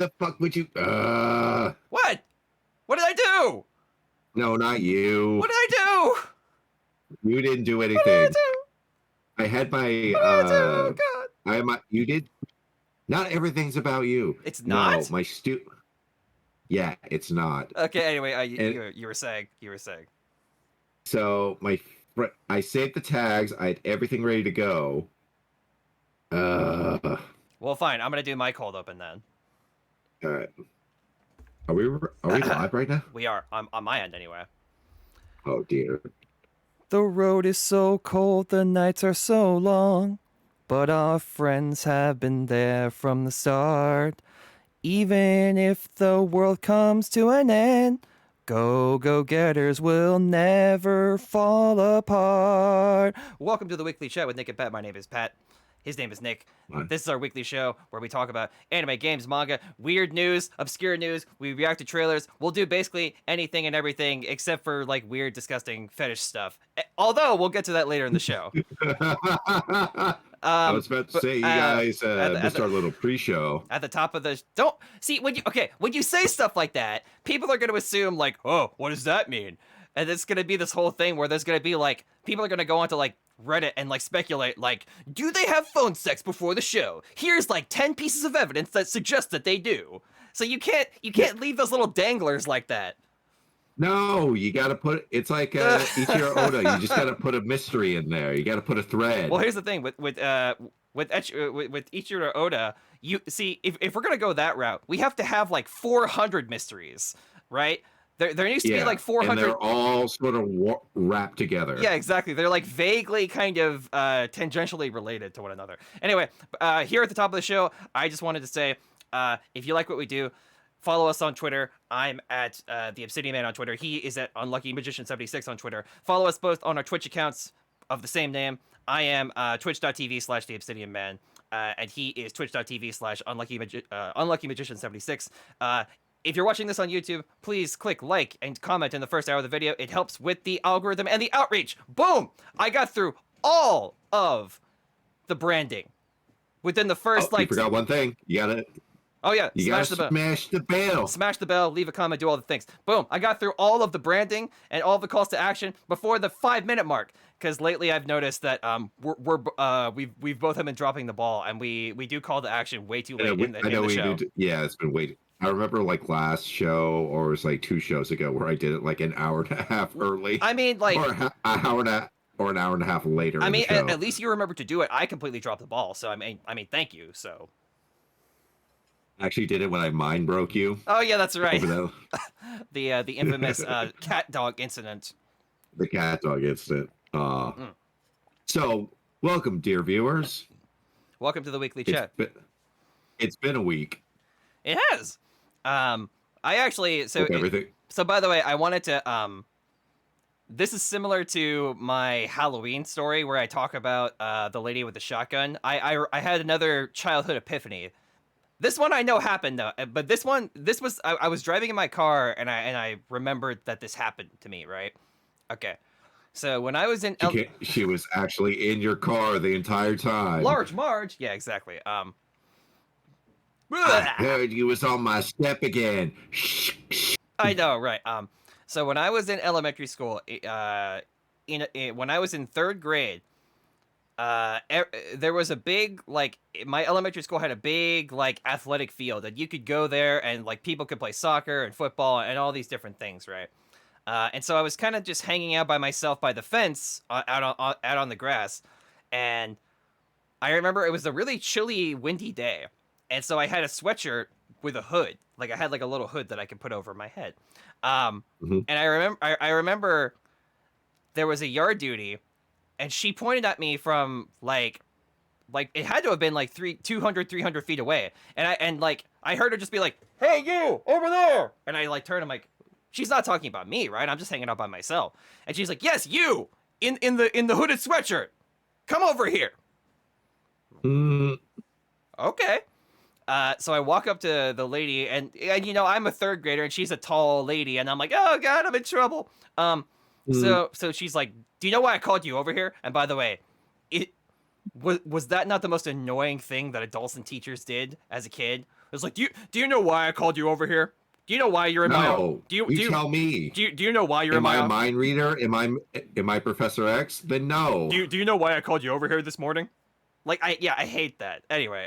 the fuck would you? What? What did I do? No, not you. What did I do? You didn't do anything. What did I do? I had my. What did I do? Oh God! I had my. You did. Not everything's about you. It's not. No, my Yeah, it's not. Okay. Anyway, you were saying. You were saying. So I saved the tags. I had everything ready to go. Well, fine. I'm gonna do my cold open then. All right. Are we live right now? We are on my end anyway. Oh dear. The road is so cold, the nights are so long, but our friends have been there from the start. Even if the world comes to an end, go-getters will never fall apart. Welcome to the Weekly Show with Nick and Pat. My name is Pat. His name is Nick. What? This is our weekly show where we talk about anime, games, manga, weird news, obscure news. We react to trailers. We'll do basically anything and everything except for like weird, disgusting fetish stuff. Although we'll get to that later in the show. I was about to say you guys missed our little pre-show. At the top of the don't see when you say stuff like that, people are going to assume like, oh, what does that mean? And it's going to be this whole thing where there's going to be like people are going to go onto like Reddit and like speculate like, do they have phone sex before the show? Here's like 10 pieces of evidence that suggest that they do. So you can't leave those little danglers like that. No, you got to put it's like Ichiro Oda. You just got to put a mystery in there. You got to put a thread. Well, here's the thing with Ichiro Oda. You see, if we're gonna go that route, we have to have like 400 mysteries, right? There needs to be like 400. And they're all sort of wrapped together. Yeah, exactly. They're like vaguely kind of tangentially related to one another. Anyway, here at the top of the show, I just wanted to say, if you like what we do, follow us on Twitter. I'm at the Obsidian Man on Twitter. He is at UnluckyMagician76 on Twitter. Follow us both on our Twitch accounts of the same name. I am twitch.tv/the Obsidian Man, and he is twitch.tv/UnluckyMagician76. If you're watching this on YouTube, please click like and comment in the first hour of the video. It helps with the algorithm and the outreach. Boom! I got through all of the branding within the first You forgot one thing. You gotta. Oh yeah, smash the bell. Smash the bell. Leave a comment. Do all the things. Boom! I got through all of the branding and all the calls to action before the 5-minute mark. Because lately I've noticed that we've both have been dropping the ball, and we do call to action way too late in the show. Yeah, it's been waiting. I remember like last show, or it was like 2 shows ago, where I did it like an hour and a half early. I mean, like or an hour and a half later. I mean, at least you remember to do it. I completely dropped the ball, so I mean, thank you. So I actually did it when I mind broke you. Oh yeah, that's right. the infamous cat dog incident. The cat dog incident. So welcome, dear viewers. Welcome to the weekly chat. It's been a week. It has. I actually so everything. So by the way, I wanted to this is similar to my Halloween story where I talk about the lady with the shotgun. I had another childhood epiphany. This one I know happened though, but this was I was driving in my car and I remembered that this happened to me, right? Okay. So when I was in she was actually in your car the entire time. Large Marge. Yeah, exactly. I heard you was on my step again. I know, right? So when I was in elementary school, when I was in 3rd grade, there was a big my elementary school had a big athletic field, and you could go there and people could play soccer and football and all these different things, right? And so I was kind of just hanging out by myself by the fence out on the grass, and I remember it was a really chilly, windy day. And so I had a sweatshirt with a hood. I had a little hood that I could put over my head. And I remember there was a yard duty, and she pointed at me from it had to have been 200, 300 feet away. And I heard her just be like, "Hey, you over there!" And I turned. I'm like, she's not talking about me, right? I'm just hanging out by myself. And she's like, "Yes, you in the hooded sweatshirt. Come over here." Okay. So I walk up to the lady, and I'm a 3rd grader, and she's a tall lady, and I'm like, "Oh God, I'm in trouble." So she's like, "Do you know why I called you over here?" And by the way, was that not the most annoying thing that adults and teachers did as a kid? It's like, do you know why I called you over here? Do you know why you're in my? No, Do you tell me. Do you know why you're in Am my? I a mind reader? Am I Professor X? Then no. Do you know why I called you over here this morning? Like I hate that. Anyway,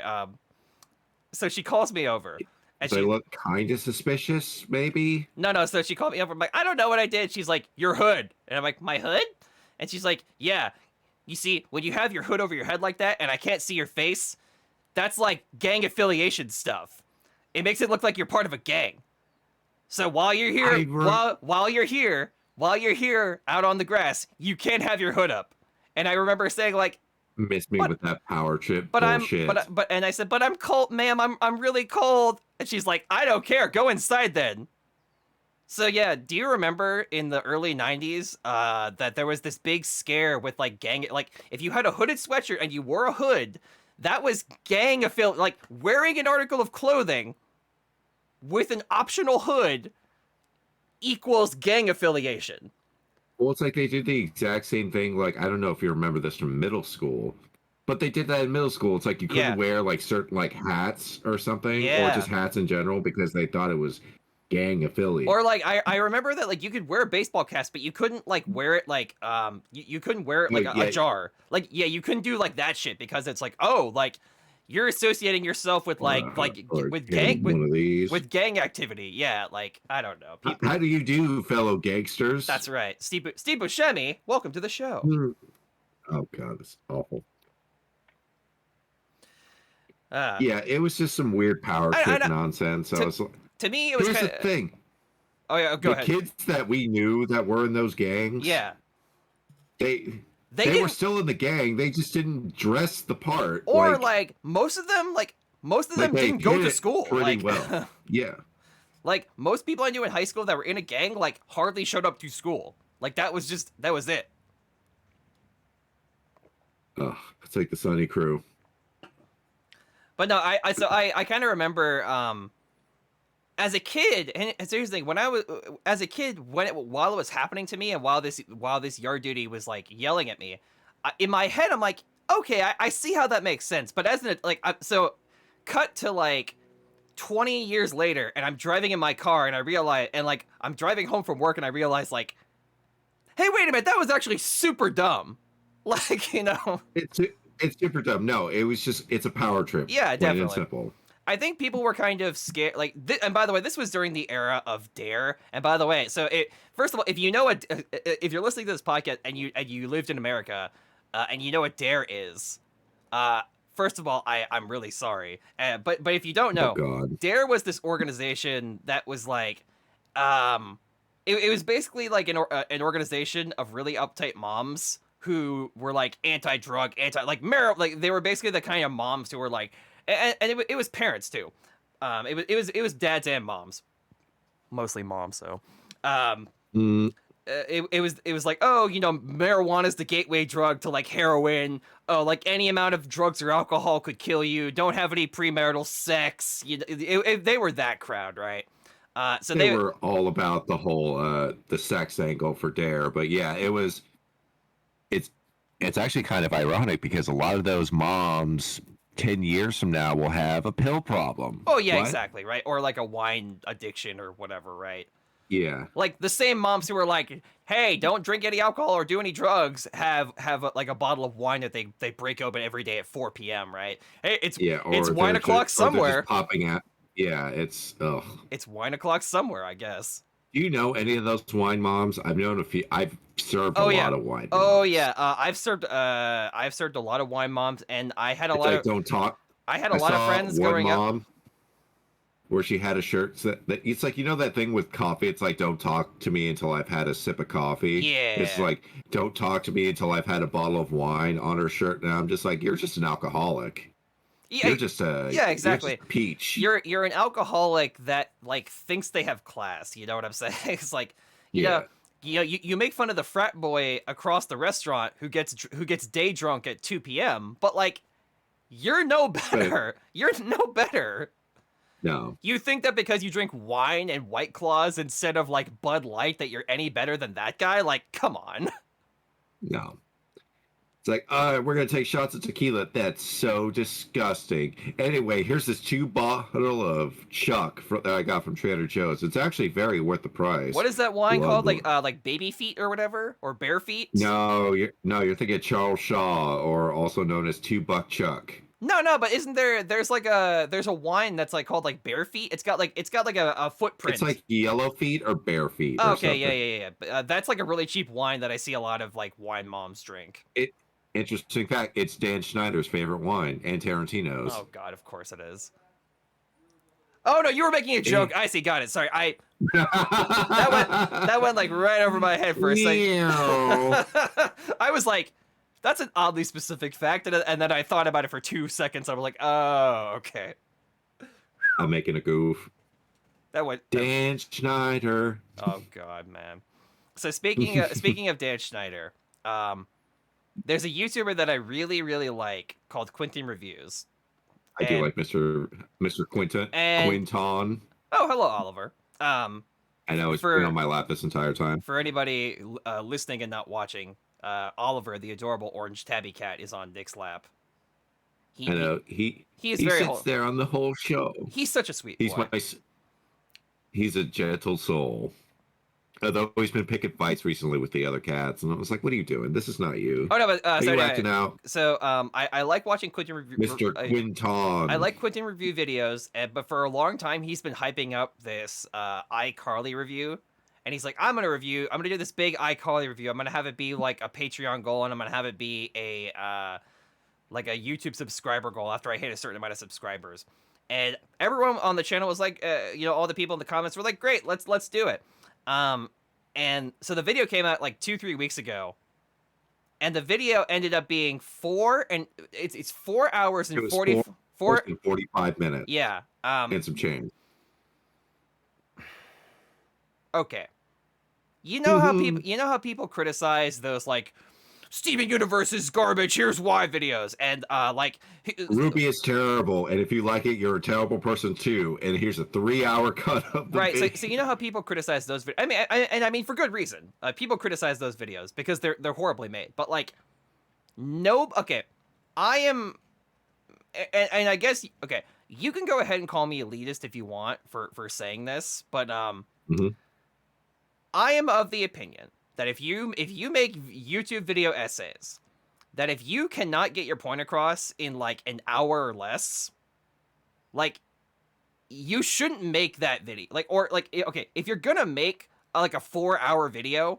so she calls me over. And they look kind of suspicious, maybe. No. So she called me over. I'm like, I don't know what I did. She's like, your hood. And I'm like, my hood? And she's like, yeah. You see, when you have your hood over your head like that, and I can't see your face, that's like gang affiliation stuff. It makes it look like you're part of a gang. So while you're here, while you're here out on the grass, you can't have your hood up. And I remember saying like, miss me with that power trip bullshit. And I said, but I'm cold, ma'am. I'm really cold. And she's like, I don't care. Go inside then. So yeah, do you remember in the early 90s that there was this big scare with like gang, like if you had a hooded sweatshirt and you wore a hood, that was gang affiliate, like wearing an article of clothing with an optional hood equals gang affiliation. Well, it's like they did the exact same thing. Like, I don't know if you remember this from middle school, but they did that in middle school. It's like you couldn't wear like certain like hats or something, or just hats in general because they thought it was gang affiliate. Or like I remember that like you could wear a baseball cap, but you couldn't like wear it like you couldn't wear it like a jar. Like you couldn't do like that shit because it's like, oh, like you're associating yourself with with gang activity. Yeah, like I don't know. People... How do you do, fellow gangsters? That's right. Steve Buscemi, welcome to the show. Oh god, it's awful. Yeah, it was just some weird power trip nonsense. So to me, it was here's the thing. Oh yeah, go ahead. The kids that we knew that were in those gangs. Yeah. They were still in the gang. They just didn't dress the part. Or like most of them didn't go to school. Pretty well. Yeah. Like most people I knew in high school that were in a gang like hardly showed up to school. Like that was it. Oh, it's like the Sunny Crew. But no, I kind of remember as a kid, and here's the thing, when I was as a kid, while it was happening to me, and while this yard duty was like yelling at me, in my head I'm like, okay, I see how that makes sense. But as an so, cut to like 20 years later, and I'm driving in my car, and I realize, and like I'm driving home from work, and I realize like, hey, wait a minute, that was actually super dumb. Like, you know, it's super dumb. No, it was just it's a power trip. Yeah, definitely. And simple. I think people were kind of scared, like, and by the way, this was during the era of Dare. And by the way, so first of all, if you know if you're listening to this podcast and you lived in America, and you know what Dare is, first of all, I'm really sorry. But if you don't know, Dare was this organization that was like, it was basically like an organization of really uptight moms who were like anti-drug, like they were basically the kind of moms who were like. And it was parents too. It was dads and moms, mostly moms. So, it was like, oh, you know, marijuana is the gateway drug to like heroin. Oh, like any amount of drugs or alcohol could kill you. Don't have any premarital sex. They were that crowd, right? So they were all about the whole the sex angle for Dare. But yeah, it's actually kind of ironic because a lot of those moms 10 years from now will have a pill problem. Oh yeah, exactly, right? Or like a wine addiction or whatever, right? Yeah. Like the same moms who are like, hey, don't drink any alcohol or do any drugs, have like a bottle of wine that they break open every day at 4 p.m., right? Hey, it's wine o'clock somewhere. Popping out. Yeah, it's wine o'clock somewhere, I guess. Do you know any of those wine moms? I've known a few. I've served a lot of wine moms. Oh yeah, I've served a lot of wine moms, and I had a lot of don't talk. I had a lot of friends growing up where she had a shirt that it's like, you know that thing with coffee. It's like, don't talk to me until I've had a sip of coffee. Yeah. It's like, don't talk to me until I've had a bottle of wine on her shirt. And I'm just like, you're just an alcoholic. Yeah, you're just exactly. You're just peach. You're an alcoholic that like thinks they have class. You know what I'm saying? It's like, you make fun of the frat boy across the restaurant who gets day drunk at 2 p.m. But like, you're no better. You're no better. No. You think that because you drink wine and White Claws instead of like Bud Light that you're any better than that guy? Like, come on. No. It's like, we're gonna take shots of tequila. That's so disgusting. Anyway, here's this 2 bottle of Chuck that I got from Trader Joe's. It's actually very worth the price. What is that wine called? Love Like baby feet or whatever, or bare feet? You're thinking Charles Shaw, or also known as $2 Chuck. No, but isn't there's a wine that's like called like bare feet? It's got like a footprint. It's like yellow feet or bare feet. Oh, or okay, something. yeah. That's like a really cheap wine that I see a lot of like wine moms drink. Interesting fact, it's Dan Schneider's favorite wine and Tarantino's. Oh God, of course it is. Oh no, you were making a joke. I see, got it. Sorry, that went like right over my head for a second. I was like, that's an oddly specific fact, and then I thought about it for 2 seconds. I was like, oh, okay. I'm making a goof. That went Dan Schneider. Oh God, man. So speaking of Dan Schneider, there's a YouTuber that I really, really like called Quentin Reviews. I do like Mr. Quinton. Quinton. Oh, hello, Oliver. I know it's been on my lap this entire time. For anybody listening and not watching, Oliver, the adorable orange tabby cat, is on Nick's lap. I know he very sits there on the whole show. He's such a sweet boy. He's a gentle soul. Although he's been picking fights recently with the other cats, and I was like, "What are you doing? This is not you." Oh no, but sorry, you acting out? So I like watching Quentin review. Mr. Quinton. I like Quentin review videos, but for a long time he's been hyping up this iCarly review, and he's like, "I'm gonna do this big iCarly review. I'm gonna have it be like a Patreon goal, and I'm gonna have it be a like a YouTube subscriber goal after I hit a certain amount of subscribers." And everyone on the channel was like, all the people in the comments were like, "Great, let's do it." And so the video came out like 2-3 weeks ago, and the video ended up being 4 hours and 45 minutes. Yeah. And some change. Okay. You know how people criticize those like Steven Universe is garbage, here's why videos, and like Ruby is terrible, and if you like it, you're a terrible person too, and here's a 3-hour cut of the video. So you know how people criticize those videos. I mean for good reason. People criticize those videos because they're horribly made. But like okay. I am and I guess okay, you can go ahead and call me elitist if you want for saying this, but I am of the opinion that if you make YouTube video essays, that if you cannot get your point across in like an hour or less, like you shouldn't make that video. Okay, if you're gonna make like a 4-hour video,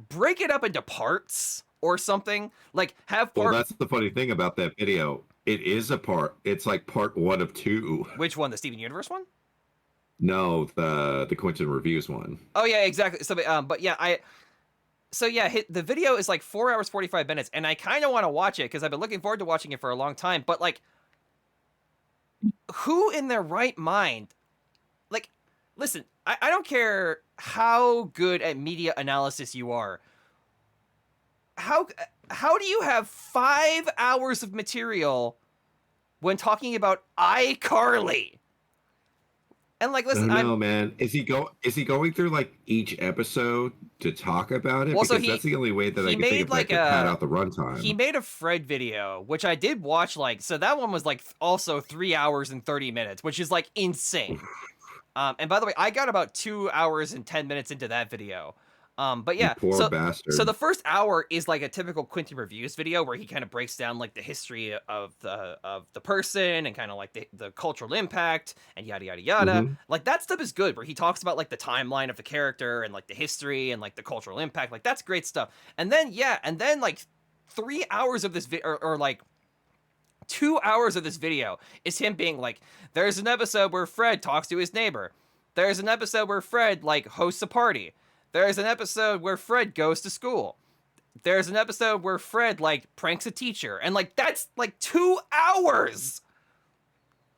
break it up into parts or something. Like have part. Well, that's the funny thing about that video. It is a part. It's like part 1 of 2. Which one? The Steven Universe one? No, the Quentin Reviews one. Oh yeah, exactly. So, but yeah, the video is like 4 hours 45 minutes, and I kind of want to watch it because I've been looking forward to watching it for a long time. But like, who in their right mind? Like, listen, I don't care how good at media analysis you are. How do you have 5 hours of material when talking about iCarly? And like, listen, I don't know, man. Is he going through like each episode to talk about it? Well, because that's the only way that I can think of like to pad out the runtime. He made a Fred video, which I did watch. Like, so that one was like also 3 hours and 30 minutes, which is like insane. And by the way, I got about 2 hours and 10 minutes into that video. But yeah, you poor bastard. So the first hour is like a typical Quentin Reviews video where he kind of breaks down like the history of the person and kind of like the cultural impact and yada yada yada. Like that stuff is good where he talks about like the timeline of the character and like the history and like the cultural impact. Like that's great stuff. And then like 3 hours of this video or like 2 hours of this video is him being like, there's an episode where Fred talks to his neighbor. There's an episode where Fred like hosts a party. There's an episode where Fred goes to school. There's an episode where Fred like pranks a teacher, and like that's like 2 hours.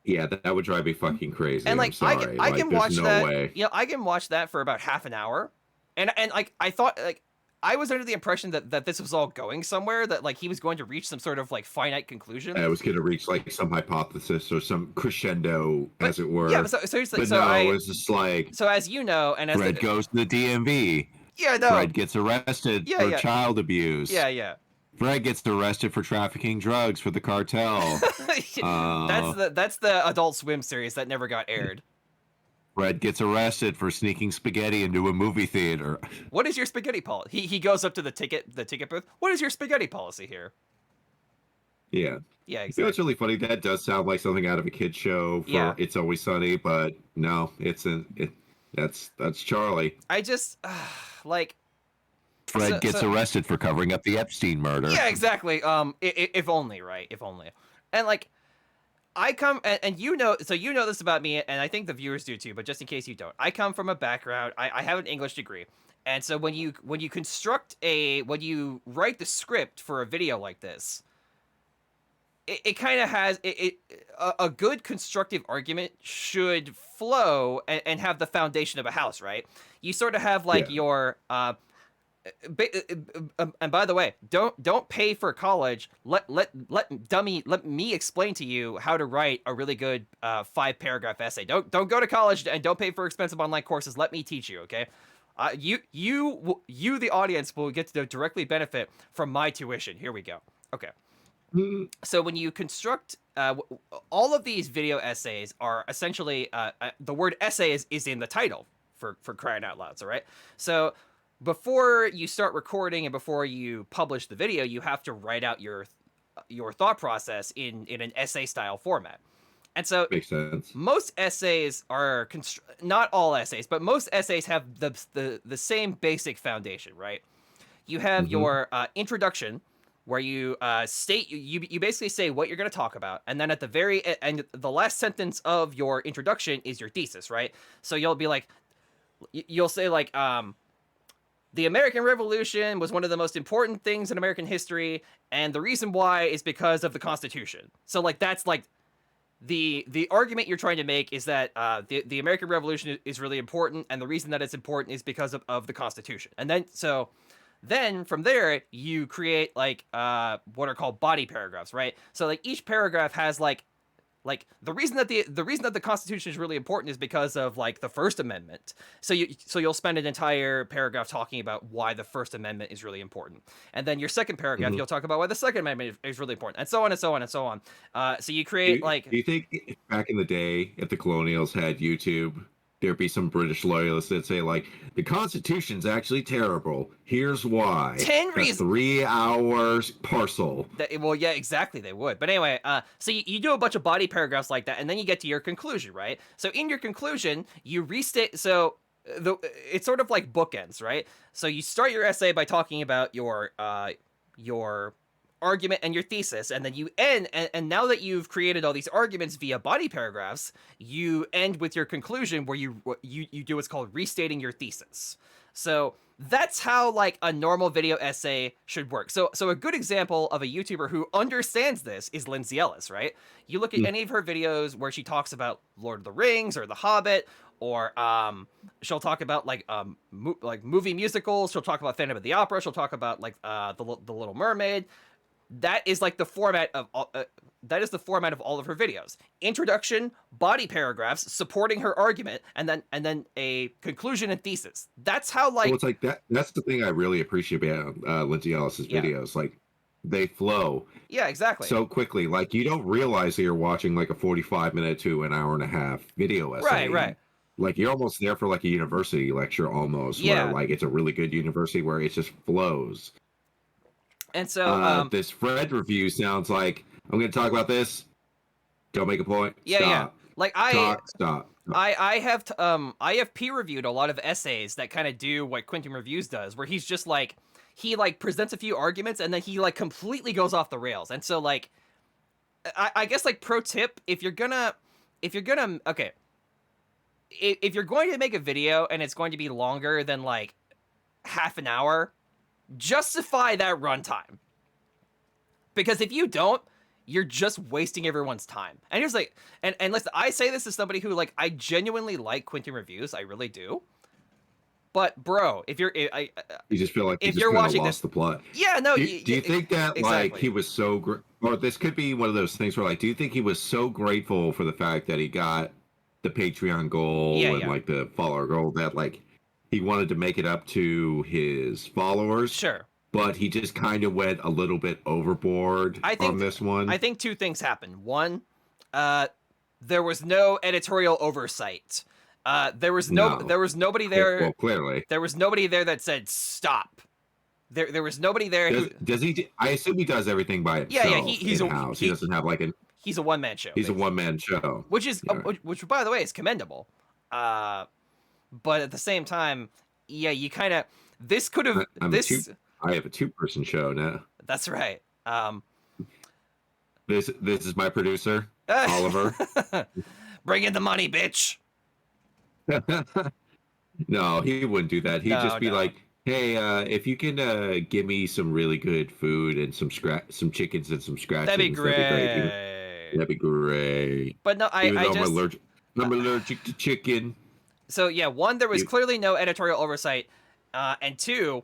Yeah, that would drive me fucking crazy. And like I can watch that. Way. I can watch that for about half an hour, and like I thought like I was under the impression that this was all going somewhere, that like he was going to reach some sort of like finite conclusion. I was going to reach like some hypothesis or some crescendo, as it were. Yeah, but seriously, but no, it was just like. So as you know, and as Fred goes to the DMV. Yeah, no. Fred gets arrested for child abuse. Yeah. Fred gets arrested for trafficking drugs for the cartel. That's the Adult Swim series that never got aired. Fred gets arrested for sneaking spaghetti into a movie theater. What is your spaghetti policy? He goes up to the ticket booth. What is your spaghetti policy here? Yeah. Yeah, exactly. You know, it's really funny. That does sound like something out of a kid's show for It's Always Sunny, but no, that's Charlie. I just like Fred gets arrested for covering up the Epstein murder. Yeah, exactly. If only, right? If only. And like I come and you know this about me, and I think the viewers do too, but just in case you don't, I come from a background, I have an English degree. And so when you when you write the script for a video like this, it kind of has a good constructive argument should flow and have the foundation of a house, right? You sort of have like your and by the way, don't pay for college. Let me explain to you how to write a really good 5-paragraph essay. Don't go to college and don't pay for expensive online courses. Let me teach you, okay? You the audience will get to directly benefit from my tuition. Here we go. Okay. So when you construct all of these video essays are essentially the word essay is in the title for crying out loud. So right. So before you start recording and before you publish the video, you have to write out your thought process in an essay style format. And so makes sense. Most essays are not all essays, but most essays have the same basic foundation, right? You have your introduction, where you state you basically say what you're going to talk about, and then at the very end, the last sentence of your introduction is your thesis, right? So you'll be like, you'll say like, the American Revolution was one of the most important things in American history, and the reason why is because of the Constitution. So like that's like the argument you're trying to make is that the American Revolution is really important, and the reason that it's important is because of the Constitution. And then from there you create like what are called body paragraphs, right? So like each paragraph has like the reason that the Constitution is really important is because of like the First Amendment. So you'll spend an entire paragraph talking about why the First Amendment is really important, and then your second paragraph you'll talk about why the Second Amendment is really important, and so on and so on and so on. So you create do you think back in the day, if the colonials had YouTube, there'd be some British loyalists that say like the Constitution's actually terrible. Here's why. 10 reasons. 3 hours parcel. Well, yeah, exactly. They would. But anyway, so you do a bunch of body paragraphs like that, and then you get to your conclusion, right? So in your conclusion, you restate. So it's sort of like bookends, right? So you start your essay by talking about your argument and your thesis, and then you end, and now that you've created all these arguments via body paragraphs, you end with your conclusion where you do what's called restating your thesis. So that's how like a normal video essay should work. So a good example of a YouTuber who understands this is Lindsay Ellis, right? You look at any of her videos where she talks about Lord of the Rings or The Hobbit, or she'll talk about like movie musicals, she'll talk about Phantom of the Opera, she'll talk about like the Little Mermaid. That is like the format of all of her videos. Introduction, body paragraphs supporting her argument, and then a conclusion and thesis. That's how like. Well, it's like that. That's the thing I really appreciate about Lindsay Ellis's videos. Like they flow. Yeah, exactly. So quickly, like you don't realize that you're watching like a 45-minute to an hour and a half video essay. Right. Like you're almost there for like a university lecture almost. Yeah. Where like it's a really good university where it just flows. And so this Fred review sounds like I'm going to talk about this. Don't make a point. Yeah, stop. yeah. Like Stop. I have peer reviewed a lot of essays that kind of do what Quentin Reviews does, where he's just like he like presents a few arguments and then he like completely goes off the rails. And so like I guess like pro tip, if you're gonna okay, if you're going to make a video and it's going to be longer than like half an hour, justify that runtime, because if you don't, you're just wasting everyone's time. And here's like, and listen, I say this as somebody who like I genuinely like Quentin Reviews, I really do. But bro, if you're, you just feel like if you're watching lost the plot. Yeah, no. Do you think that exactly. Like he was so great, or this could be one of those things where like, do you think he was so grateful for the fact that he got the Patreon goal like the follower goal that like he wanted to make it up to his followers? Sure. but he just kind of went a little bit overboard on this one. I think two things happened. One, there was no editorial oversight. There was nobody there. Well, clearly, there was nobody there that said stop. There was nobody there. Does he? I assume he does everything by himself. Yeah, he's in-house. He doesn't have like an. He's a one-man show. He's basically a one-man show, which is which by the way is commendable. But at the same time, yeah, you kind of this could have this. I have a two-person show now. That's right. This is my producer, Oliver. Bring in the money, bitch. No, he wouldn't do that. He'd just be like, "Hey, if you can give me some really good food and some chickens and some scratchings, that'd be great. That'd be great." But no, I'm allergic to chicken. So yeah, one, there was clearly no editorial oversight, and two,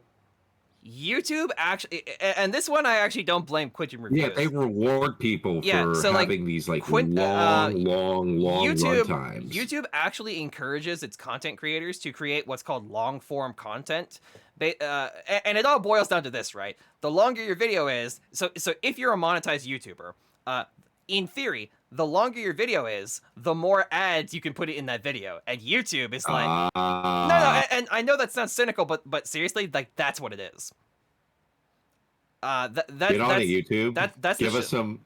YouTube actually, and this one I actually don't blame Quick Reviews. Yeah, they reward people for having these like long run times. YouTube actually encourages its content creators to create what's called long form content. And it all boils down to this, right? The longer your video is, so if you're a monetized YouTuber, in theory, the longer your video is, the more ads you can put in that video. And YouTube is like, no, and I know that sounds cynical, but seriously, like that's what it is. Get on it, YouTube. That's give us some.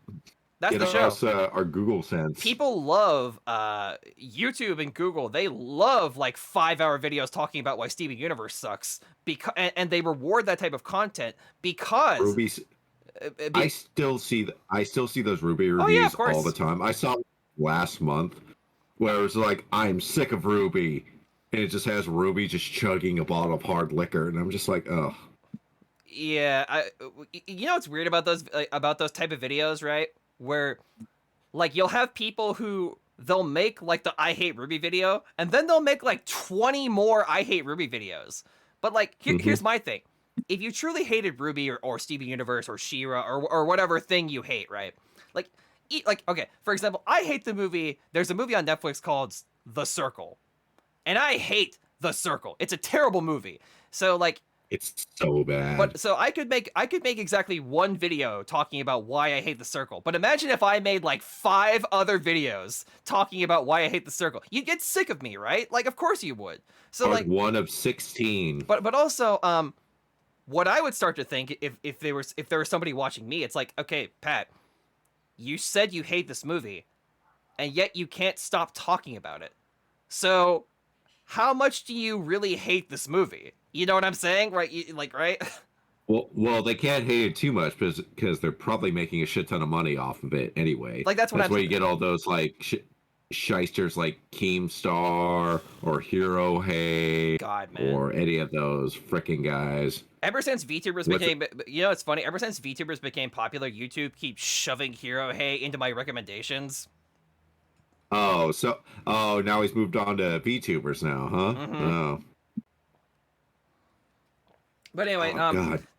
That's Get the show. Us, our Google sense. People love YouTube and Google. They love like 5-hour videos talking about why Steven Universe sucks, because and they reward that type of content because. Ruby's. I still see those Ruby reviews all the time. I saw last month where it was like, "I'm sick of Ruby," and it just has Ruby just chugging a bottle of hard liquor, and I'm just like, "Ugh." Yeah, you know what's weird about those type of videos, right? Where like you'll have people who they'll make like the I hate Ruby video, and then they'll make like 20 more I hate Ruby videos. But like here's my thing. If you truly hated Ruby or Steven Universe or She-Ra or whatever thing you hate, right? Like okay, for example, I hate the movie. There's a movie on Netflix called The Circle, and I hate The Circle. It's a terrible movie. So like, it's so bad. But so I could make exactly one video talking about why I hate The Circle. But imagine if I made like 5 other videos talking about why I hate The Circle. You'd get sick of me, right? Like, of course you would. So like one of 16. But also what I would start to think if there was somebody watching me, it's like, okay, Pat, you said you hate this movie, and yet you can't stop talking about it. So, how much do you really hate this movie? You know what I'm saying, right? Right? Well, they can't hate it too much because they're probably making a shit ton of money off of it anyway. Like that's where you get all those like shysters like Keemstar or Hero God, man. Or any of those freaking guys. Ever since VTubers became, you know, it's funny. Ever since VTubers became popular, YouTube keeps shoving Hero into my recommendations. Oh, now he's moved on to VTubers now, huh? Mm-hmm. Oh. But anyway,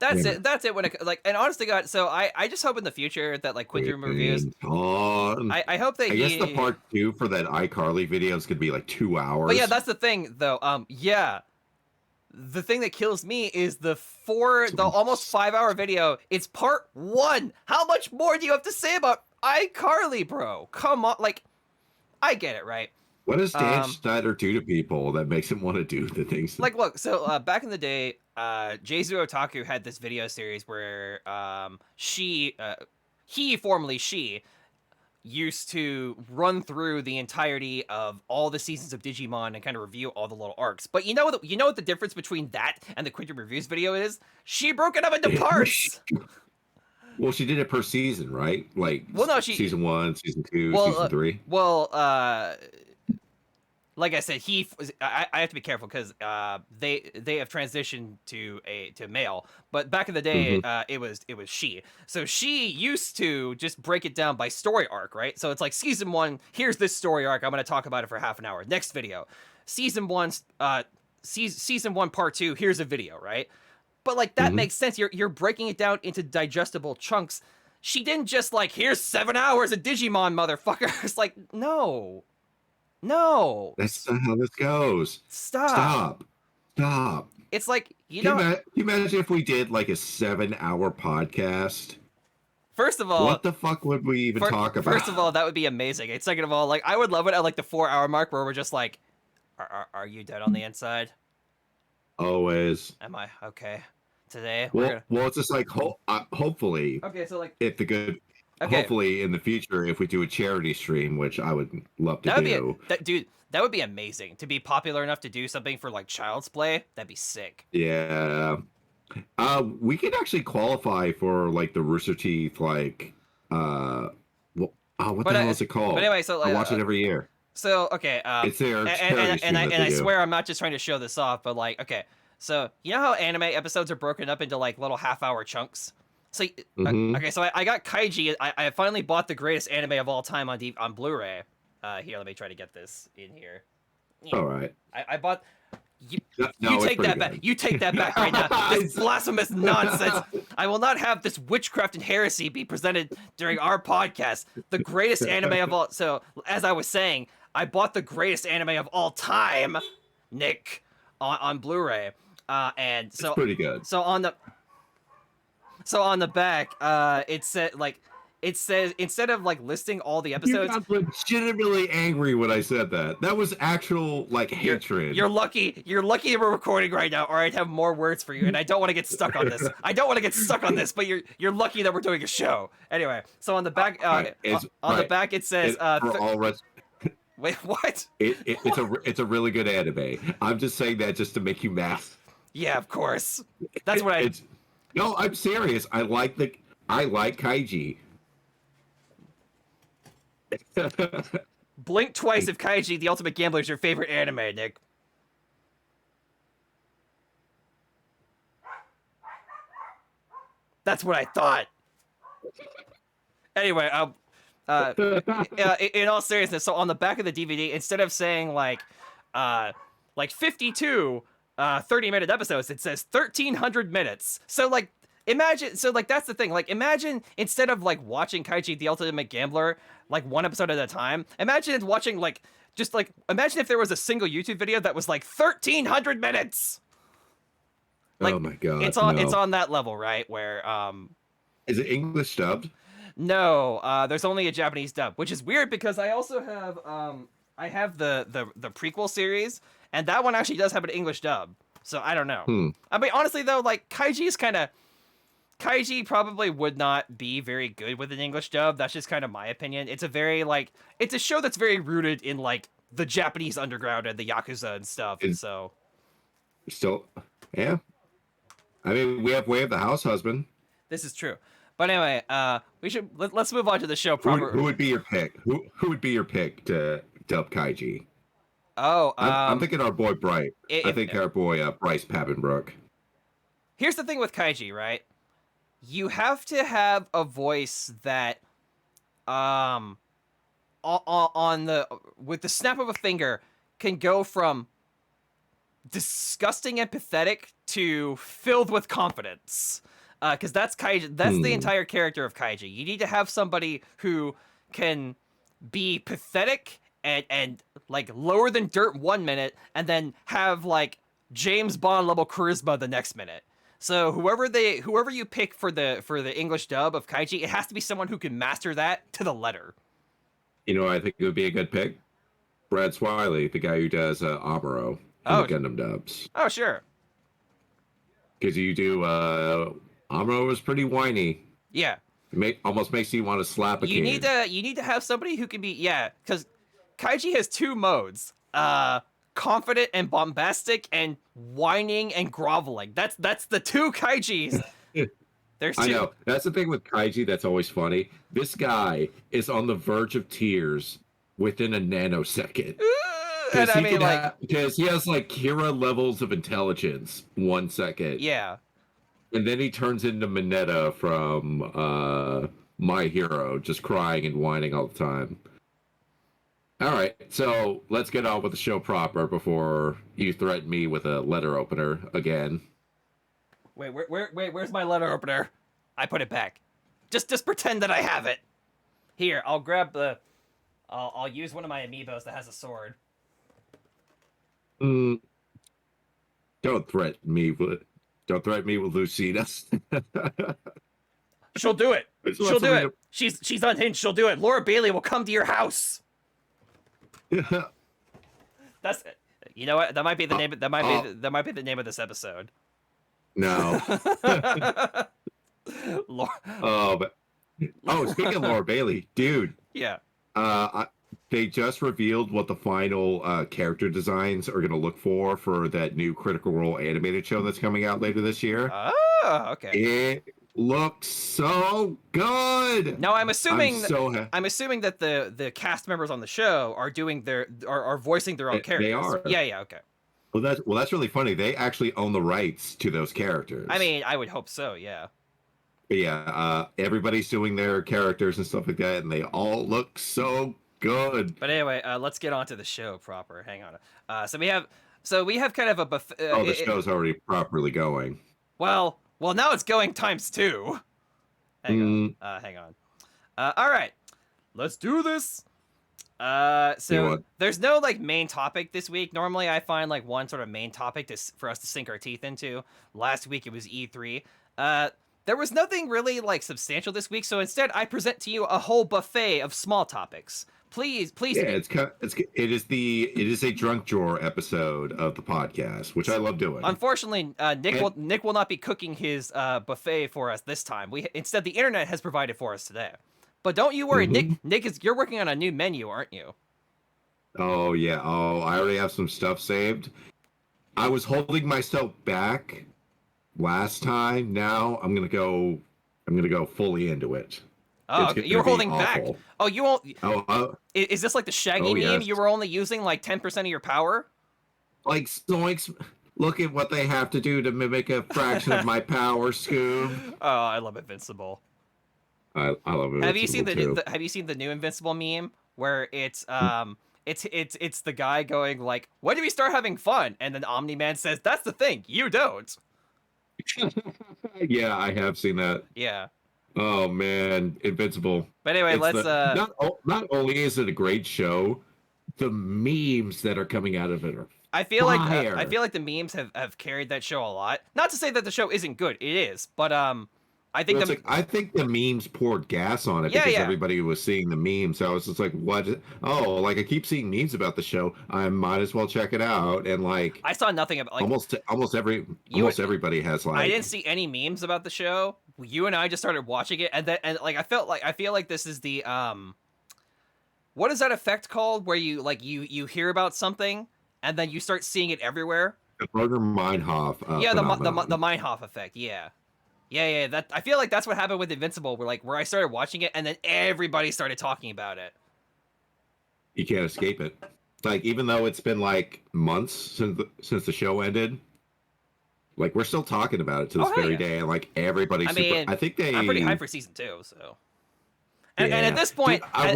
that's it. That's it. When it like, and honestly, God, so I just hope in the future that like Quick Reviews. I hope that. I guess the part 2 for that iCarly video is gonna be like 2 hours. But yeah, that's the thing, though. Yeah, the thing that kills me is the almost 5-hour video. It's part 1. How much more do you have to say about iCarly, bro? Come on, like, I get it, right? What does Dan Schneider do to people that makes him want to do the things? Like, look, so back in the day, 𝐍𝐶 Otaku had this video series where formerly she, used to run through the entirety of all the seasons of Digimon and kind of review all the little arcs. But you know what the difference between that and the Quick Reviews video is? She broke it up into parts. Well, she did it per season, right? Like, season 1, season 2, season 3. Like I said, I have to be careful because they have transitioned to male. But back in the day, it was she. So she used to just break it down by story arc, right? So it's like season 1, here's this story arc. I'm going to talk about it for half an hour. Next video, season 1 part 2. Here's a video, right? But like that makes sense. You're breaking it down into digestible chunks. She didn't just like, here's 7 hours of Digimon, motherfucker. It's like, no. That's not how this goes. Stop. it's like, you Can know, can you imagine if we did like a 7-hour podcast? first of all, What the fuck would we even talk about? First of all, that would be amazing. And second of all, like, I would love it at like the 4-hour mark where we're just like, are you dead on the inside? Always. Am I? Okay. Today well, we're gonna... well, it's just like hopefully. Okay, so like, if the good. okay. Hopefully, in the future, if we do a charity stream, which I would love to do. Dude, that would be amazing to be popular enough to do something for like Child's Play. That'd be sick. Yeah. We could actually qualify for like the Rooster Teeth, like, what the hell is it called? But anyway, so like, I watch it every year. So okay, it's there, and I swear I'm not just trying to show this off, but like, okay, so you know how anime episodes are broken up into like little half-hour chunks. So okay, so I got Kaiji. I finally bought the greatest anime of all time on Blu-ray. Here, let me try to get this in here. Yeah. All right. I bought. You no, take that back. You take that back right now. This blasphemous nonsense. I will not have this witchcraft and heresy be presented during our podcast. The greatest anime of all. So, as I was saying, I bought the greatest anime of all time, Nick, on Blu-ray. And so it's pretty good. So on the back, it said like. It says, instead of like listing all the episodes, you got legitimately angry when I said that. That was actual like hatred. You're lucky we're recording right now, or I'd have more words for you, and I don't want to get stuck on this. But you're lucky that we're doing a show. Anyway, so on the back, the back it says, wait, what? It's a really good anime. I'm just saying that just to make you mad. Yeah, of course. That's what I. No, I'm serious. I like Kaiji. Blink twice if 𝐏𝐥𝐞𝐞, the Ultimate Gambler, is your favorite anime, Nick. That's what I thought. Anyway, in all seriousness, so on the back of the DVD, instead of saying like 52 30-minute episodes, it says 1,300 minutes. So like, imagine, so like that's the thing. Like, imagine instead of like watching 𝐏𝐥𝐞, the Ultimate Gambler, like one episode at a time, imagine watching like imagine if there was a single YouTube video that was like 1,300 minutes. Like, oh my god! It's on that level, right? Where is it English dubbed? No, there's only a Japanese dub, which is weird because I also have the prequel series, and that one actually does have an English dub. So I don't know. I mean, honestly though, like Kaiji probably would not be very good with an English dub. That's just kind of my opinion. It's a show that's very rooted in like the Japanese underground and the Yakuza and stuff. And so still, yeah. I mean, we have the house husband. This is true. But anyway, let's move on to the show proper. Who would be your pick? Who would be your pick to dub Kaiji? Oh, I'm thinking our boy Bright. I think our boy Bryce Papenbrook. Here's the thing with Kaiji, right? You have to have a voice that, with the snap of a finger, can go from disgusting and pathetic to filled with confidence. Because that's Kaiji. That's the entire character of Kaiji. You need to have somebody who can be pathetic and like lower than dirt 1 minute, and then have like James Bond level charisma the next minute. So whoever you pick for the English dub of Kaiji, it has to be someone who can master that to the letter. You know, I think it would be a good pick. Brad Swiley, the guy who does Amuro in the Gundam dubs. Oh, sure. Because you do Amuro was pretty whiny. Yeah. Almost makes you want to slap a kid. You need to have somebody who can be, because Kaiji has 2 modes. Confident and bombastic, and whining and groveling. That's the 2 Kaijis. There's 2. I know. That's the thing with Kaiji that's always funny. This guy is on the verge of tears within a nanosecond. And I mean, like, because he has like Kira levels of intelligence 1 second. Yeah. And then he turns into Mineta from My Hero, just crying and whining all the time. All right, so let's get on with the show proper before you threaten me with a letter opener again. Wait, where's my letter opener? I put it back. Just pretend that I have it. Here, I'll grab the... I'll use one of my amiibos that has a sword. God Don't threaten me with Lucina. She'll do it. She'll do it. She's unhinged. She'll do it. Laura Bailey will come to your house. That's it. You know what? That might be the name. That might be the name of this episode. No. Speaking of Laura Bailey, dude. Yeah. They just revealed what the final character designs are going to look for that new Critical Role animated show that's coming out later this year. Oh, okay. It looks so good. Now I'm assuming that the cast members on the show are doing are voicing their own characters. They are. Yeah. Okay. Well, that's really funny. They actually own the rights to those characters. I mean, I would hope so. Yeah. But yeah. Everybody's doing their characters and stuff like that, and they all look so good. But anyway, let's get on to the show proper. Hang on. So we have kind of a buffet. The show's already properly going. Well, now it's going ×2. Hang on. All right, let's do this. So there's no like main topic this week. Normally I find like one sort of main topic for us to sink our teeth into. Last week it was E3. There was nothing really like substantial this week, so instead I present to you a whole buffet of small topics. Please. Yeah, it is a drunk drawer episode of the podcast, which I love doing. Unfortunately, Nick will not be cooking his buffet for us this time. Instead the internet has provided for us today. But don't you worry, Nick you're working on a new menu, aren't you? Oh yeah. Oh, I already have some stuff saved. I was holding myself back last time. Now I'm gonna go fully into it. Oh, okay. You were holding back. Oh, you won't. Is this like the Shaggy meme? Yes. You were only using like 10% of your power? Like Zoinks, look at what they have to do to mimic a fraction of my power, Scoob. Oh, I love Invincible. I love it. Have you seen the new Invincible meme where it's the guy going like, "When do we start having fun?" And then Omni-Man says, "That's the thing, you don't." Yeah, I have seen that. Yeah. Oh man, Invincible. But anyway, not only is it a great show, the memes that are coming out of it are I feel like the memes have carried that show a lot. Not to say that the show isn't good, it is, but I think I think the memes poured gas on it because everybody was seeing the memes. So I was just like, what? Oh, like I keep seeing memes about the show. I might as well check it out. And like, I saw nothing about like almost everybody has like. I didn't see any memes about the show. You and I just started watching it, and I feel like this is the what is that effect called where you hear about something and then you start seeing it everywhere? The Burger Meinhof. Yeah, the Meinhof effect. Yeah. That I feel like that's what happened with Invincible, where I started watching it and then everybody started talking about it. You can't escape it. Like even though it's been like months since the show ended, like we're still talking about it to this very day, and like everybody's. I'm pretty hyped for season 2, so. And at this point, I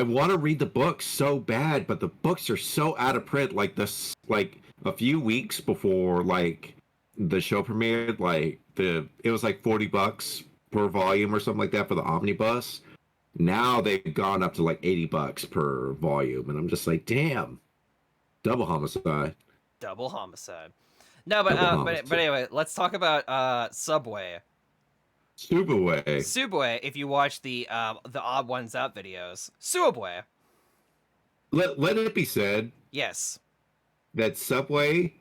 want to read the books so bad, but the books are so out of print. Like this, like a few weeks before like the show premiered, like it was like $40 per volume or something like that for the omnibus. Now they've gone up to like $80 per volume, and I'm just like, damn, double homicide. No, but anyway, let's talk about Subway. Subway, if you watch the Odd Ones Out videos. Subway. Let it be said. Yes. That Subway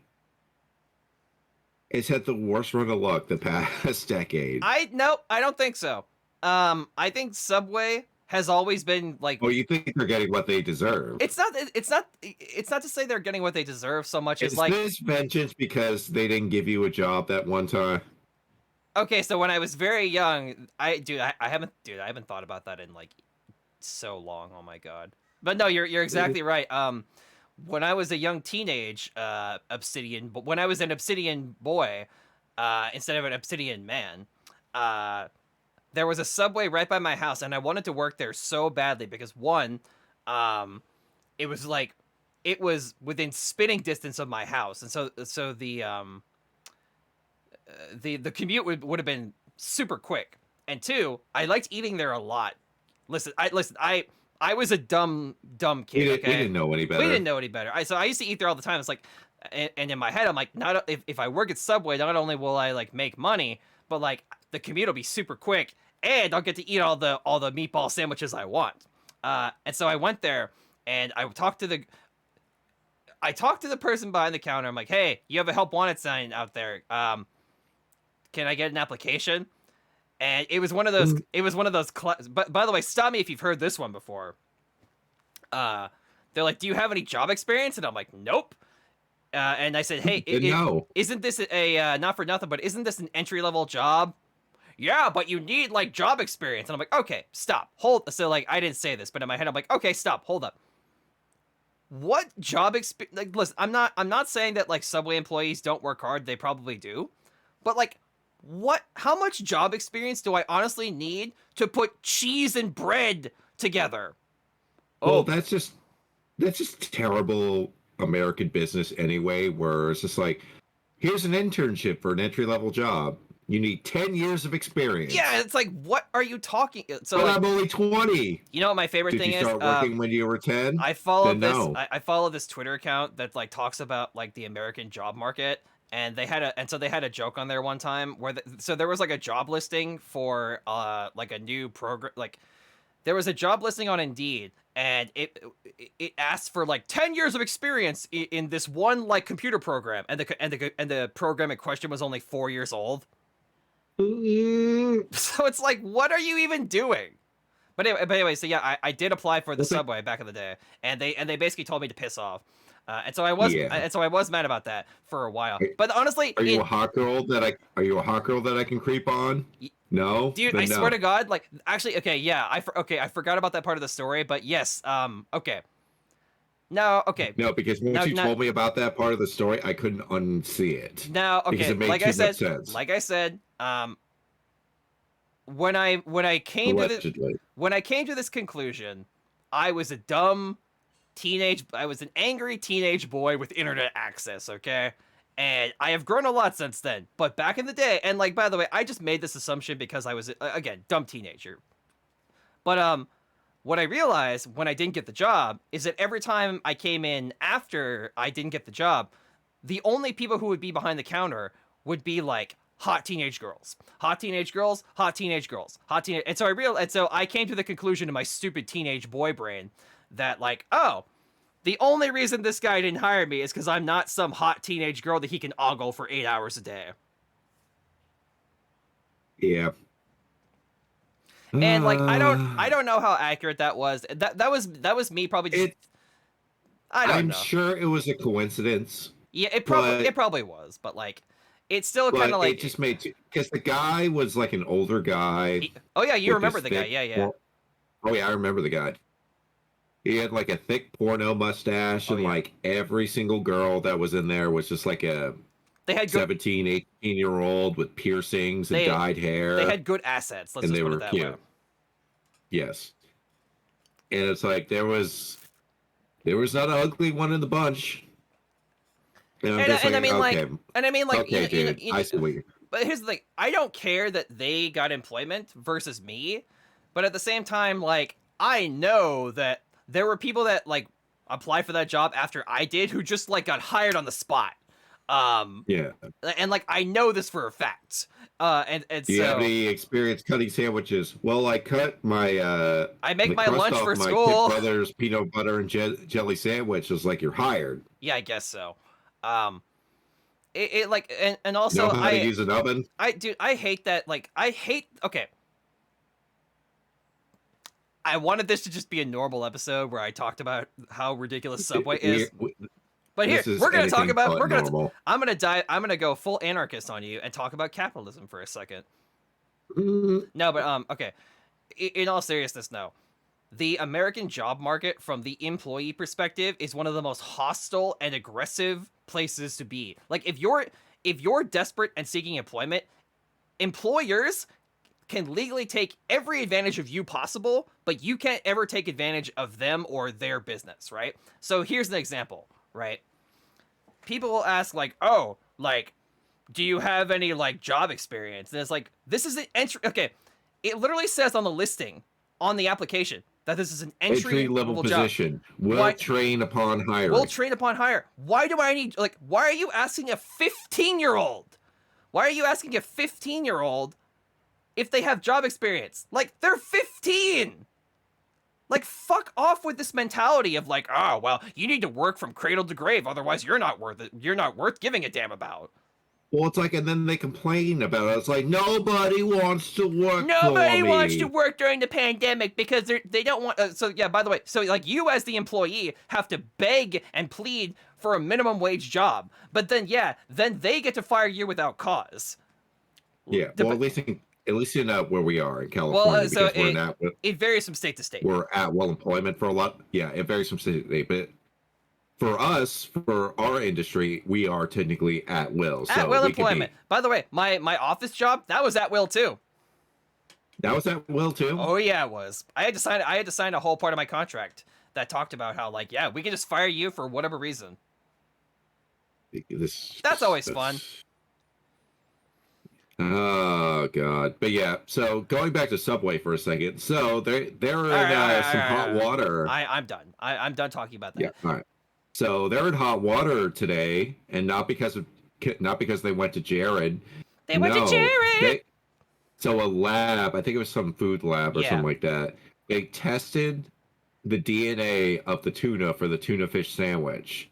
has had the worst run of luck the past decade. No, I don't think so. I think Subway has always been like. Oh, you think they're getting what they deserve? It's not to say they're getting what they deserve so much as like. Is this vengeance because they didn't give you a job that one time? Okay, so when I was very young, I haven't thought about that in like so long. Oh my god! But no, you're exactly right. When I was a young teenage Obsidian, but when I was an Obsidian boy, instead of an Obsidian man, there was a Subway right by my house, and I wanted to work there so badly because one, it was within spitting distance of my house, and so the commute would have been super quick, and two, I liked eating there a lot. I was a dumb kid. We didn't know any better. So I used to eat there all the time. It's like And in my head, I'm like, not if I work at Subway, not only will I like make money, but like the commute will be super quick, and I'll get to eat all the meatball sandwiches I want. And so I went there, and I talked to the person behind the counter. I'm like, hey, you have a help wanted sign out there. Can I get an application? And it was one of those. It was one of those. But by the way, stop me if you've heard this one before. They're like, do you have any job experience? And I'm like, nope. And I said, hey, No. isn't this a not for nothing, but isn't this an entry level job? Yeah, but you need like job experience. And I'm like, okay, stop, hold. So like, I didn't say this, but in my head, I'm like, okay, stop, hold up. What job experience? Like, listen, I'm not saying that like Subway employees don't work hard. They probably do, but like, what? How much job experience do I honestly need to put cheese and bread together? Well, that's just terrible American business anyway, where it's just like, here's an internship for an entry-level job. You need 10 years of experience. Yeah, it's like, what are you talking? So but like, I'm only 20. You know what my favorite thing is? Did you start working when you were 10? I follow this. No. I follow this Twitter account that like talks about like the American job market, and they had a joke on there one time where so there was like a job listing for like a new program. Like there was a job listing on Indeed, and it asked for like 10 years of experience in this one like computer program, and the program in question was only 4 years old. So it's like, what are you even doing? But anyway, so yeah, I did apply for the Subway back in the day, and they basically told me to piss off, and so I was mad about that for a while. But honestly, are you a hot girl that I can creep on? No, dude, I swear to God, like actually, okay, yeah, I forgot about that part of the story, but yes, okay. No, okay. No, because once you told me about that part of the story, I couldn't unsee it. Now, okay, because it made too much sense. Like I said, when I came to this conclusion, I was an angry teenage boy with internet access, okay? And I have grown a lot since then. But back in the day, and like, by the way, I just made this assumption because I was, again, dumb teenager. But what I realized when I didn't get the job is that every time I came in after I didn't get the job, the only people who would be behind the counter would be like hot teenage girls, hot teenage girls, hot teenage girls, hot teenage. And so I came to the conclusion in my stupid teenage boy brain that like, oh, the only reason this guy didn't hire me is because I'm not some hot teenage girl that he can ogle for 8 hours a day. Yeah. And like, I don't know how accurate that was. That was me probably just. I'm sure it was a coincidence. Yeah, it probably was, but like, it's still kind of like it just made because the guy was like an older guy. Oh yeah, you remember the guy? Yeah. Oh yeah, I remember the guy. He had like a thick porno mustache, and like every single girl that was in there was just like a 17, 18-year-old with piercings and dyed hair. They had good assets. Let's just put it that way. Yes. And it's like there was not an ugly one in the bunch. And I mean, okay, dude, I see what you're. But here's the thing: I don't care that they got employment versus me, but at the same time, like, I know that there were people that like applied for that job after I did who just like got hired on the spot. Yeah. And like, I know this for a fact. And Do you have any experience cutting sandwiches? Well, I cut my I make my lunch for my school. Kid Brothers peanut butter and jelly sandwich. Is like, you're hired. Yeah, I guess so. It like, and also know how to use an oven. I hate that. Like, okay. I wanted this to just be a normal episode where I talked about how ridiculous Subway is. But here, we're going to talk about, I'm going to go full anarchist on you and talk about capitalism for a second. No, but, okay. In all seriousness, no. The American job market from the employee perspective is one of the most hostile and aggressive places to be. Like, if you're desperate and seeking employment, employers can legally take every advantage of you possible, but you can't ever take advantage of them or their business, right? So here's an example, right? People will ask like, oh, like, do you have any like job experience? And it's like, this is an entry. Okay. It literally says on the listing on the application that this is an entry level job. position. Will train upon hiring. Will train upon hire. Why do I need, like, why are you asking a 15-year-old? Why are you asking a 15-year-old if they have job experience? Like, they're 15. Like, fuck off with this mentality of like, oh, well, you need to work from cradle to grave, otherwise you're not worth it. You're not worth giving a damn about. Well, it's like, and then they complain about it. It's like, nobody wants to work. Nobody wants to work during the pandemic because they don't want. So yeah, by the way, so like you as the employee have to beg and plead for a minimum wage job, but then then they get to fire you without cause. Yeah, well, at least in where we are in California, well, so because it varies from state to state. We're at will employment for a lot. Yeah, it varies from state to state, but for us, for our industry, we are technically at will. So at will employment. By the way, my office job, that was at will too. That was at will too? Oh yeah, it was. I had to sign a whole part of my contract that talked about how, like, yeah, we can just fire you for whatever reason. That's always fun. Oh god. But yeah, so going back to Subway for a second. So they're in some hot water. I'm done. I'm done talking about that. Yeah, all right. So they're in hot water today, and not because they went to Jared. They went to Jared. So a lab, I think it was some food lab or something like that. They tested the DNA of the tuna for the tuna fish sandwich,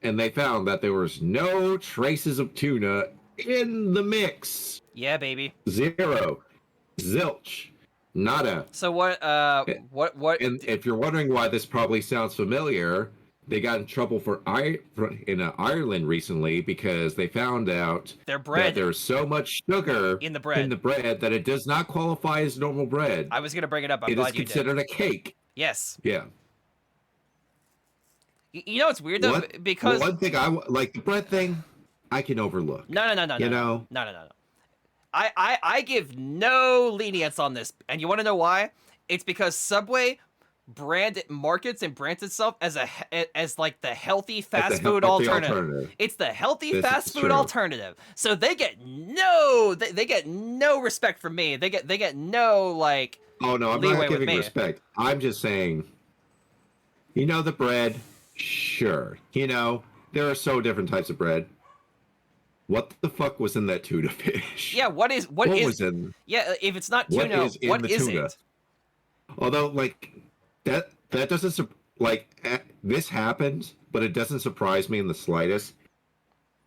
and they found that there was no traces of tuna in the mix. Yeah, baby. Zero. Zilch. Nada. So what? And if you're wondering why this probably sounds familiar, they got in trouble in Ireland recently because they found out that there's so much sugar in the bread that it does not qualify as normal bread. I was gonna bring it up. I'm glad you did. It is considered a cake. Yes. Yeah. You know what's weird though? Because one thing I like, the bread thing, I can overlook. No. No. I give no lenience on this, and you want to know why? It's because Subway markets and brands itself as like the healthy fast food alternative. It's the healthy fast food alternative. So they get no respect from me. They get no, like, oh no, I'm not giving respect. I'm just saying, the bread, sure. There are so different types of bread. What the fuck was in that tuna fish? Yeah, what was in? Yeah, if it's not tuna, what is it? Although, like, that doesn't, like, this happened, but it doesn't surprise me in the slightest.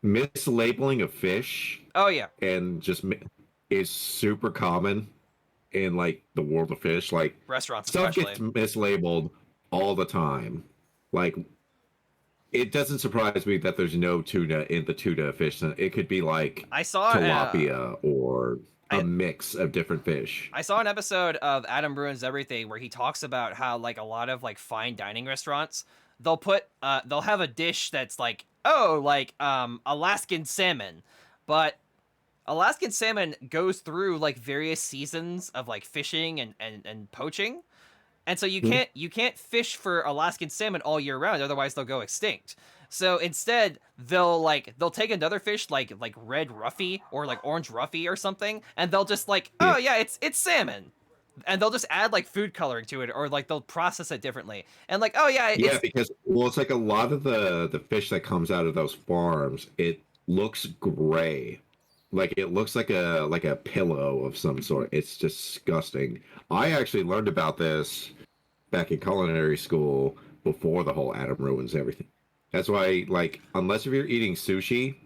Mislabeling of fish. Oh yeah. And just is super common in, like, the world of fish. Like, restaurants stuff especially gets mislabeled all the time. Like, it doesn't surprise me that there's no tuna in the tuna fish. It could be like tilapia or a mix of different fish. I saw an episode of Adam Ruins Everything where he talks about how, like, a lot of, like, fine dining restaurants, they'll have a dish that's like, Alaskan salmon, but Alaskan salmon goes through, like, various seasons of, like, fishing and poaching. And so you can't fish for Alaskan salmon all year round, otherwise they'll go extinct. So instead, they'll take another fish like red ruffy or like orange ruffy or something, and they'll just it's salmon, and they'll just add like food coloring to it, or like they'll process it differently, and like because it's like a lot of the fish that comes out of those farms, it looks gray. Like, it looks like a pillow of some sort. It's disgusting. I actually learned about this back in culinary school before the whole Adam Ruins Everything. That's why, like, unless if you're eating sushi,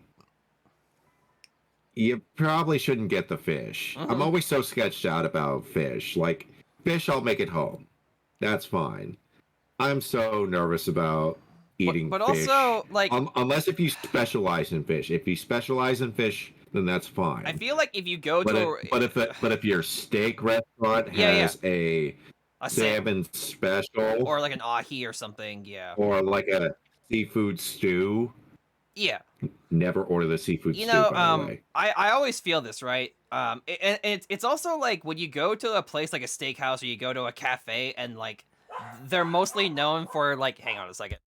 you probably shouldn't get the fish. I'm always so sketched out about fish. Like, fish, I'll make it home. That's fine. I'm so nervous about eating but fish. Also, like, unless if you specialize in fish. If you specialize in fish, then that's fine. I feel like if you go but if your steak restaurant has a salmon special, or like an ahi or something, or like a seafood stew, never order the seafood stew. By the way. I always feel this, right? It's also like when you go to a place like a steakhouse or you go to a cafe, and like they're mostly known for, like, hang on a second.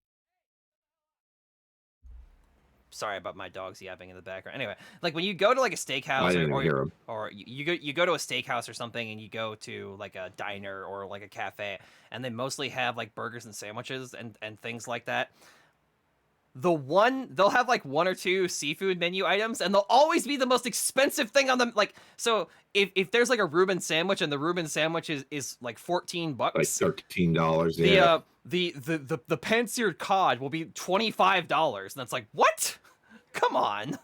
Sorry about my dogs yapping in the background. Anyway, like when you go to like a steakhouse I didn't hear him. or you go to a steakhouse or something and you go to like a diner or like a cafe and they mostly have like burgers and sandwiches and things like that. They'll have like 1 or 2 seafood menu items and they'll always be the most expensive thing on them. Like, so if there's like a Reuben sandwich and the Reuben sandwich is like $14, like $13, yeah. The pan-seared cod will be $25, and that's like, what? Come on.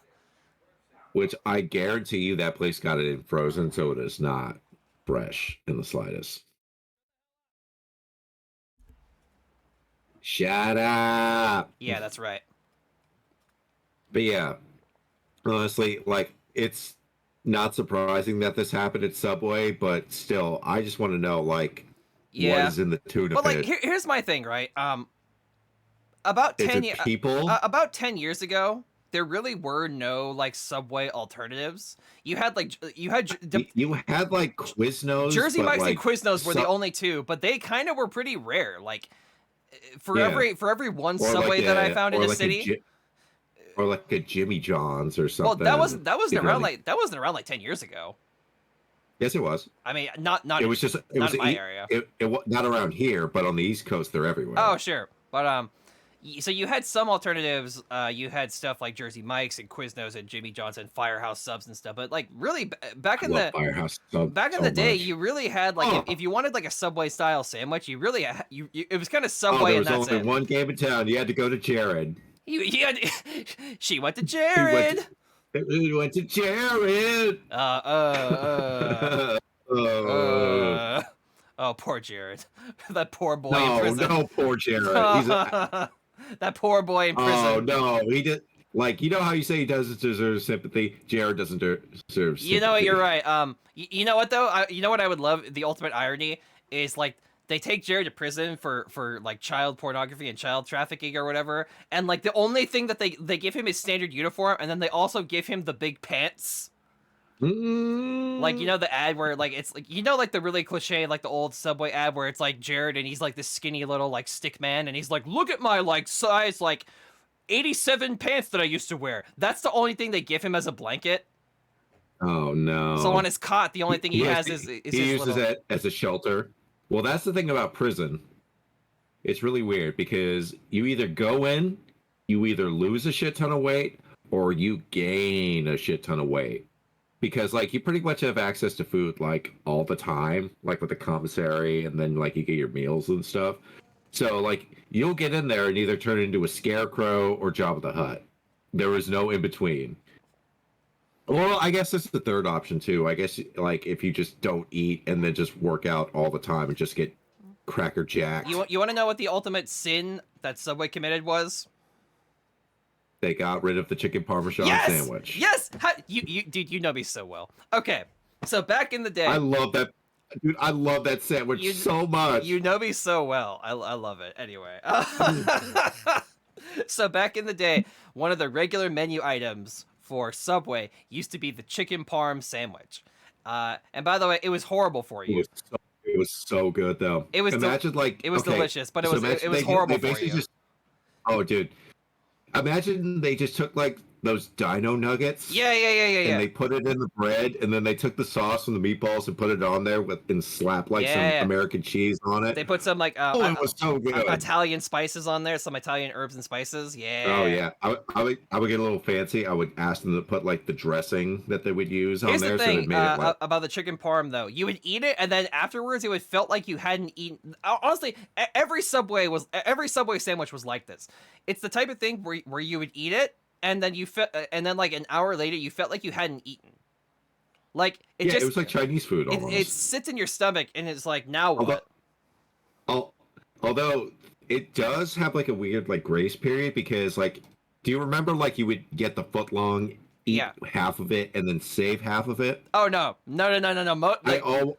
Which I guarantee you that place got it in frozen, so it is not fresh in the slightest. Shut up. Yeah, that's right. But yeah, honestly, like, it's not surprising that this happened at Subway, but still, I just want to know, like, what is in the tuna pit? Like, here's my thing, right? About 10 about 10 years ago, there really were no like Subway alternatives. You had like you had like Quiznos. Jersey Mike's like, and Quiznos were the only two, but they kind of were pretty rare. Like for every one Subway that I found in a city, or like a Jimmy John's or something. Well, that wasn't around like 10 years ago. Yes, it was. I mean, not it was just it not was in my area. It not around here, but on the East Coast, they're everywhere. Oh, sure, but so you had some alternatives. You had stuff like Jersey Mike's and Quiznos and Jimmy John's and Firehouse Subs and stuff. But like really back in the day, you really had like if you wanted like a Subway style sandwich, you really it was kind of Subway. There was only one game in town. You had to go to Jared. She went to Jared. We went to Jared. Oh, poor Jared. That poor boy in prison. No, poor Jared. That poor boy in prison. Oh, no. He did. Like, you know how you say he doesn't deserve sympathy? Jared doesn't deserve sympathy. You know what? You're right. You know what, though? You know what I would love? The ultimate irony is, like, they take Jared to prison for like, child pornography and child trafficking or whatever, and, like, the only thing that they give him is standard uniform, and then they also give him the big pants. Like, you know the ad where, like, it's, like, you know, like, the really cliche, like, the old Subway ad where it's, like, Jared, and he's, like, this skinny little, like, stick man, and he's like, look at my, like, size, like, 87 pants that I used to wear. That's the only thing they give him as a blanket. Oh, no. So on his cot, the only thing he has is he his uses little... it as a shelter. Well, that's the thing about prison. It's really weird because you either go in, you either lose a shit ton of weight, or you gain a shit ton of weight. Because, like, you pretty much have access to food, like, all the time, like, with the commissary, and then, like, you get your meals and stuff. So, like, you'll get in there and either turn into a scarecrow or Jabba the Hutt. There is no in-between. Well, I guess that's the third option, too. I guess, like, if you just don't eat and then just work out all the time and just get cracker jacked. You want to know what the ultimate sin that Subway committed was? They got rid of the chicken parmesan sandwich. Yes! Dude, you know me so well. Okay, so back in the day... I love that. Dude, I love that sandwich so much. You know me so well. I love it. Anyway. So back in the day, one of the regular menu items for Subway used to be the chicken parm sandwich. And by the way, it was horrible for you. It was so good, though. It was delicious, but it was horrible for you. Oh, dude. Imagine they just took, like, those dino nuggets. Yeah. And they put it in the bread, and then they took the sauce from the meatballs and put it on there and slapped, like, some American cheese on it. They put some, like, it was so good. Italian spices on there, some Italian herbs and spices. Yeah. Oh, yeah. I would get a little fancy. I would ask them to put, like, the dressing that they would use on there. Here's the thing so it made it about the chicken parm, though. You would eat it, and then afterwards, it would felt like you hadn't eaten. Honestly, every Subway sandwich was like this. It's the type of thing where you would eat it, and then like an hour later, you felt like you hadn't eaten. Like it was like Chinese food almost. It sits in your stomach, and it's like, now what? Although it does have like a weird like grace period because like, do you remember like you would get the foot long, eat half of it, and then save half of it? Oh no.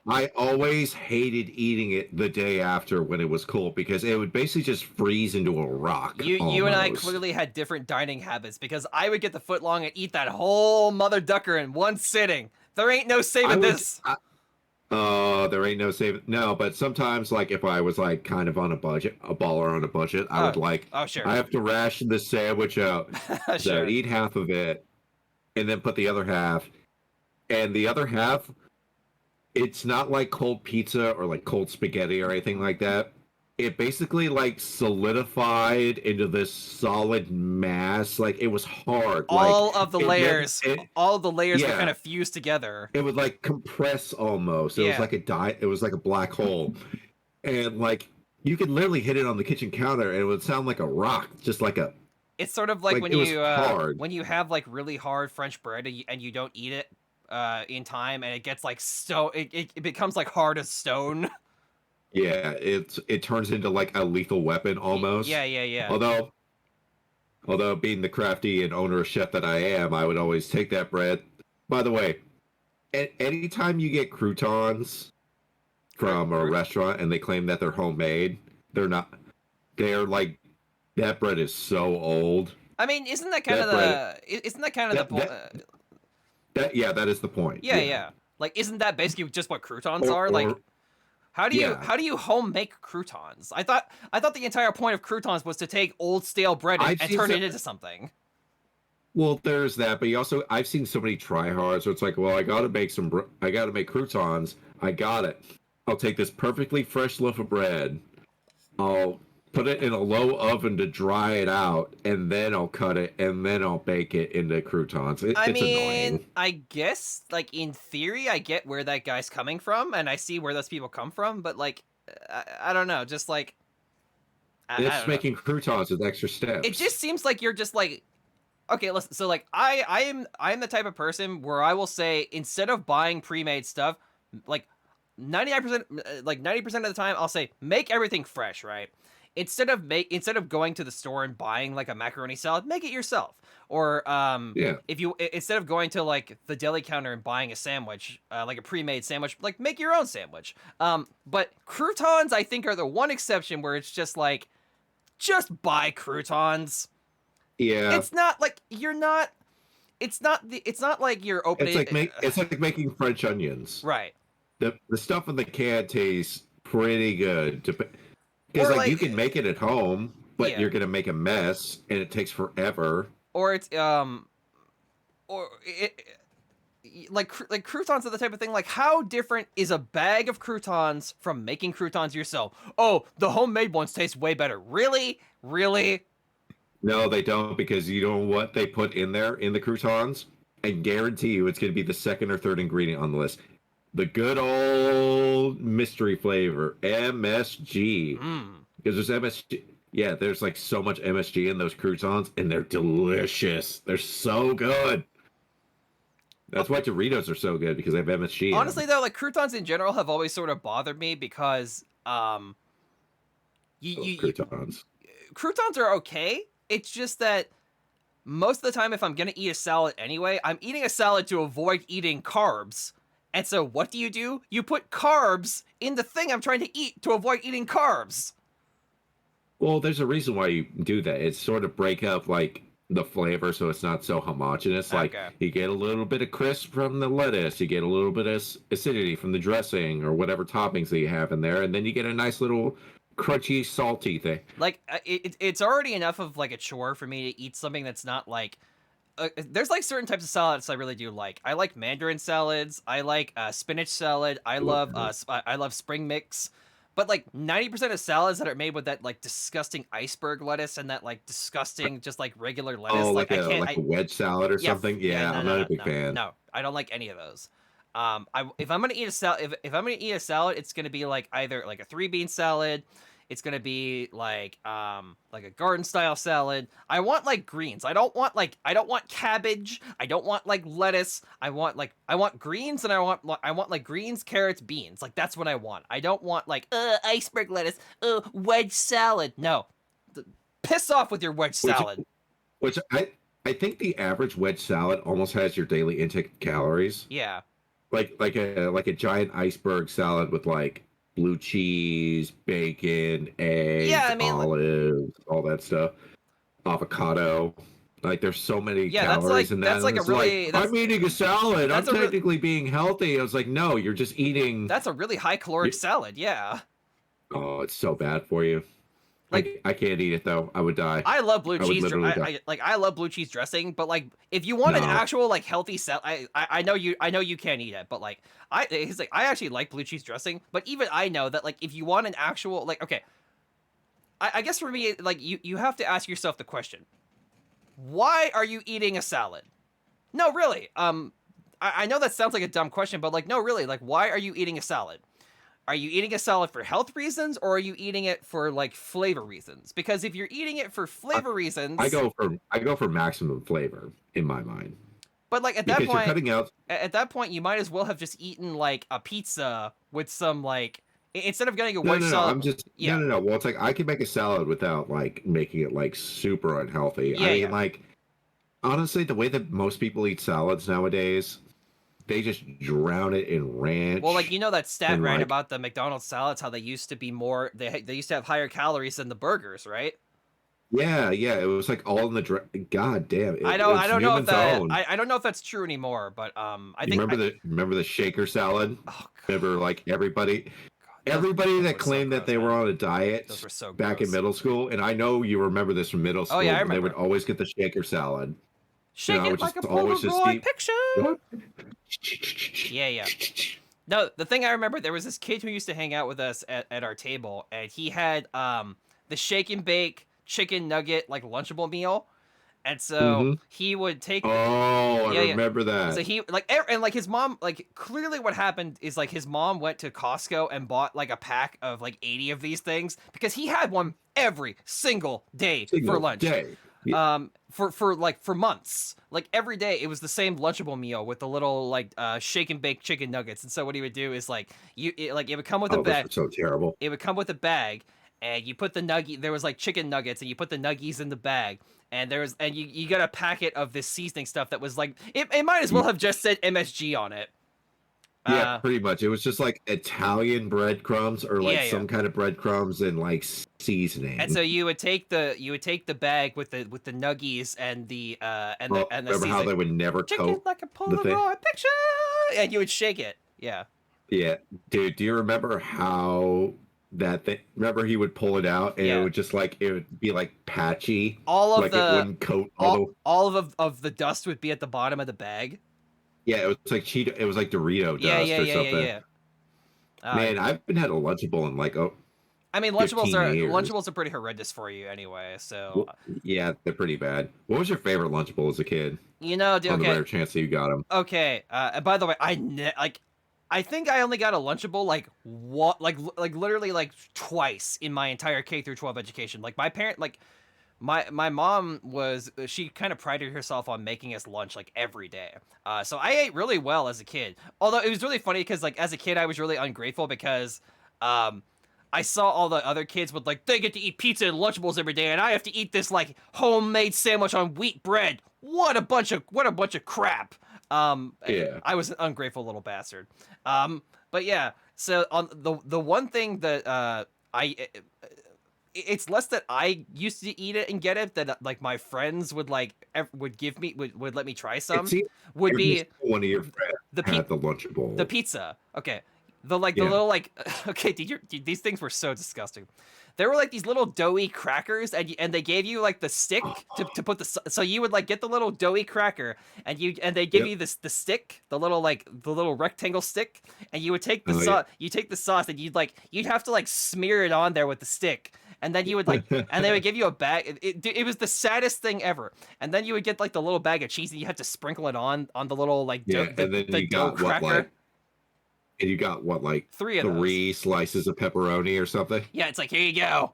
I always hated eating it the day after when it was cold because it would basically just freeze into a rock. You and I clearly had different dining habits because I would get the foot long and eat that whole mother ducker in one sitting. There ain't no saving this. There ain't no saving. No, but sometimes, like, if I was like kind of on a budget, a baller on a budget, I would like, oh, sure. I have to ration the sandwich out. So Sure. I'd eat half of it, and then put the other half. And the other half, it's not like cold pizza or like cold spaghetti or anything like that. It basically like solidified into this solid mass. Like it was hard. All like of the it layers, all of the layers were kind of fused together. It would like compress almost. It was like it was like a black hole. And like you could literally hit it on the kitchen counter and it would sound like a rock, just like a. It's sort of like when you have like really hard French bread and you don't eat it in time and it gets like it becomes like hard as stone. Yeah, it turns into like a lethal weapon almost. Yeah. Although being the crafty and owner chef that I am, I would always take that bread. By the way, anytime you get croutons from a restaurant and they claim that they're homemade, they're not. They're like, that bread is so old. I mean, isn't that kind of the point? That is the point. Yeah. Like, isn't that basically just what croutons are? Like, how do you home make croutons? I thought the entire point of croutons was to take old stale bread and turn it into something. Well, there's that, but I've seen so many tryhards where it's like, well, I gotta make croutons. I got it. I'll take this perfectly fresh loaf of bread. I'll put it in a low oven to dry it out, and then I'll cut it, and then I'll bake it into croutons. It's annoying. I guess, like, in theory, I get where that guy's coming from, and I see where those people come from, but, like, I don't know, just, like... It's making croutons with extra steps. It just seems like you're just, like... Okay, listen, so, like, I am the type of person where I will say, instead of buying pre-made stuff, like, 90% of the time, I'll say, make everything fresh, right? Instead of going to the store and buying like a macaroni salad, make it yourself. Or if you instead of going to like the deli counter and buying a sandwich, like a pre-made sandwich, like make your own sandwich. But croutons, I think, are the one exception where it's just like, just buy croutons. Yeah, it's not like you're not. It's not like you're opening. It's like making French onions. Right. The stuff in the can tastes pretty good. Because like you can make it at home, but you're gonna make a mess, and it takes forever. Or it's like croutons are the type of thing. Like, how different is a bag of croutons from making croutons yourself? Oh, the homemade ones taste way better. Really? No, they don't, because you know what they put in there in the croutons? I guarantee you, it's gonna be the second or third ingredient on the list. The good old mystery flavor, MSG. Because there's MSG. Yeah, there's like so much MSG in those croutons, and they're delicious. They're so good. That's why Doritos are so good, because they have MSG. Honestly, though, like croutons in general have always sort of bothered me because croutons are okay. It's just that most of the time, if I'm gonna eat a salad anyway, I'm eating a salad to avoid eating carbs. And so what do? You put carbs in the thing I'm trying to eat to avoid eating carbs. Well, there's a reason why you do that. It's sort of break up like the flavor so it's not so homogenous. Like you get a little bit of crisp from the lettuce, you get a little bit of acidity from the dressing or whatever toppings that you have in there, and then you get a nice little crunchy, salty thing. Like it's already enough of like a chore for me to eat something that's not like there's like certain types of salads I really do like. I like mandarin salads. I like spinach salad. I love spring mix. But like 90% of salads that are made with that like disgusting iceberg lettuce and that like disgusting just like regular lettuce, oh, like a wedge salad or something. Yeah, I'm not a big fan. No, I don't like any of those. If I'm gonna eat a salad, if I'm gonna eat a salad, it's gonna be like either like a 3-bean salad. It's gonna be like a garden style salad. I want like greens. I don't want cabbage. I don't want like lettuce. I want greens, and I want like greens, carrots, beans. Like that's what I want. I don't want like iceberg lettuce, wedge salad. No, piss off with your wedge salad. Which I think the average wedge salad almost has your daily intake of calories. Yeah. Like a giant iceberg salad with like blue cheese, bacon, eggs, olives, all that stuff, avocado, Like there's so many Yeah, calories in that. that's like And a it's really like, I'm eating a salad. I'm that's a re technically being healthy. I was like, no, you're just eating. that's a really high caloric salad, yeah. Oh, it's so bad for you. Like, I can't eat it though. I would die. I love blue I would cheese. literally die. I love blue cheese dressing, but like if you want an No. actual like healthy salad, I know you can't eat it, but like he's like I actually like blue cheese dressing, but even I know that like if you want an actual like okay, I guess for me like you have to ask yourself the question, why are you eating a salad? No, really. I know that sounds like a dumb question, but like no, really, like why are you eating a salad? Are you eating a salad for health reasons, or are you eating it for like flavor reasons? Because if you're eating it for flavor reasons, I go for maximum flavor in my mind. But like at because that you're point, cutting out. at that point, you might as well have just eaten like a pizza with some like instead of getting a white No. salad. I'm just yeah. no. Well, it's like I can make a salad without like making it like super unhealthy. Yeah, I mean, like honestly, the way that most people eat salads nowadays, they just drown it in ranch. Well, like you know that stat right like, about the McDonald's salads, how they used to be more they used to have higher calories than the burgers, right? Yeah, it was like all in the God damn it. I don't know if that own. I don't know if that's true anymore, but I think remember the shaker salad? Oh, God. Remember like everybody those that claimed so that they gross, were man. on a diet Those were so back gross. in middle school, and I know you remember this from middle school. Oh yeah, I They would remember. always get the shaker salad. Shake it like a Polaroid picture. Yeah. No, the thing I remember, there was this kid who used to hang out with us at our table, and he had the shake and bake chicken nugget like Lunchable meal, and so he would take. I remember that. So he like and like his mom like clearly what happened is like his mom went to Costco and bought like a pack of like 80 of these things because he had one every single day for lunch. For months, like every day it was the same Lunchable meal with the little like shake and bake chicken nuggets. And so what he would do is like it would come with a bag. So terrible. It would come with a bag, and you put the nugget. There was like chicken nuggets, and you put the nuggies in the bag. And you got a packet of this seasoning stuff that was like it might as well have just said MSG on it. Yeah, pretty much. It was just like Italian breadcrumbs or like some kind of breadcrumbs and like seasoning. And so you would take the bag with the nuggies and the remember seasoning. how they would never coat like a Polaroid picture, and you would shake it. Yeah. Yeah, dude. Do you remember how that thing? Remember he would pull it out and it would just like it would be like patchy. All of like the it wouldn't coat all of the dust would be at the bottom of the bag. Yeah, it was like Cheeto. It was like Dorito dust or something. Yeah. Man, I haven't had a Lunchable in like I mean, Lunchables are pretty horrendous for you anyway. So yeah, they're pretty bad. What was your favorite Lunchable as a kid? You know, dude, on the rare chance that you got them. Okay. And by the way, I think I only got a Lunchable like literally like twice in my entire K through 12 education. Like my mom she kind of prided herself on making us lunch like every day. So I ate really well as a kid. Although it was really funny because like as a kid I was really ungrateful because I saw all the other kids with like they get to eat pizza and Lunchables every day and I have to eat this like homemade sandwich on wheat bread. What a bunch of crap. I was an ungrateful little bastard. But yeah, so on the one thing that it's less that I used to eat it and get it that like my friends would like would let me try some would be one of your friends had the Lunchable. The pizza. Okay. The little like okay, these things were so disgusting. There were like these little doughy crackers and they gave you like the stick to put so you would like get the little doughy cracker and they give you the stick, the little rectangle stick, and you would take the sauce, you take the sauce and you'd have to like smear it on there with the stick. And then you would like, and they would give you a bag. It was the saddest thing ever. And then you would get like the little bag of cheese, and you had to sprinkle it on the little like and then you got cracker. And you got what, three slices of pepperoni or something? Yeah, it's like, here you go.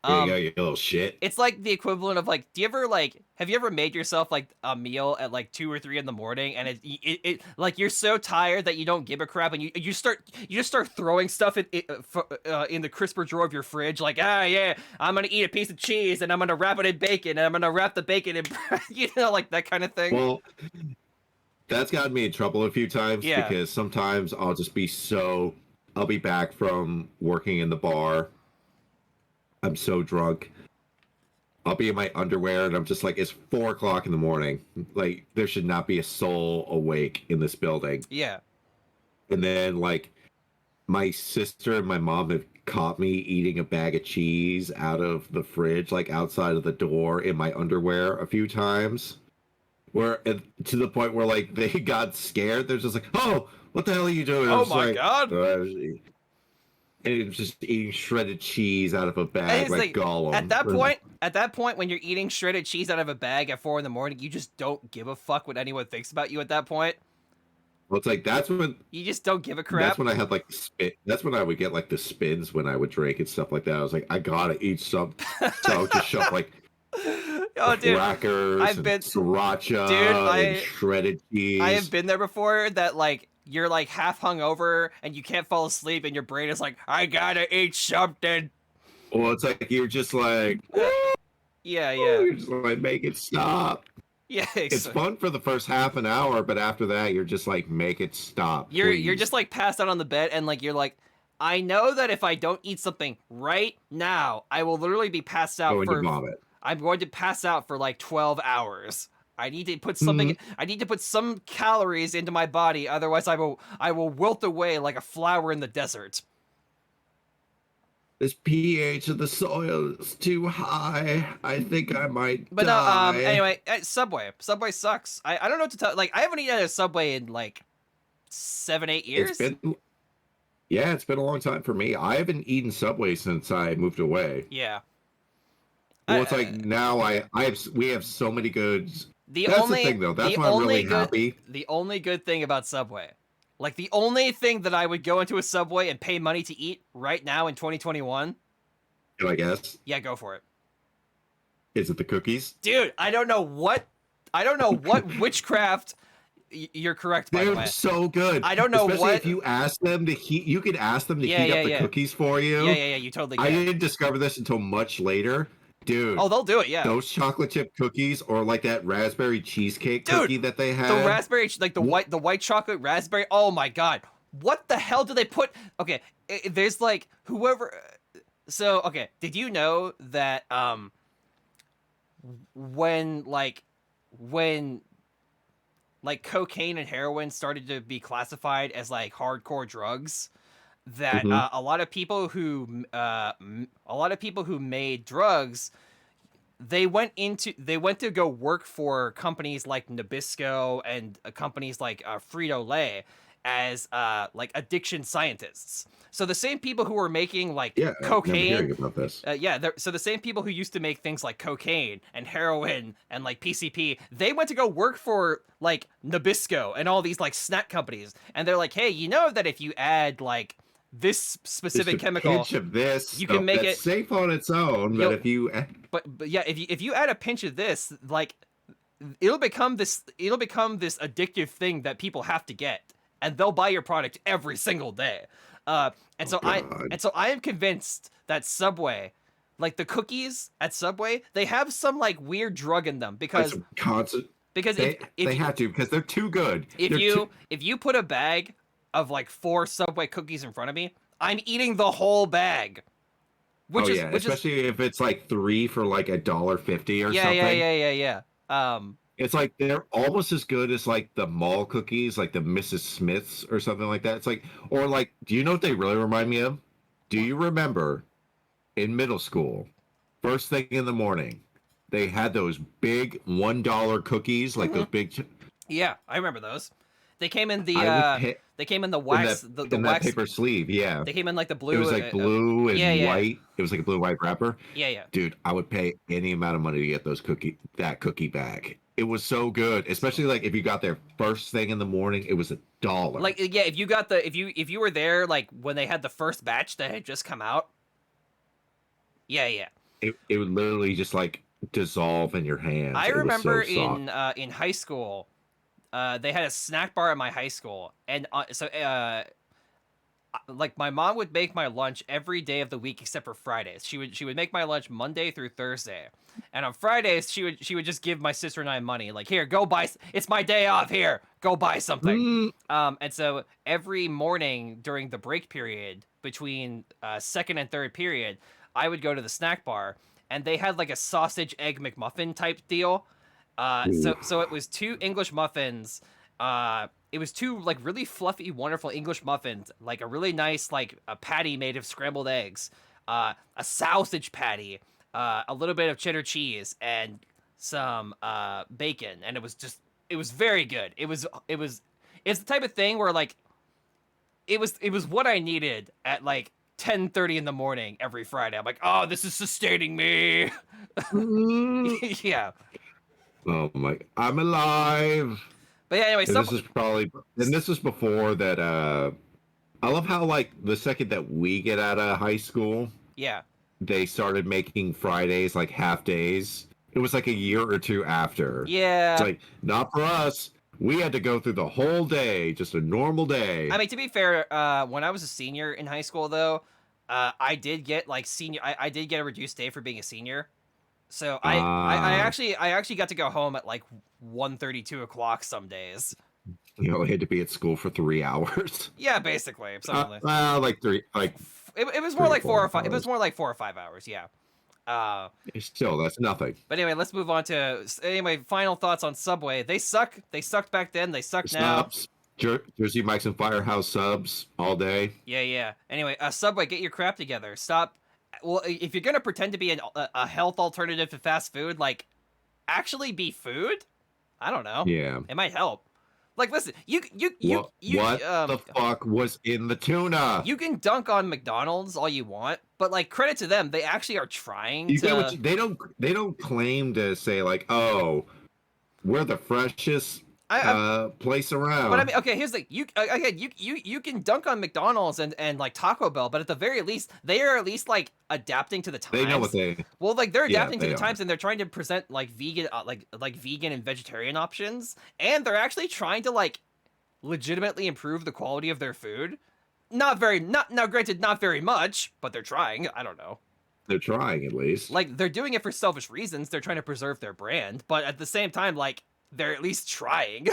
Here you go, you little shit. It's like the equivalent of like, have you ever made yourself like a meal at like 2 or 3 in the morning, and it like you're so tired that you don't give a crap, and you just start throwing stuff in the crisper drawer of your fridge, like yeah, I'm gonna eat a piece of cheese and I'm gonna wrap it in bacon and I'm gonna wrap the bacon in like that kind of thing. Well, that's gotten me in trouble a few times because sometimes I'll be back from working in the bar. I'm so drunk. I'll be in my underwear and I'm just like, it's 4 o'clock in the morning. Like, there should not be a soul awake in this building. Yeah. And then, like, my sister and my mom have caught me eating a bag of cheese out of the fridge, like outside of the door in my underwear a few times. Where to the point where like they got scared. They're just like, "Oh, what the hell are you doing?" Oh my god! And it was just eating shredded cheese out of a bag like Gollum. At that point, when you're eating shredded cheese out of a bag at 4 a.m, you just don't give a fuck what anyone thinks about you at that point. Well, it's like that's when you just don't give a crap. That's when I had like the spin. That's when I would get like the spins when I would drink and stuff like that. I was like, I gotta eat some. So I would just shove like crackers, I've been sriracha, and shredded cheese. I have been there before. That like you're like half hungover and you can't fall asleep, and your brain is like, I gotta eat something. Well, it's like you're just like, yeah. You're just like, make it stop. Yeah, it's fun for the first half an hour, but after that, you're just like, make it stop. You're just like passed out on the bed, and like you're like, I know that if I don't eat something right now, I will literally be passed out I'm going to pass out for like 12 hours. I need to put something. I need to put some calories into my body, otherwise I will wilt away like a flower in the desert. This pH of the soil is too high. I think I might die. No, anyway, Subway. Subway sucks. I don't know what to tell. Like, I haven't eaten at a Subway in like 7-8 years. It's been a long time for me. I haven't eaten Subway since I moved away. Yeah. Well, it's like now we have so many goods. That's the thing, though. That's why I'm really happy. The only good thing about Subway, like the only thing that I would go into a Subway and pay money to eat right now in 2021. Do I guess? Yeah, go for it. Is it the cookies? Dude, I don't know what witchcraft. You're correct, by the way. They're so good. I don't know Especially if you ask them to heat. You could ask them to heat up the cookies for you. Yeah. You totally can. I didn't discover this until much later. Dude. Oh, they'll do it, yeah. Those chocolate chip cookies, or like that raspberry cheesecake cookie that they had. The raspberry, like the white chocolate raspberry. Oh my god, what the hell do they put? Okay, there's like whoever. So okay, did you know that when cocaine and heroin started to be classified as like hardcore drugs, that a lot of people who made drugs, they went to go work for companies like Nabisco and companies like Frito-Lay as like addiction scientists. So the same people who were making like cocaine, hearing about this. So the same people who used to make things like cocaine and heroin and like PCP, they went to go work for like Nabisco and all these like snack companies, and they're like, hey, you know that if you add like this specific chemical, pinch of this, you can make it safe on its own. But if you, but yeah, if you add a pinch of this, like it'll become this addictive thing that people have to get, and they'll buy your product every single day. And so I am convinced that Subway, like the cookies at Subway, they have some like weird drug in them because they have to, because they're too good. If you put a bag of like 4 Subway cookies in front of me, I'm eating the whole bag. Especially if it's like 3 for like $1.50 or something. Yeah. It's like they're almost as good as like the mall cookies, like the Mrs. Smith's or something like that. It's like, or like, do you know what they really remind me of? Do you remember in middle school, first thing in the morning, they had those big $1 cookies, like those big. Yeah, I remember those. They came in the wax, the wax paper sleeve. Yeah, they came in like the blue. It was like blue and white. It was like a blue white wrapper. Yeah. Dude, I would pay any amount of money to get that cookie bag. It was so good, especially like if you got there first thing in the morning. It was $1. Like if you got if you were there like when they had the first batch that had just come out. Yeah. It would literally just like dissolve in your hands. I remember in high school. They had a snack bar at my high school, and like my mom would make my lunch every day of the week except for Fridays. She would make my lunch Monday through Thursday, and on Fridays she would just give my sister and I money, like, here, go buy. It's my day off. Here, go buy something. And so every morning during the break period between second and third period, I would go to the snack bar. and they had like a sausage egg McMuffin type deal. So it was 2 English muffins. It was 2 like really fluffy, wonderful English muffins, like a really nice like a patty made of scrambled eggs, a sausage patty, a little bit of cheddar cheese, and some bacon, and it was very good. It's the type of thing where like it was what I needed at like 10:30 in the morning every Friday. I'm like, oh, this is sustaining me. Yeah. Oh my! I'm alive. But yeah, anyway, And this is before that. I love how like the second that we get out of high school, yeah, they started making Fridays like half days. It was like a year or 2 after. yeah. It's like not for us. We had to go through the whole day, just a normal day. I mean, to be fair, when I was a senior in high school, though, I did get like I did get a reduced day for being a senior. So I actually got to go home at like 1:30, 2 o'clock some days. You know, I had to be at school for 3 hours. Yeah, basically. Like 3, like it was more like 4 or 5. It was more like 4 or 5 hours. Yeah. Still, that's nothing. But anyway, let's move on to final thoughts on Subway. They suck. They sucked back then. They suck now. Jersey Mike's and Firehouse subs all day. Yeah. Anyway, Subway, get your crap together. Stop. Well, if you're gonna pretend to be a health alternative to fast food, like actually be food. I don't know. Yeah, it might help. Like, listen, what the fuck was in the tuna? You can dunk on McDonald's all you want, but like credit to them, they actually are trying to. They don't claim to say like, oh, we're the freshest place around. But I mean, okay, here's the you can dunk on McDonald's and like Taco Bell, but at the very least, they are at least like adapting to the times. They know what they. Well, like they're adapting to the times, and they're trying to present like vegan, like vegan and vegetarian options, and they're actually trying to like legitimately improve the quality of their food. Not granted, not very much, but they're trying. I don't know. They're trying at least. Like they're doing it for selfish reasons. They're trying to preserve their brand, but at the same time, like they're at least trying.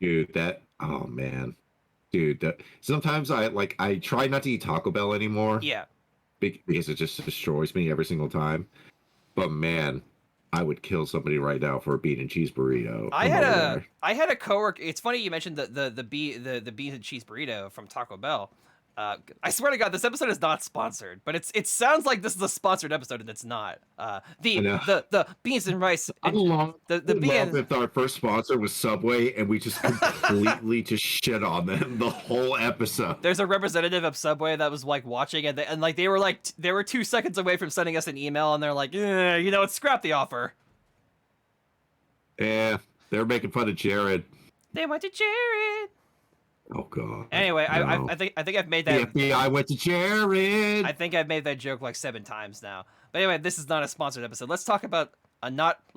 Dude, oh man. Dude, sometimes I try not to eat Taco Bell anymore. Yeah. Because it just destroys me every single time. But man, I would kill somebody right now for a bean and cheese burrito. I had a coworker. It's funny you mentioned the beans and cheese burrito from Taco Bell. I swear to God, this episode is not sponsored, but it sounds like this is a sponsored episode, and it's not. The beans and rice. I love if our first sponsor was Subway, and we just completely just shit on them the whole episode. There's a representative of Subway that was like watching, and they were 2 seconds away from sending us an email, and they're like, scrap the offer. Yeah, they were making fun of Jared. They went to Jared. Oh God. Anyway, no. I think I've made that. The FBI went to Jared. I think I've made that joke like 7 times now. But anyway, this is not a sponsored episode. Let's talk about another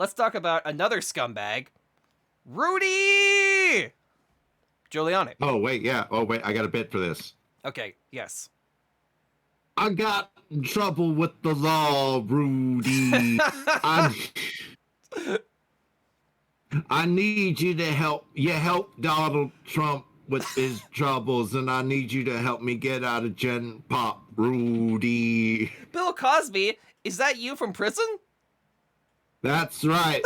scumbag, Rudy Giuliani. Oh wait, yeah. Oh wait, I got a bit for this. Okay. Yes. I got in trouble with the law, Rudy. I need you to help. You help Donald Trump with his troubles, and I need you to help me get out of Gen Pop, Rudy. Bill Cosby, is that you from prison? That's right.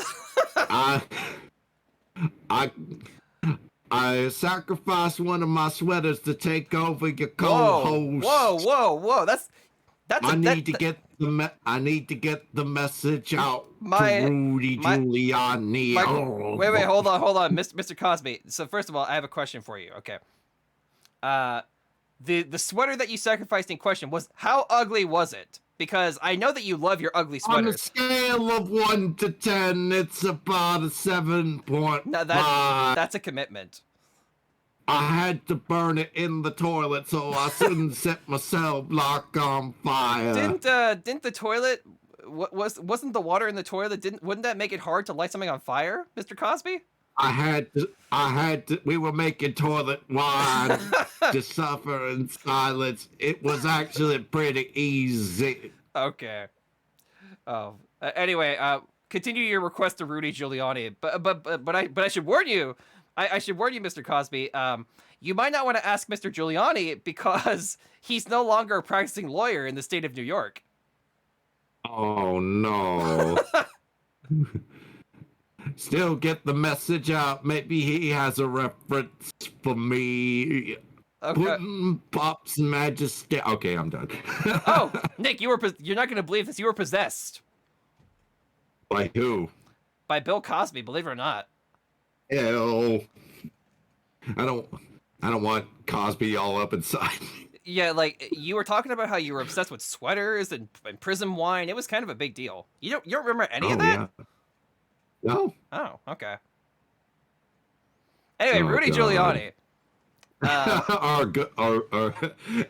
I sacrificed one of my sweaters to take over your co-host. Whoa! I need to get the message out to Rudy Giuliani. Wait, hold on, Mr. Cosby. So first of all, I have a question for you. Okay. The sweater that you sacrificed in question how ugly was it? Because I know that you love your ugly sweaters. On a scale of 1 to 10, it's about a 7.5. No, that's a commitment. I had to burn it in the toilet so I shouldn't set my cell block on fire. Didn't the toilet wasn't the water in the toilet wouldn't that make it hard to light something on fire, Mr. Cosby? I had to we were making toilet wine to suffer in silence. It was actually pretty easy. Okay. Oh. Anyway, continue your request to Rudy Giuliani. But I should warn you. I should warn you, Mr. Cosby. You might not want to ask Mr. Giuliani because he's no longer a practicing lawyer in the state of New York. Oh no. Still get the message out. Maybe he has a reference for me. Okay. Putin Pop's Majesty. Okay, I'm done. Oh, Nick, you're not gonna believe this. You were possessed By who? by Bill Cosby. Believe it or not. Ew. I don't want Cosby all up inside. Yeah, like you were talking about how you were obsessed with sweaters and prison wine. It was kind of a big deal. You don't remember any of that? Yeah. No. Oh, okay. Anyway, Oh, Rudy God. Giuliani. Our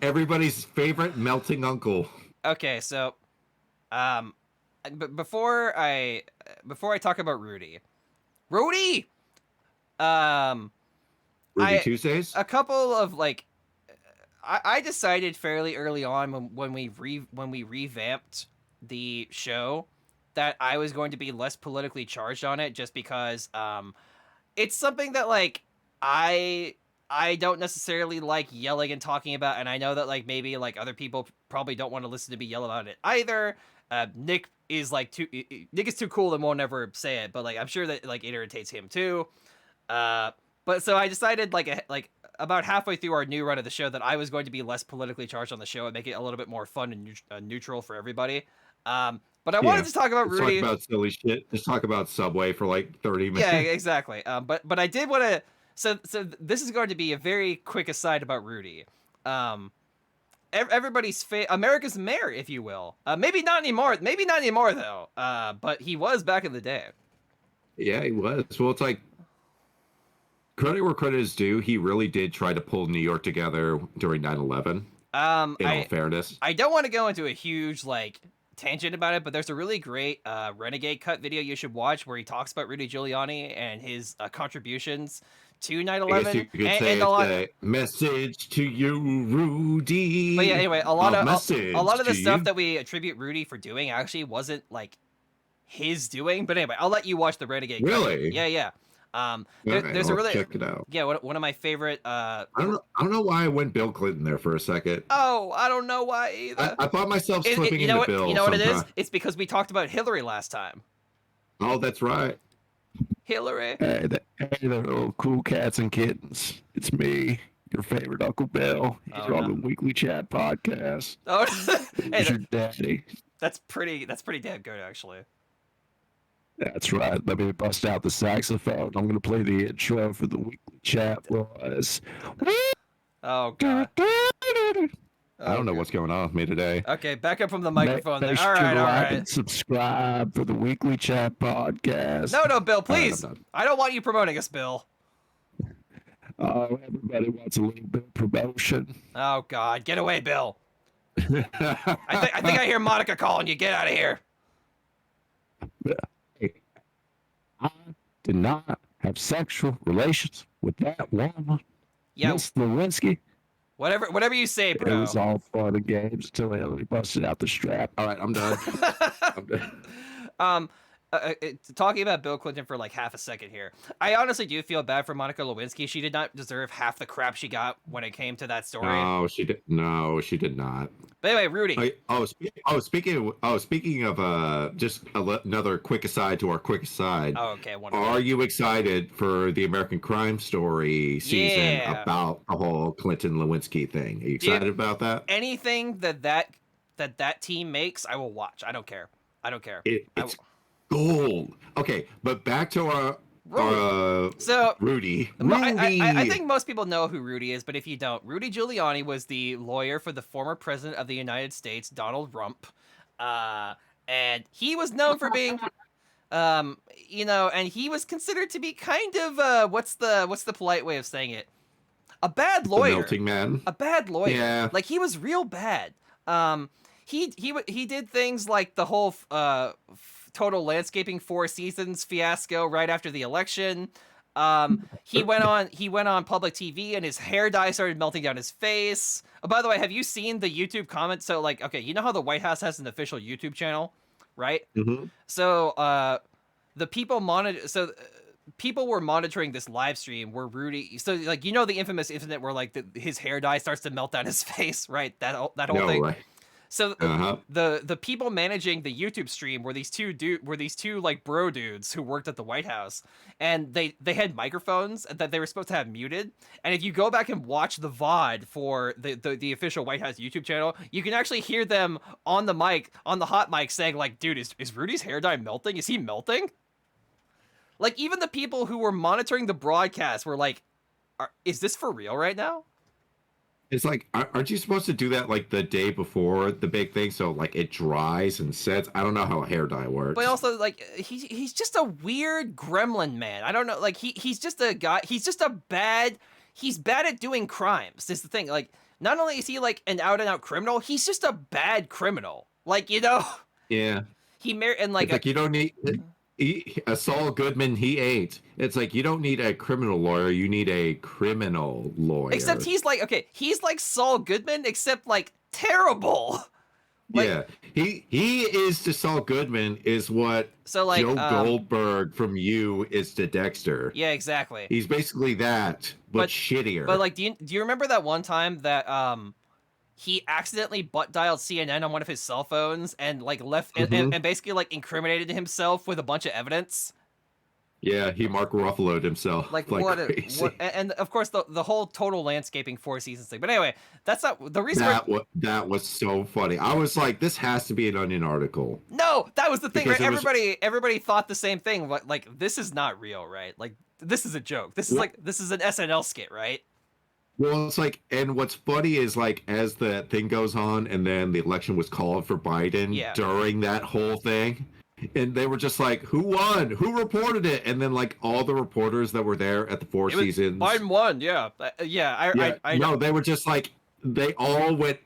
everybody's favorite melting uncle. Okay, so, before I talk about Rudy, Rudy Tuesdays. a couple of like, I decided fairly early on when we revamped the show that I was going to be less politically charged on it, just because it's something that like I don't necessarily like yelling and talking about, and I know that like maybe like other people probably don't want to listen to me yell about it either. Nick is too cool and won't ever say it, but like I'm sure that like it irritates him too. But so I decided like about halfway through our new run of the show that I was going to be less politically charged on the show and make it a little bit more fun and neutral for everybody. But I wanted to talk about Rudy. Talk about silly shit. Just talk about Subway for like 30 minutes. Yeah, exactly. But I did want to. So this is going to be a very quick aside about Rudy. Everybody's America's mayor, if you will. Maybe not anymore. Maybe not anymore though. But he was back in the day. Yeah, he was. Well, it's like credit where credit is due. He really did try to pull New York together during 9/11. In all fairness, I don't want to go into a huge like tangent about it, but there's a really great Renegade Cut video you should watch where he talks about Rudy Giuliani and his contributions to 9/11 and a lot message to you, Rudy. But yeah, anyway, a lot of the stuff that we attribute Rudy for doing actually wasn't like his doing. But anyway, I'll let you watch the Renegade Really? Cut. Yeah. There's a really check it out. Yeah, one of my favorite. I don't know why I went Bill Clinton there for a second. Oh, I don't know why either. I thought myself slipping into Bill. You know what it is? It's because we talked about Hillary last time. Oh, that's right. Hillary. Hey there, little cool cats and kittens. It's me, your favorite Uncle Bill. Here on the Weekly Chat podcast. Oh, hey, your daddy. That's pretty damn good, actually. That's right. Let me bust out the saxophone. I'm going to play the intro for the Weekly Chat, boys. Oh, God. I don't know what's going on with me today. Okay, back up from the microphone. Make All sure right. to like and subscribe for the Weekly Chat podcast. No, Bill, please. I don't want you promoting us, Bill. Oh, everybody wants a little bit of promotion. Oh, God. Get away, Bill. I think I hear Monica calling you. Get out of here. I did not have sexual relations with that woman. Yeah. Miss Lewinsky. Whatever you say, bro. It was all fun and games until he busted out the strap. All right, I'm done. I'm done. Talking about Bill Clinton for like half a second here. I honestly do feel bad for Monica Lewinsky. She did not deserve half the crap she got when it came to that story. No, she did. No, she did not. But anyway, Rudy. Speaking of just another quick aside to our quick aside. Oh, okay. Wonderful. Are you excited for the American Crime Story season about the whole Clinton Lewinsky thing? Are you excited about that? Anything that team makes, I will watch. I don't care. It's gold. Okay, but back to our Rudy. I think most people know who Rudy is, but if you don't, Rudy Giuliani was the lawyer for the former president of the United States, Donald Trump, and he was known for being, and he was considered to be kind of what's the polite way of saying it? A bad lawyer. The melting man. A bad lawyer. Yeah. Like he was real bad. He did things like the whole total landscaping Four Seasons fiasco right after the election. He went on public TV and his hair dye started melting down his face. Oh, by the way, have you seen the YouTube comments? So like, okay, you know how the White House has an official YouTube channel, right? Mm-hmm. So people were monitoring this live stream where Rudy. So like, the infamous incident where like his hair dye starts to melt down his face, right? That whole thing. Right. So the people managing the YouTube stream were these two like bro dudes who worked at the White House, and they had microphones that they were supposed to have muted. And if you go back and watch the VOD for the official White House YouTube channel, you can actually hear them on the mic, on the hot mic, saying like, "Dude, is Rudy's hair dye melting? Is he melting?" Like, even the people who were monitoring the broadcast were like, "Is this for real right now?" It's like, aren't you supposed to do that like the day before the big thing, so like it dries and sets? I don't know how hair dye works. But also, like, he's just a weird gremlin, man. I don't know, like, he's just a guy. He's just he's bad at doing crimes. Is the thing. Like, not only is he like an out and out criminal, he's just a bad criminal. Like, you know. Yeah. He married and like. It's like you don't need. A Saul Goodman, he ate. It's like, you don't need a criminal lawyer, you need a criminal lawyer. Except he's like, okay, he's like Saul Goodman, except like terrible. Like, yeah, he is to Saul Goodman is what so like Joe Goldberg from You is to Dexter. Yeah, exactly. He's basically that, but shittier. But like, do you remember that one time that he accidentally butt dialed CNN on one of his cell phones and like left and basically like incriminated himself with a bunch of evidence? Yeah, he Mark Ruffalo'd himself. Like what and of course the whole total landscaping 4 seasons thing. But anyway, that's not the reason. That was so funny. I was like, this has to be an Onion article. No, that was the thing, right? Everybody thought the same thing. Like, this is not real, right? Like, this is a joke. This is an SNL skit, right? Well, it's like, and what's funny is like, as the thing goes on, and then the election was called for Biden during that whole thing, and they were just like, who won? Who reported it? And then like all the reporters that were there at the 4 seasons, Biden won. Yeah, I know. No, they were just like, they all went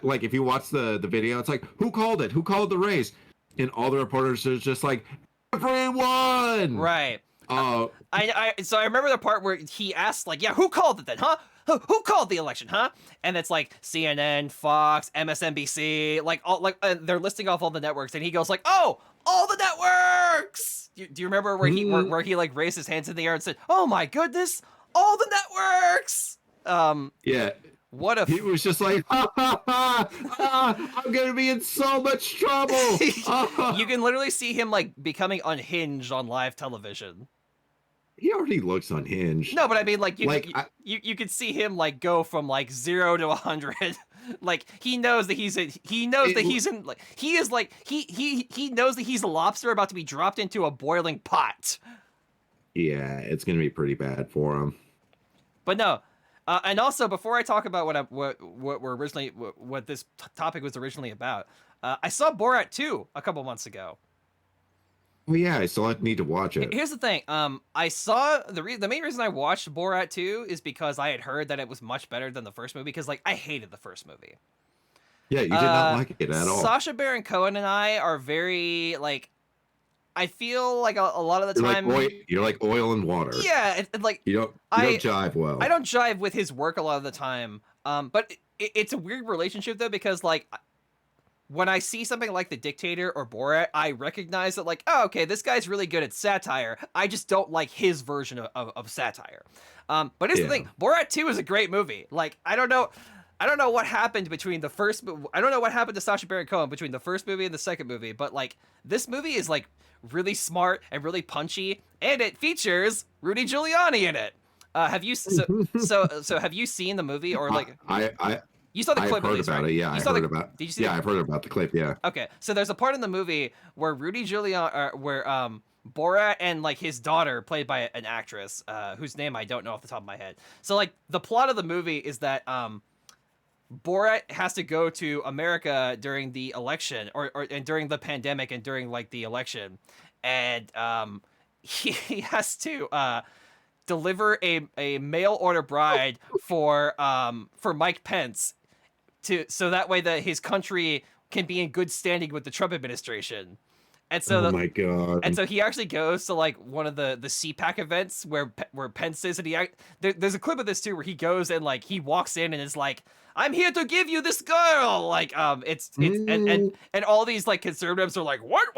like, if you watch the video, it's like, who called it? Who called the race? And all the reporters are just like, everyone. Right. So I remember the part where he asked like, yeah, who called it then, huh? Who called the election, huh? And it's like CNN, Fox, MSNBC, like all they're listing off all the networks, and he goes like, "Oh, all the networks." Do you remember where he like raised his hands in the air and said, "Oh my goodness, all the networks"? Yeah. What if he was just like, I'm gonna be in so much trouble. You can literally see him like becoming unhinged on live television. He already looks unhinged. No, but I mean, like, you could see him like go from like 0 to 100. Like, he knows that he knows that he's a lobster about to be dropped into a boiling pot. Yeah, it's gonna be pretty bad for him. But no, and also before I talk about what this topic was originally about, I saw Borat 2 a couple months ago. Oh yeah, I still need to watch it. Here's the thing. I saw the main reason I watched Borat 2 is because I had heard that it was much better than the first movie, because like I hated the first movie. Yeah, you did not like it at all. Sacha Baron Cohen and I are very like, I feel like a lot of the time you're like oil and water. Yeah, like you don't jive well. I don't jive with his work a lot of the time. But it's a weird relationship though, because like, when I see something like The Dictator or Borat, I recognize that like, oh, okay, this guy's really good at satire. I just don't like his version of satire. But here's the thing, Borat 2 is a great movie. Like, I don't know what happened between the first. I don't know what happened to Sacha Baron Cohen between the first movie and the second movie. But like, this movie is like really smart and really punchy, and it features Rudy Giuliani in it. Have you have you seen the movie, or like You saw the clip. I've heard about it. Yeah, I've heard about. Did you see? Yeah, I've heard about the clip. Yeah. Okay, so there's a part in the movie where Rudy Giuliani, where Borat and like his daughter, played by an actress whose name I don't know off the top of my head. So like the plot of the movie is that Borat has to go to America during the election, and during the pandemic, and during like the election, and he has to deliver a mail order bride for Mike Pence, so that way that his country can be in good standing with the Trump administration. And so oh my god! And so he actually goes to like one of the CPAC events where Pence is, and there's a clip of this too where he goes and like he walks in and is like, "I'm here to give you this girl." Like and all these like conservatives are like, what?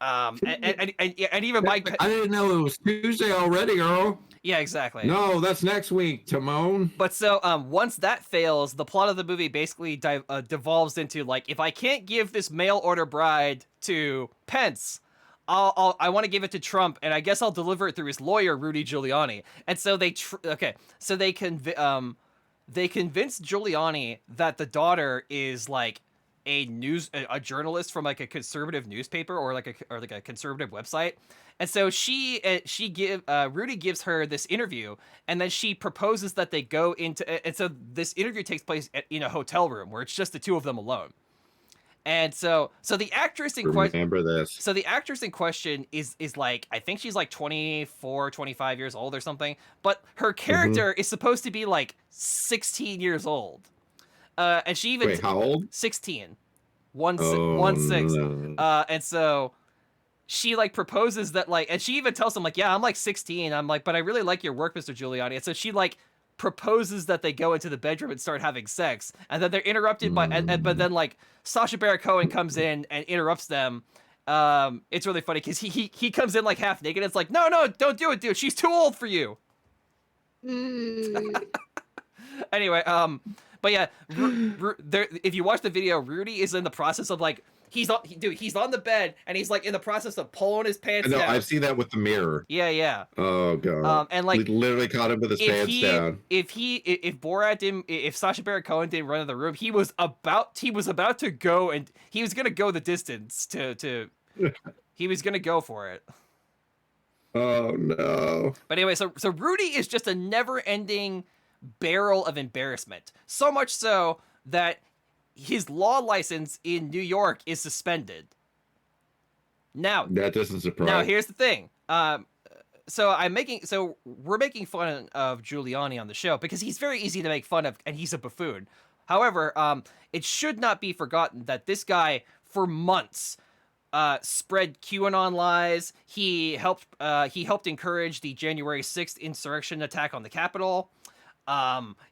And even Mike. I didn't know it was Tuesday already, Earl. Yeah, exactly. No, that's next week, Timon. But so once that fails, the plot of the movie basically devolves into like, if I can't give this mail order bride to Pence, I want to give it to Trump, and I guess I'll deliver it through his lawyer, Rudy Giuliani. And so they convince Giuliani that the daughter is like a journalist from like a conservative newspaper or like a conservative website. And so Rudy gives her this interview, and then she proposes that they go into, and so this interview takes place in a hotel room where it's just the two of them alone. And so the actress in question, remember this. So the actress in question is like, I think she's like 24, 25 years old or something, but her character is supposed to be like 16 years old. And she even Wait, how old? 16. 16. No. And so she like proposes that like, and she even tells him like, yeah, I'm like 16. I'm like, but I really like your work, Mr. Giuliani. And so she like proposes that they go into the bedroom and start having sex, and then they're interrupted by, but then like Sacha Baron Cohen comes in and interrupts them. It's really funny because he comes in like half naked. And it's like, no, don't do it, dude. She's too old for you. Anyway, but yeah, if you watch the video, Rudy is in the process of like, he's on the bed, and he's like in the process of pulling his pants down. I've seen that with the mirror. Yeah. Oh god. And like, he literally caught him with his pants down. If Sacha Baron Cohen didn't run in the room, he was about to go, and he was gonna go the distance to he was gonna go for it. Oh no. But anyway, so Rudy is just a never-ending barrel of embarrassment. So much so that his law license in New York is suspended. Now that doesn't surprise. Now here's the thing. So we're making fun of Giuliani on the show because he's very easy to make fun of, and he's a buffoon. However, it should not be forgotten that this guy for months spread QAnon lies. He helped encourage the January 6th insurrection attack on the Capitol.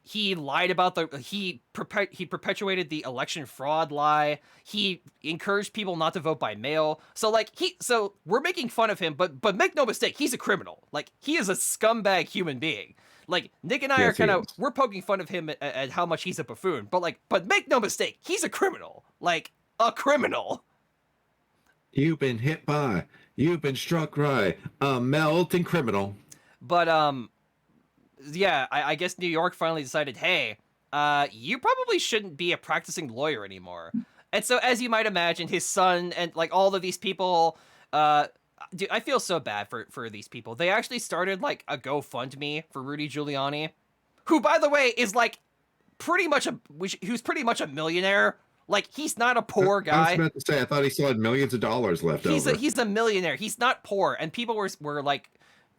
He lied about he perpetuated the election fraud lie. He encouraged people not to vote by mail. So we're making fun of him, but make no mistake, he's a criminal. Like, he is a scumbag human being. Like, Nick and I we're poking fun of him at how much he's a buffoon, but make no mistake, he's a criminal. Like, a criminal. You've been hit by, you've been struck right, a melting criminal. But, yeah, I guess New York finally decided, hey, you probably shouldn't be a practicing lawyer anymore. And so, as you might imagine, his son and, like, all of these people, dude, I feel so bad for these people. They actually started, like, a GoFundMe for Rudy Giuliani, who, by the way, is, like, who's pretty much a millionaire. Like, he's not a poor guy. I was about to say, I thought he still had millions of dollars left over. He's a millionaire. He's not poor. And people were like,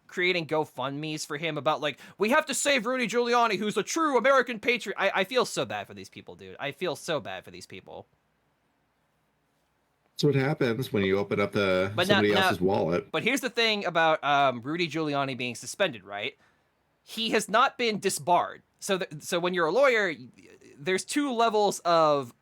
creating GoFundMes for him about like, we have to save Rudy Giuliani, who's a true American patriot. I feel so bad for these people, dude. I feel so bad for these people. That's what happens when you open up somebody else's wallet. But here's the thing about Rudy Giuliani being suspended, right? He has not been disbarred. So when you're a lawyer, there's two levels of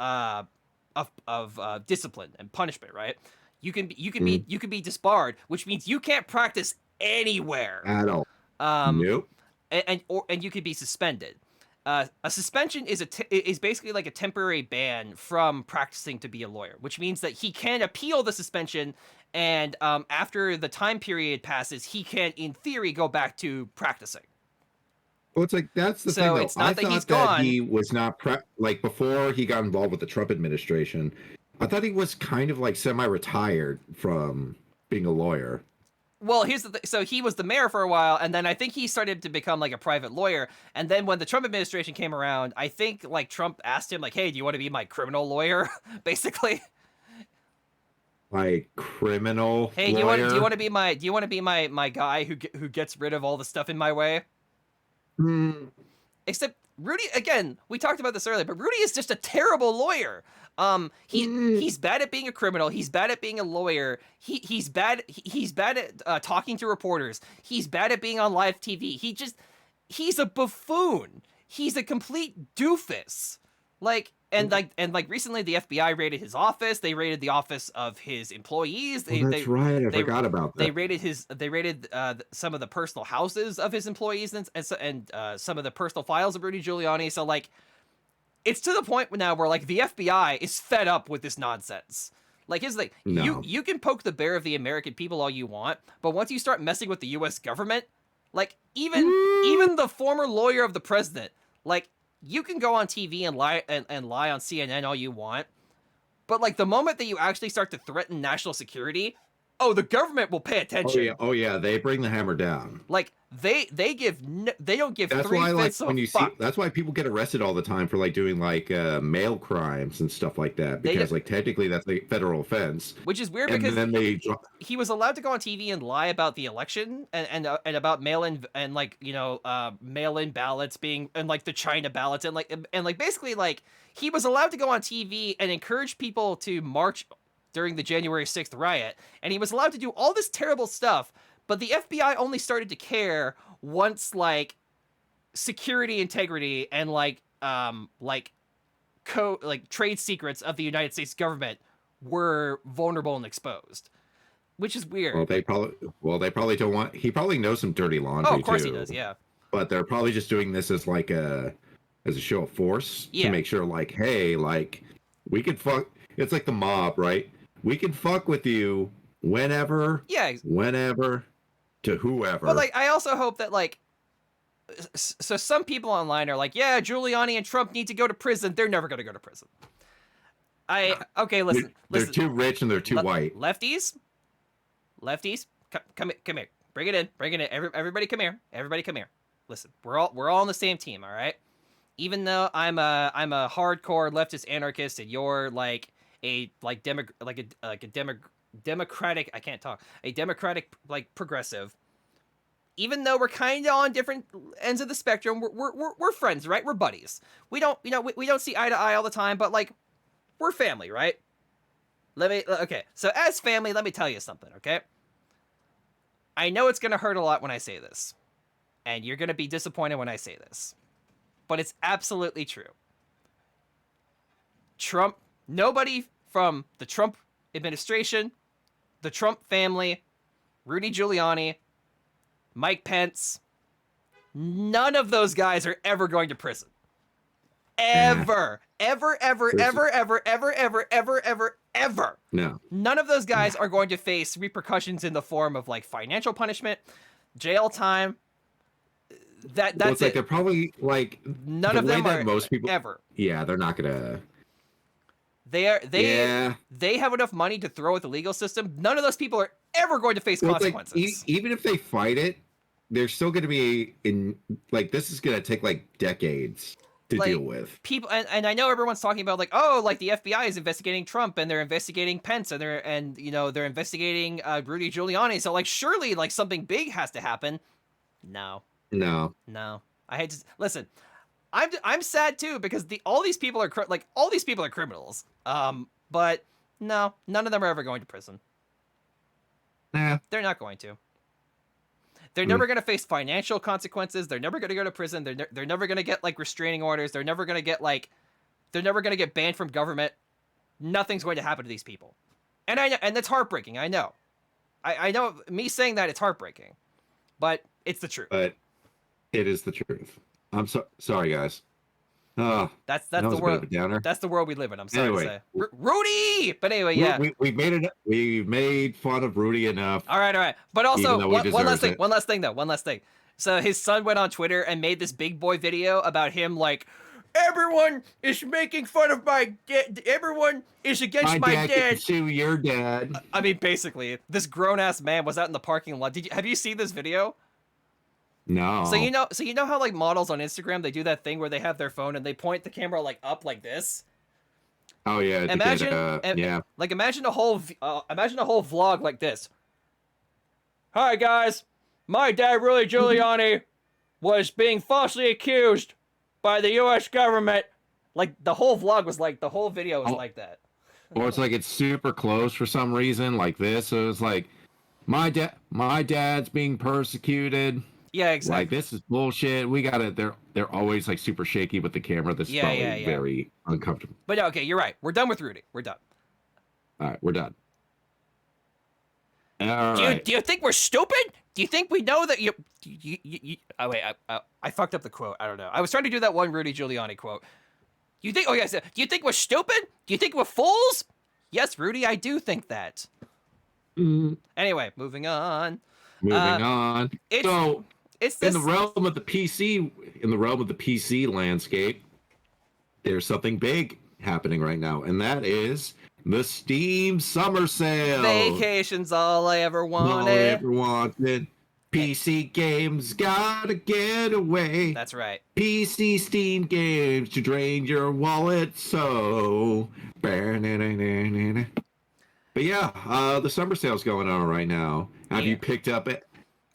discipline and punishment, right? You can be disbarred, which means you can't practice anywhere at all. Nope. And you could be suspended. A suspension is basically like a temporary ban from practicing to be a lawyer, which means that he can appeal the suspension, and after the time period passes, he can, in theory, go back to practicing. Well, it's like, that's the thing, though. It's not I that thought he's that gone. he was not like, before he got involved with the Trump administration, I thought he was kind of like semi-retired from being a lawyer. Well, here's the thing. So he was the mayor for a while, and then I think he started to become like a private lawyer. And then when the Trump administration came around, I think like Trump asked him like, "Hey, do you want to be my criminal lawyer?" Basically. Like, criminal Hey, lawyer? do you want to be my guy who gets rid of all the stuff in my way? Except Rudy, again, we talked about this earlier, but Rudy is just a terrible lawyer. He's bad at being a criminal. He's bad at being a lawyer. He's bad at talking to reporters. He's bad at being on live TV. He's a buffoon. He's a complete doofus. Like, and recently the FBI raided his office. They raided the office of his employees. That's right. I forgot about that. They raided some of the personal houses of his employees and some of the personal files of Rudy Giuliani. So like, it's to the point now where like the FBI is fed up with this nonsense. Like, here's the thing. No. You can poke the bear of the American people all you want, but once you start messing with the U.S. government, like even the former lawyer of the president, like, you can go on TV and lie on CNN all you want, but like the moment that you actually start to threaten national security, oh, the government will pay attention. Oh yeah, they bring the hammer down. Like they don't give that's three why, like, fifths of when a you fuck. see, that's why people get arrested all the time for like doing like mail crimes and stuff like that, because like technically that's a federal offense. Which is weird, and because then he was allowed to go on TV and lie about the election and about mail-in and like, you know, mail-in ballots being, and like the China ballots and like basically like he was allowed to go on TV and encourage people to march during the January 6th riot, and he was allowed to do all this terrible stuff, but the FBI only started to care once like security integrity and like trade secrets of the United States government were vulnerable and exposed, which is weird. Well, they probably don't want. He probably knows some dirty laundry. Oh, of course too, he does. Yeah. But they're probably just doing this as like a show of force Yeah. to make sure, like, hey, like, we could fuck. It's like the mob, right? We can fuck with you whenever. Yeah. Whenever, to whoever. But like, I also hope that like, so some people online are like, yeah, Giuliani and Trump need to go to prison. They're never going to go to prison. Okay, listen. They're too rich and they're too white. Lefties, come here. Bring it in. Everybody come here. Everybody come here. Listen, we're all on the same team, all right? Even though I'm a hardcore leftist anarchist and you're like a democratic, I can't talk, a democratic like progressive. Even though we're kind of on different ends of the spectrum, we're friends, right? We're buddies. We don't see eye to eye all the time, but like, we're family, right? Okay. So as family, let me tell you something, okay? I know it's gonna hurt a lot when I say this, and you're gonna be disappointed when I say this, but it's absolutely true. Trump, nobody from the Trump administration, the Trump family, Rudy Giuliani, Mike Pence, none of those guys are ever going to prison. Ever. No. None of those guys are going to face repercussions in the form of like financial punishment, jail time. That's it's like they're probably like none of them are most people ever. Yeah, they're not gonna. They have enough money to throw at the legal system. None of those people are ever going to face consequences. Like, even if they fight it, they're still going to be in, like, this is going to take like decades to deal with. People, and I know everyone's talking about like, oh, like the FBI is investigating Trump and they're investigating Pence and they're investigating Rudy Giuliani. So like, surely like something big has to happen. No. I hate to listen. I'm sad too because all these people are criminals. But no, none of them are ever going to prison. Yeah. They're not going to. They're never going to face financial consequences. They're never going to go to prison. They're never going to get like restraining orders. They're never going to get banned from government. Nothing's going to happen to these people. And I know, and that's heartbreaking. I know. I know me saying that it's heartbreaking, but it's the truth. But it is the truth. I'm sorry, guys. That's the world. That's the world we live in. I'm sorry to say, Rudy. But anyway, yeah, we made it. We made fun of Rudy enough. All right. But also, one last thing. So his son went on Twitter and made this big boy video about him like, everyone is making fun of my dad. Everyone is against my dad. Can sue your dad. I mean, basically, this grown ass man was out in the parking lot. Have you seen this video? No. So you know how like models on Instagram, they do that thing where they have their phone and they point the camera like up like this. Oh yeah. Imagine a whole vlog like this. Hi guys, my dad Rudy Giuliani was being falsely accused by the U.S. government. Like the whole vlog was like the whole video was like that. Or it's like it's super close for some reason, like this. So it's like my dad's being persecuted. Yeah, exactly. Like, this is bullshit. We got it. They're always like super shaky with the camera. This is probably very uncomfortable. But yeah, okay, you're right. We're done with Rudy. We're done. All right, we're done. All right. Do you think we're stupid? Do you think we know that you oh wait, I fucked up the quote. I don't know. I was trying to do that one Rudy Giuliani quote. You think? Oh yes. Do you think we're stupid? Do you think we're fools? Yes, Rudy, I do think that. Anyway, moving on. Moving on. It's in the realm of the PC landscape, there's something big happening right now, and that is the Steam Summer Sale. Vacation's all I ever wanted. PC games gotta get away. That's right. PC Steam games to drain your wallet. So, but yeah, the summer sale's going on right now. Have you picked up it?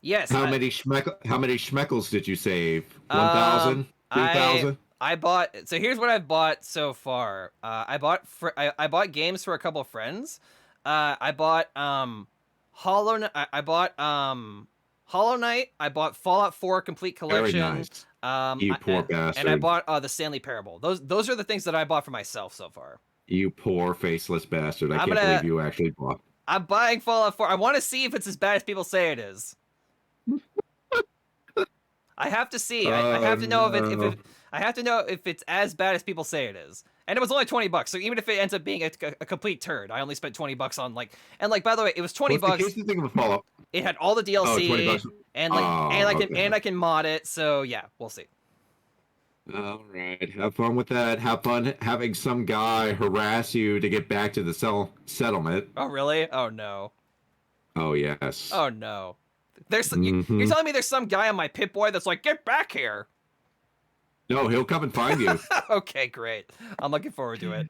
Yes. How many schmeckles did you save? 1,000? 3,000? I bought. So here's what I've bought so far. I bought games for a couple of friends. I bought Hollow Knight. I bought Hollow Knight. I bought Fallout 4 Complete Collection. Very nice. You poor bastard. And I bought the Stanley Parable. Those are the things that I bought for myself so far. You poor faceless bastard. I can't believe you actually bought. I'm buying Fallout 4. I want to see if it's as bad as people say it is. I have to see. I have to know I have to know if it's as bad as people say it is. And it was only $20, so even if it ends up being a complete turd, I only spent $20 on by the way, it was $20. What's the thing of a Fallout? It had all the DLC, and I can mod it. So yeah, we'll see. All right, have fun with that. Have fun having some guy harass you to get back to the settlement. Oh really? Oh no. Oh yes. Oh no. You're telling me there's some guy on my Pip-Boy that's like, get back here. No, he'll come and find you. Okay, great. I'm looking forward to it.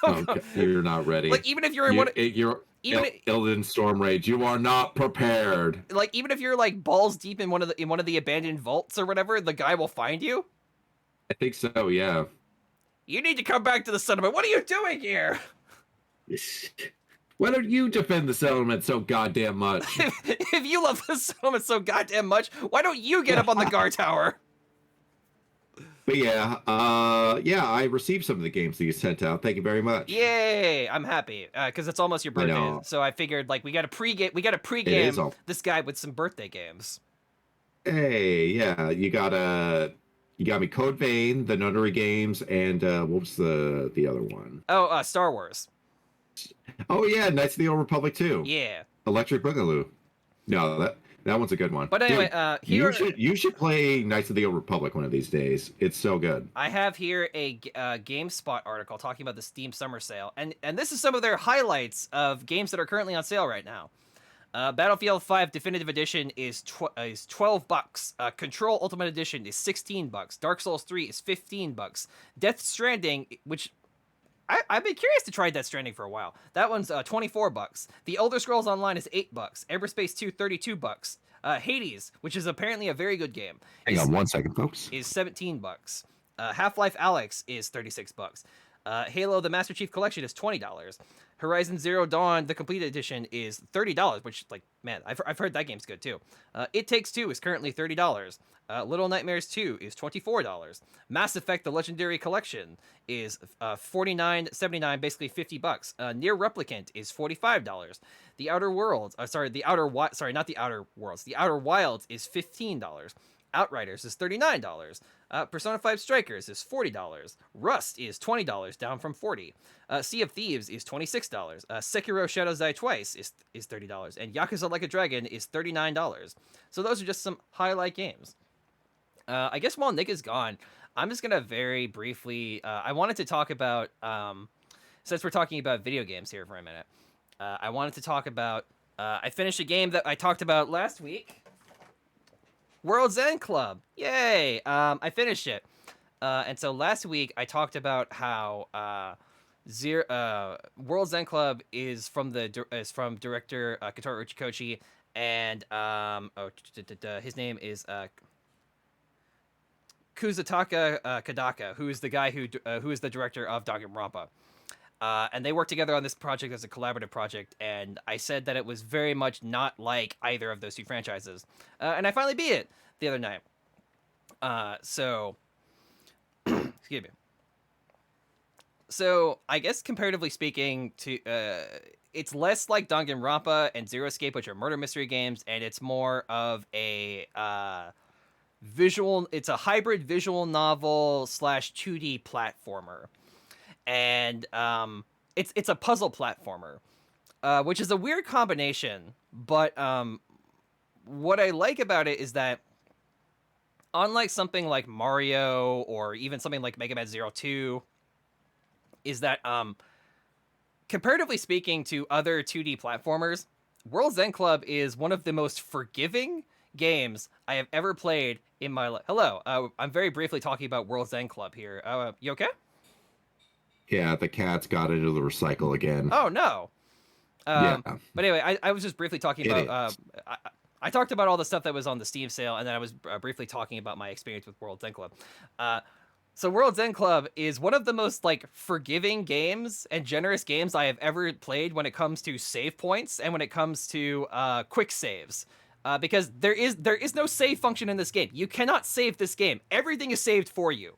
Okay, you're not ready. Like even if you're in Illidan Storm Rage, you are not prepared. Like even if you're like balls deep in one of the abandoned vaults or whatever, the guy will find you. I think so. Yeah. You need to come back to the settlement. What are you doing here? Why don't you defend the settlement so goddamn much? If you love the settlement so goddamn much, why don't you get up on the guard tower? But yeah, I received some of the games that you sent out. Thank you very much. Yay! I'm happy because it's almost your birthday, so I figured like we got to pregame this guy with some birthday games. Hey, yeah, you got me Code Vein, the Nunnery games, and what was the other one? Oh, Star Wars. Oh yeah, Knights of the Old Republic 2. Yeah. Electric Boogaloo. No, that one's a good one. But anyway, dude, you should play Knights of the Old Republic one of these days. It's so good. I have here a GameSpot article talking about the Steam Summer Sale, and this is some of their highlights of games that are currently on sale right now. Battlefield 5 Definitive Edition is $12. Control Ultimate Edition is $16. Dark Souls 3 is $15. Death Stranding, which I've been curious to try Death Stranding for a while. That one's $24. The Elder Scrolls Online is $8. Everspace 2 $32. Hades, which is apparently a very good game. Hang on 1 second, folks. Is $17. Half-Life Alyx is $36. Halo: The Master Chief Collection is $20. Horizon Zero Dawn: The Complete Edition is $30, which, like, man, I've heard that game's good too. It Takes Two is currently $30. Little Nightmares 2 is $24. Mass Effect: The Legendary Collection is $49.79, basically $50. Near Replicant is $45. The Outer Worlds, not the Outer Worlds. The Outer Wilds is $15. Outriders is $39. Persona 5 Strikers is $40. Rust is $20, down from $40. Sea of Thieves is $26. Sekiro Shadows Die Twice is $30. And Yakuza Like a Dragon is $39. So those are just some highlight games. I guess while Nick is gone, I'm just going to very briefly... I wanted to talk about... since we're talking about video games here for a minute, I wanted to talk about... I finished a game that I talked about last week. World's End Club. Yay! I finished it. And so last week I talked about how World's End Club is from director Kentaro Uchikoshi, and his name is Kazutaka Kodaka, who is the guy who is the director of Danganronpa. And they worked together on this project as a collaborative project, and I said that it was very much not like either of those two franchises. And I finally beat it the other night. So, excuse me. So, I guess comparatively speaking, it's less like Danganronpa and Zero Escape, which are murder mystery games, and it's more of a it's a hybrid visual novel / 2D platformer. And it's a puzzle platformer, which is a weird combination. But what I like about it is that, unlike something like Mario or even something like Mega Man Zero 2, is that comparatively speaking to other 2D platformers, World's End Club is one of the most forgiving games I have ever played in my life. Hello, I'm very briefly talking about World's End Club here. You okay? Yeah, the cat's got into the recycle again. Oh, no. Yeah. But anyway, I was just briefly talking about... I talked about all the stuff that was on the Steam sale, and then I was briefly talking about my experience with World's End Club. So World's End Club is one of the most like forgiving games and generous games I have ever played when it comes to save points and when it comes to quick saves. Because there is no save function in this game. You cannot save this game. Everything is saved for you.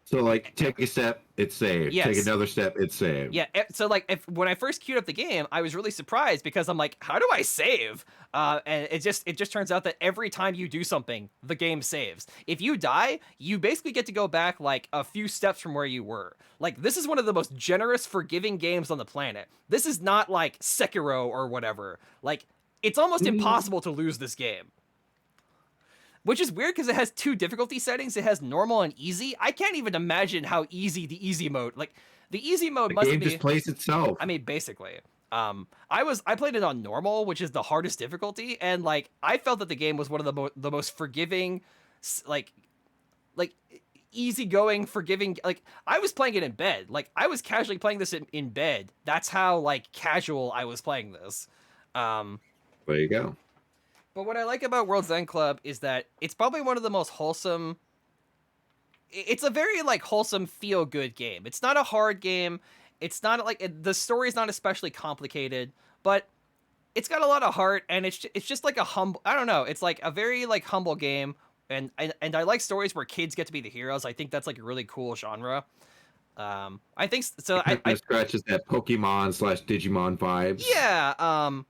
So, like, take a step, it's saved. Yes. Take another step, it's saved. Yeah, so, like, when I first queued up the game, I was really surprised because I'm like, how do I save? And it just turns out that every time you do something, the game saves. If you die, you basically get to go back, like, a few steps from where you were. Like, this is one of the most generous, forgiving games on the planet. This is not, like, Sekiro or whatever. Like, it's almost impossible to lose this game. Which is weird because it has two difficulty settings. It has normal and easy. I can't even imagine how easy the easy mode. Like the easy mode must be. The game just plays itself. I mean, basically. I played it on normal, which is the hardest difficulty, and like I felt that the game was one of the most forgiving, like easygoing, forgiving. Like I was playing it in bed. Like I was casually playing this in bed. That's how like casual I was playing this. There you go. But what I like about World's End Club is that it's probably one of the most wholesome... It's a very, like, wholesome, feel-good game. It's not a hard game. It's not, like... The story's not especially complicated, but it's got a lot of heart, and it's just, like, a humble... I don't know. It's, like, a very, like, humble game, and I like stories where kids get to be the heroes. I think that's, like, a really cool genre. I think... So it scratches that Pokemon / Digimon vibes. Yeah,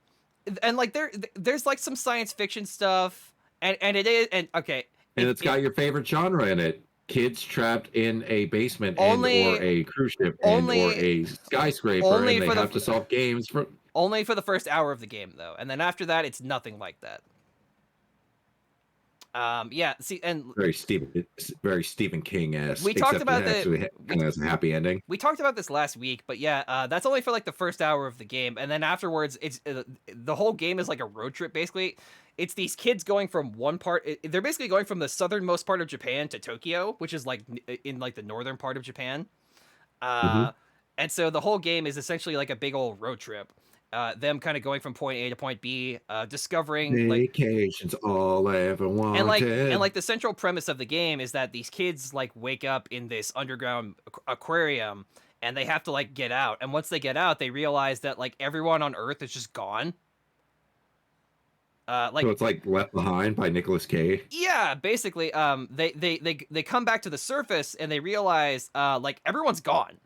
and like there's like some science fiction stuff, and it is, and okay, and it's got your favorite genre in it: kids trapped in a basement, or a cruise ship, or a skyscraper, and they have to solve games only for the first hour of the game, though, and then after that, it's nothing like that. Yeah, see, and very Stephen King-esque. We talked about that. Actually kind of has a happy ending. We talked about this last week, but yeah, that's only for like the first hour of the game, and then afterwards, it's the whole game is like a road trip. Basically, it's these kids going from one part. They're basically going from the southernmost part of Japan to Tokyo, which is like in like the northern part of Japan. And so the whole game is essentially like a big old road trip. Them kind of going from point A to point B, discovering vacations all I ever wanted. And like the central premise of the game is that these kids like wake up in this underground aquarium and they have to like get out. And once they get out, they realize that like everyone on Earth is just gone. So it's like Left Behind by Nicolas Cage. Yeah, basically. They come back to the surface and they realize like everyone's gone.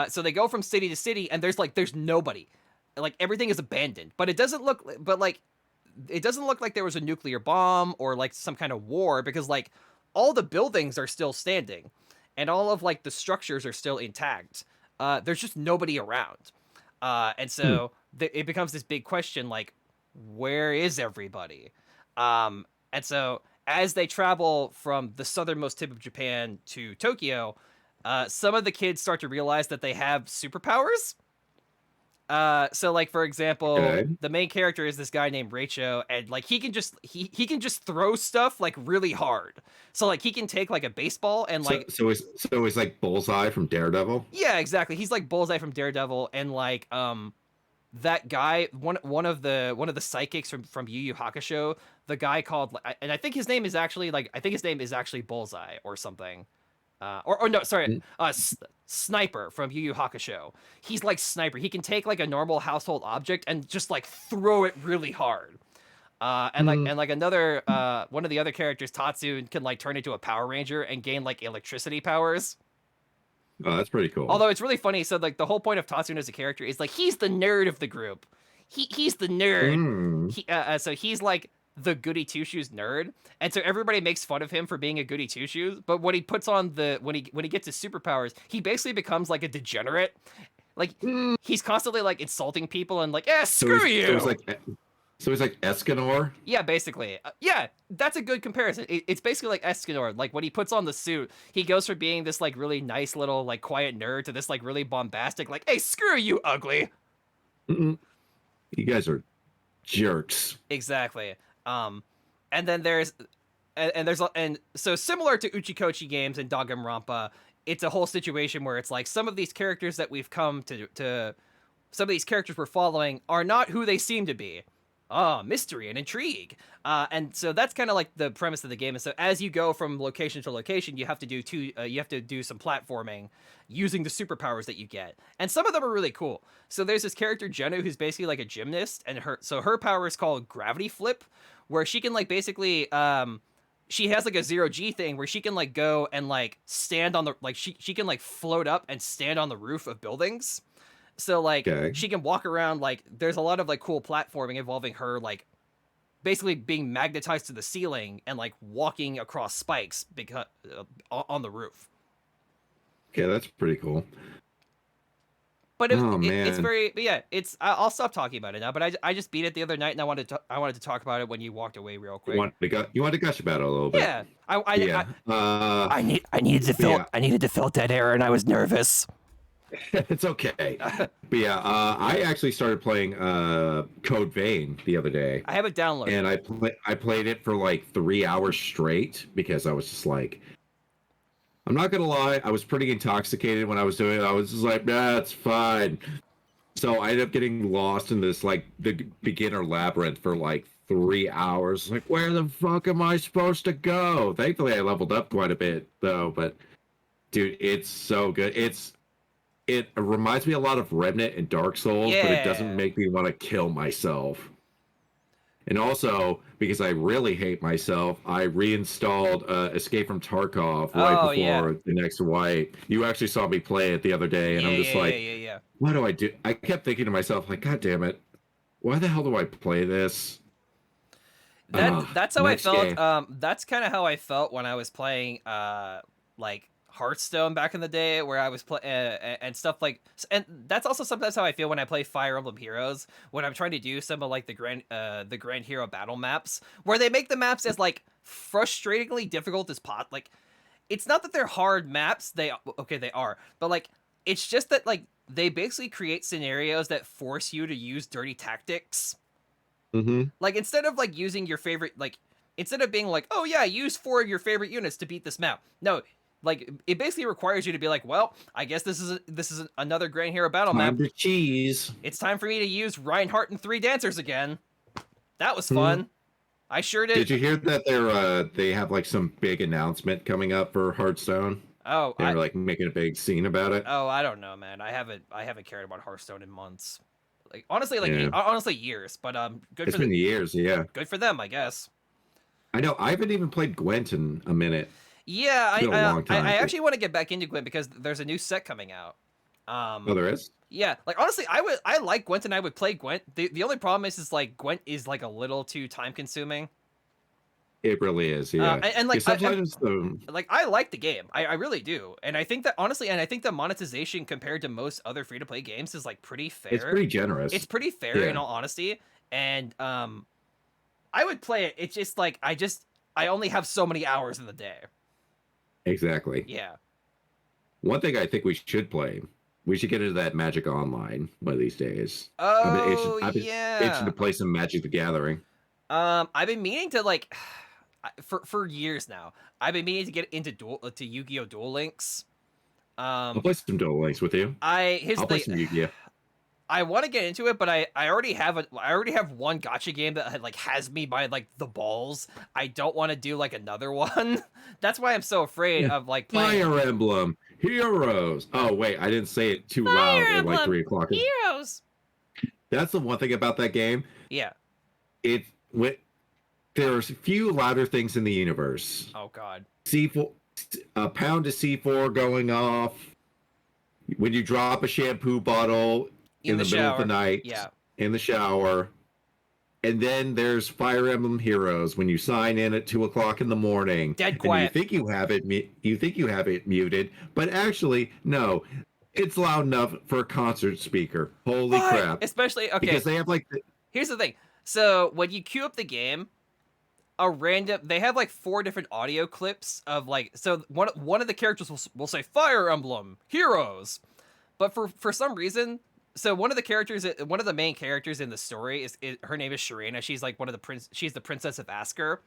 So they go from city to city and there's nobody. Like everything is abandoned, but it doesn't look like there was a nuclear bomb or like some kind of war, because like all the buildings are still standing and all of like the structures are still intact. There's just nobody around. And so it becomes this big question, like, where is everybody? And so as they travel from the southernmost tip of Japan to Tokyo, some of the kids start to realize that they have superpowers. So like for example, the main character is this guy named Rachel, and like he can just throw stuff like really hard. So like he can take like a baseball and like so he's like Bullseye from Daredevil. Yeah, exactly. He's like Bullseye from Daredevil, and like that guy, one of the psychics from Yu Yu Hakusho, the guy called, and I think his name is actually Bullseye or something. Or no, sorry, Sniper from Yu Yu Hakusho. He's like Sniper. He can take like a normal household object and just like throw it really hard. And like another one of the other characters, Tatsu, can like turn into a Power Ranger and gain like electricity powers. Oh, that's pretty cool. Although it's really funny. So like the whole point of Tatsu as a character is like he's the nerd of the group. He's the nerd. So he's like the goody two shoes nerd, and so everybody makes fun of him for being a goody two shoes. But when he puts on when he gets his superpowers, he basically becomes like a degenerate. Like he's constantly like insulting people and like, screw you. So he's like Escanor? Yeah, basically. Yeah, that's a good comparison. It's basically like Escanor. Like, when he puts on the suit, he goes from being this, like, really nice little, like, quiet nerd to this, like, really bombastic, like, hey, screw you, ugly! You guys are jerks. Exactly. And then there's... And so similar to Uchikochi games and Danganronpa, it's a whole situation where it's like, some of these characters that we've come to... Some of these characters we're following are not who they seem to be. Mystery and intrigue. And so that's kind of like the premise of the game. And so as you go from location to location, you have to do some platforming using the superpowers that you get. And some of them are really cool. So there's this character, Jenna, who's basically like a gymnast, and her power is called Gravity Flip, where she can like basically she has like a 0G thing where she can like go and like stand on the she can like float up and stand on the roof of buildings. So, like, she can walk around, like, there's a lot of, like, cool platforming involving her, like, basically being magnetized to the ceiling and, like, walking across spikes because on the roof. Okay, that's pretty cool. But it's very, but yeah, I'll stop talking about it now, but I just beat it the other night, and I wanted to talk about it when you walked away real quick. You want to gush about it a little bit? Yeah. I needed to fill dead air, and I was nervous. It's okay. But yeah, I actually started playing Code Vein the other day. I have it downloaded. And I played it for like 3 hours straight because I was just like, I'm not going to lie, I was pretty intoxicated when I was doing it. I was just like, nah, it's fine. So I ended up getting lost in this like the beginner labyrinth for like 3 hours. Like, where the fuck am I supposed to go? Thankfully, I leveled up quite a bit though. But dude, it's so good. It reminds me a lot of Remnant and Dark Souls, but it doesn't make me want to kill myself. And also, because I really hate myself, I reinstalled Escape from Tarkov right before the next wipe. You actually saw me play it the other day, and I'm just like, what do I do? I kept thinking to myself, like, God damn it, why the hell do I play this? That's how I felt. That's kind of how I felt when I was playing, like, Hearthstone back in the day, where I was and stuff like, and that's also sometimes how I feel when I play Fire Emblem Heroes, when I'm trying to do some of like the Grand Hero battle maps, where they make the maps as like frustratingly difficult as like, it's not that they're hard maps, they are, but like, it's just that like they basically create scenarios that force you to use dirty tactics. Like, instead of like using your favorite, like, instead of being like, oh yeah, use 4 of your favorite units to beat this map, no, like, it basically requires you to be like, well, I guess this is another Grand Hero battle map. Time to cheese. It's time for me to use Reinhardt and 3 dancers again. That was fun. I sure did. Did you hear that they have like some big announcement coming up for Hearthstone? Oh, they're like making a big scene about it. Oh, I don't know, man. I haven't cared about Hearthstone in months. Like, honestly, honestly years. But it's been years, yeah. Good for them, I guess. I know. I haven't even played Gwent in a minute. Yeah, I actually want to get back into Gwent because there's a new set coming out. Oh, there is? Yeah, like, honestly, I like Gwent and I would play Gwent. The only problem is like Gwent is like a little too time consuming. It really is, yeah. And like, sometimes I like the game. I really do. And I think that, honestly, the monetization compared to most other free-to-play games is like pretty fair. It's pretty generous. It's pretty fair in all honesty. And I would play it. It's just like I only have so many hours in the day. Exactly. Yeah. One thing I think we should play, we should get into that Magic Online one of these days. Oh, I've been itching to play some Magic the Gathering. I've been meaning to, like, for years now. I've been meaning to get into Yu-Gi-Oh! Duel Links. I'll play some Duel Links with you. I'll play some Yu-Gi-Oh! I want to get into it, but I already have one gotcha game that like has me by like the balls. I don't want to do like another one. That's why I'm so afraid of like playing Fire Emblem Heroes. Oh wait, I didn't say it too loud at like 3 o'clock. Heroes. That's the one thing about that game. Yeah. There's a few louder things in the universe. Oh God. C4, a pound of C4 going off. When you drop a shampoo bottle in the middle of the night, in the shower. And then there's Fire Emblem Heroes when you sign in at 2 o'clock in the morning. Dead quiet. And you think you have it muted, but actually no, it's loud enough for a concert speaker. Holy crap! Especially because they have like. Here's the thing. So when you queue up the game, they have like 4 different audio clips of like, so one of the characters will say Fire Emblem Heroes, but for some reason, so one of the main characters in the story is her name is Sharena. She's like she's the princess of Asker,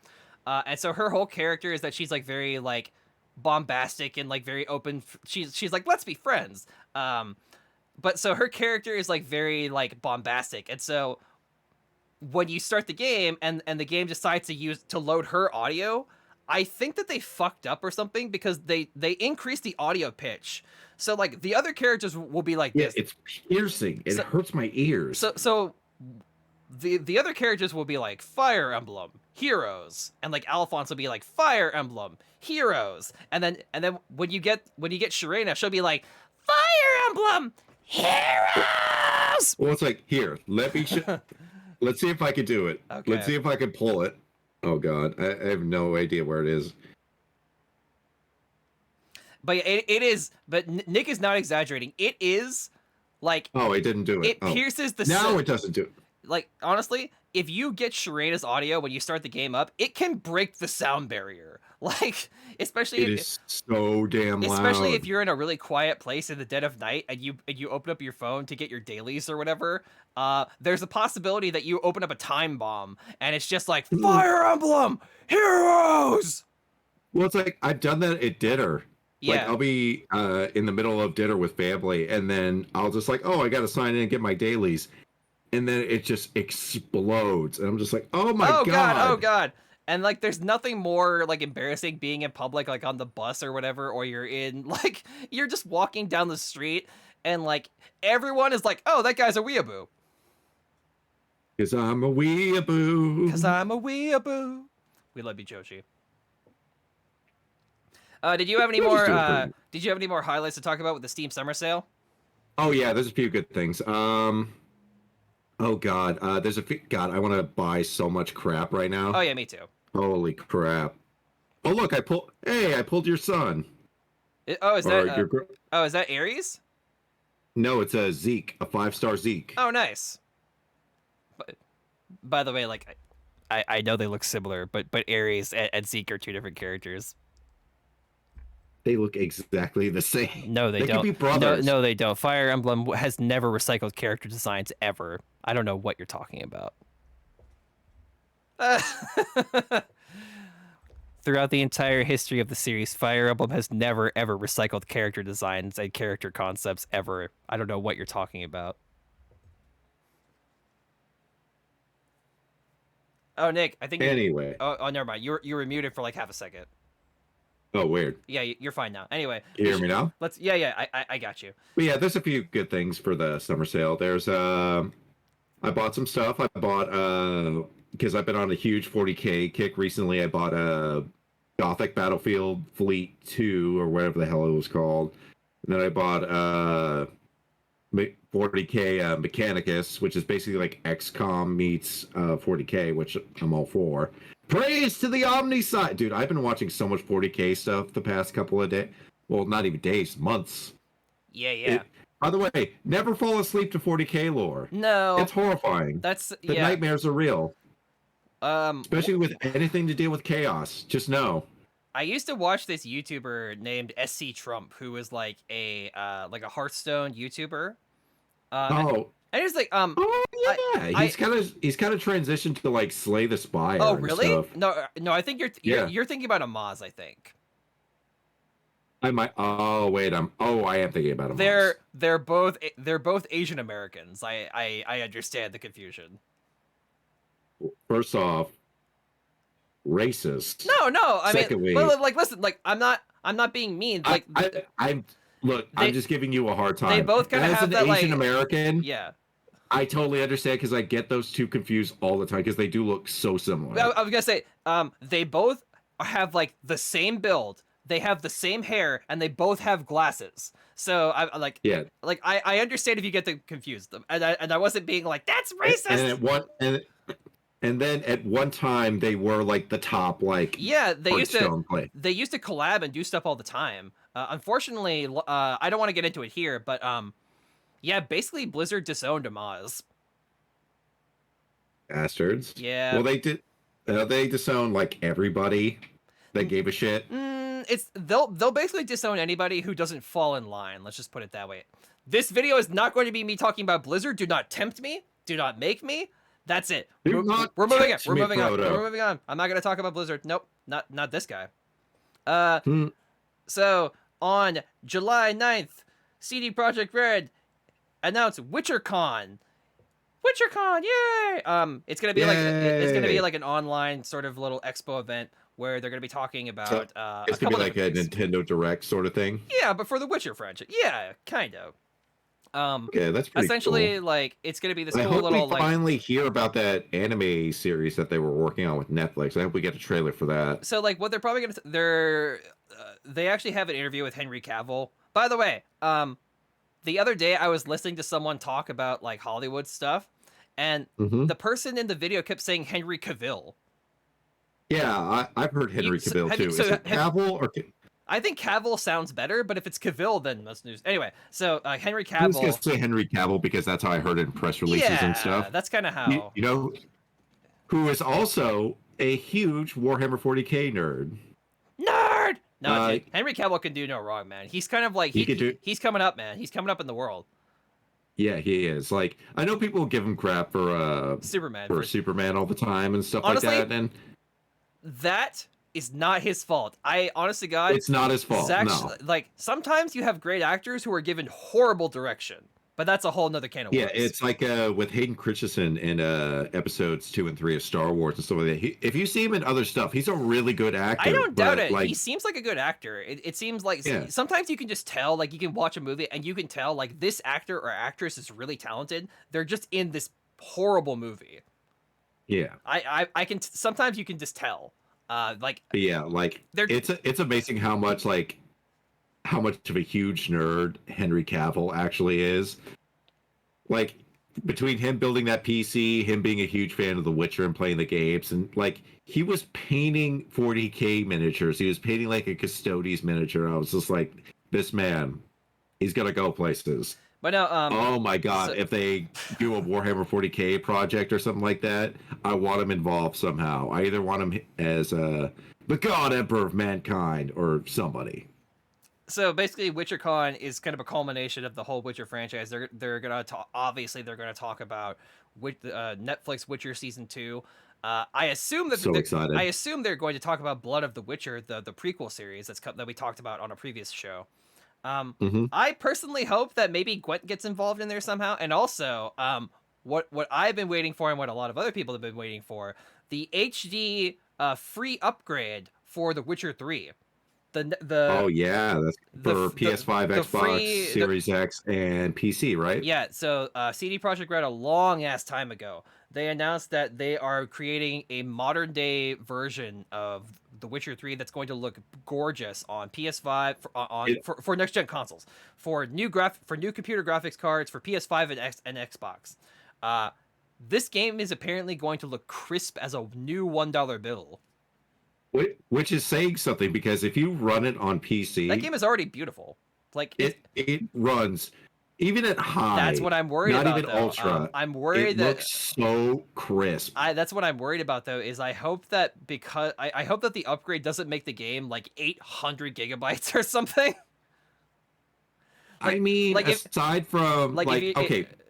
and so her whole character is that she's like very like bombastic and like very open. She's like, let's be friends. But so her character is like very like bombastic, and so when you start the game and the game decides to load her audio, I think that they fucked up or something because they increased the audio pitch. So like the other characters will be like this. It's piercing. It hurts my ears. So the other characters will be like Fire Emblem Heroes, and like Alphonse will be like Fire Emblem Heroes, and then when you get Sharena, she'll be like Fire Emblem Heroes. Well, it's like, here, let me let's see if I can do it. Okay. Let's see if I can pull it. Oh God, I have no idea where it is. But it is. But Nick is not exaggerating. It is like. Oh, it didn't do it. It pierces the. Now it doesn't do it. Like honestly, if you get Sharena's audio when you start the game up, it can break the sound barrier. Like especially it is so damn loud. Especially if you're in a really quiet place in the dead of night and you open up your phone to get your dailies or whatever. There's a possibility that you open up a time bomb and it's just like Fire Emblem Heroes. Well, it's like I've done that at dinner. Yeah. Like I'll be in the middle of dinner with family, and then I'll just like, oh, I got to sign in and get my dailies, and then it just explodes, and I'm just like, oh my God. Oh God. And like, there's nothing more like embarrassing being in public, like on the bus or whatever, or you're just walking down the street and like everyone is like, oh, that guy's a weeaboo. Cause I'm a weeaboo. We love you, Joshi. Did you have any more highlights to talk about with the Steam Summer Sale? Oh yeah, there's a few good things. Oh God, I want to buy so much crap right now. Oh yeah, me too. Holy crap! Oh look, I pulled your son. Is that Aries? No, it's a Zeke, a 5-star Zeke. Oh nice. But by the way, like I know they look similar, but Aries and Zeke are 2 different characters. They look exactly the same. No, they don't. Could be brothers. No, they don't. Fire Emblem has never recycled character designs ever. I don't know what you're talking about. Throughout the entire history of the series, Fire Emblem has never, ever recycled character designs and character concepts ever. I don't know what you're talking about. Oh, Nick, I think... Anyway. Oh, never mind. You were muted for like half a second. Oh, weird. Yeah, you're fine now. Anyway. You hear me now? Yeah, I got you. But yeah, there's a few good things for the summer sale. There's, I bought some stuff. I bought, because I've been on a huge 40K kick recently, I bought a Gothic Battlefield Fleet 2, or whatever the hell it was called. And then I bought 40K Mechanicus, which is basically like XCOM meets 40K, which I'm all for. Praise to the Omni side. Dude, I've been watching so much 40K stuff the past couple of days. Well, not even days, months. Yeah. By the way, never fall asleep to 40K lore. No. It's horrifying. The nightmares are real. Especially with anything to deal with chaos. Just know. I used to watch this YouTuber named SC Trump, who was like a Hearthstone YouTuber. And he's like, oh yeah, he's kind of transitioned to like Slay the Spire. Oh really? And stuff. No, I think you're thinking about Amaz, I think. I might. Oh wait, I am thinking about them. They're both Asian Americans. I understand the confusion. First off, racist. No. I Secondly, mean, like, listen, like, I'm not being mean. Like, I'm just giving you a hard time. They both kind of have that, as an Asian like, American. Yeah. I totally understand because I get those two confused all the time because they do look so similar. I was gonna say, they both have like the same build, they have the same hair, and they both have glasses. So I like, yeah, like I understand if you get them confused, and I wasn't being like that's racist. And then at one time they were like the top, like, yeah, they used to play. They used to collab and do stuff all the time. Unfortunately, I don't want to get into it here, but yeah, basically Blizzard disowned Amaz. Bastards. Yeah. Well, they did. They disowned like everybody that gave a shit. They'll basically disown anybody who doesn't fall in line. Let's just put it that way. This video is not going to be me talking about Blizzard. Do not tempt me. Do not make me. That's it. We're moving on. We're moving on. I'm not going to talk about Blizzard. Nope. Not this guy. So on July 9th, CD Projekt Red announced WitcherCon. WitcherCon, yay! It's gonna be like an online sort of little expo event where they're gonna be talking about it's gonna be like a Nintendo Direct sort of thing. Yeah, but for the Witcher franchise. Yeah, kind of. Yeah, that's pretty essentially cool. Like it's gonna be this I cool hope little we finally hear about that anime series that they were working on with Netflix. I hope we get a trailer for that. So like what they're probably gonna they actually have an interview with Henry Cavill. By the way, the other day I was listening to someone talk about like Hollywood stuff, and the person in the video kept saying Henry Cavill. Yeah, I've heard Henry Cavill too. Is it Cavill or? I think Cavill sounds better, but if it's Cavill, then that's news. Anyway, so Henry Cavill. I was gonna say Henry Cavill because that's how I heard it in press releases and stuff. Yeah, that's kind of how. You know, who is also a huge Warhammer 40K nerd. Nerd. No, Henry Cavill can do no wrong, man. He's kind of like he's coming up, man. He's coming up in the world. Yeah, he is. Like, I know people give him crap for Superman all the time and stuff honestly, like that, and that is not his fault. Honestly, God, it's not his fault. No. Like sometimes you have great actors who are given horrible direction, but that's a whole nother can of worms. Yeah, it's like with Hayden Christensen in episodes 2 and 3 of Star Wars and stuff like that. If you see him in other stuff, he's a really good actor. I don't doubt it. Like, he seems like a good actor. It seems like sometimes you can just tell, like you can watch a movie and you can tell like this actor or actress is really talented. They're just in this horrible movie. Yeah. I can sometimes you can just tell. Like it's amazing how much of a huge nerd Henry Cavill actually is. Like between him building that PC, him being a huge fan of The Witcher and playing the games, and like he was painting 40K miniatures. He was painting like a Custodes miniature. I was just like, this man, he's gonna go places. But now, oh my God! If they do a Warhammer 40K project or something like that, I want him involved somehow. I either want him as the God Emperor of Mankind or somebody. So basically, WitcherCon is kind of a culmination of the whole Witcher franchise. They're gonna obviously they're gonna talk about Netflix Witcher season 2. I assume that I assume they're going to talk about Blood of the Witcher, the prequel series that we talked about on a previous show. I personally hope that maybe Gwent gets involved in there somehow, and also what I've been waiting for and what a lot of other people have been waiting for, the HD free upgrade for The Witcher 3. Oh yeah, that's for PS5, Xbox Series X, and PC, right? Yeah. So CD Projekt Red a long ass time ago, they announced that they are creating a modern day version of The Witcher 3 that's going to look gorgeous on PS5 for next gen consoles, for new computer graphics cards for PS5 and Xbox. This game is apparently going to look crisp as a new $1 bill. Which is saying something, because if you run it on PC, that game is already beautiful. Like it runs even at high. That's what I'm worried about. Not even ultra. I'm worried that it looks so crisp. That's what I'm worried about though. Is I hope that because I hope that the upgrade doesn't make the game like 800 gigabytes or something. I mean, aside from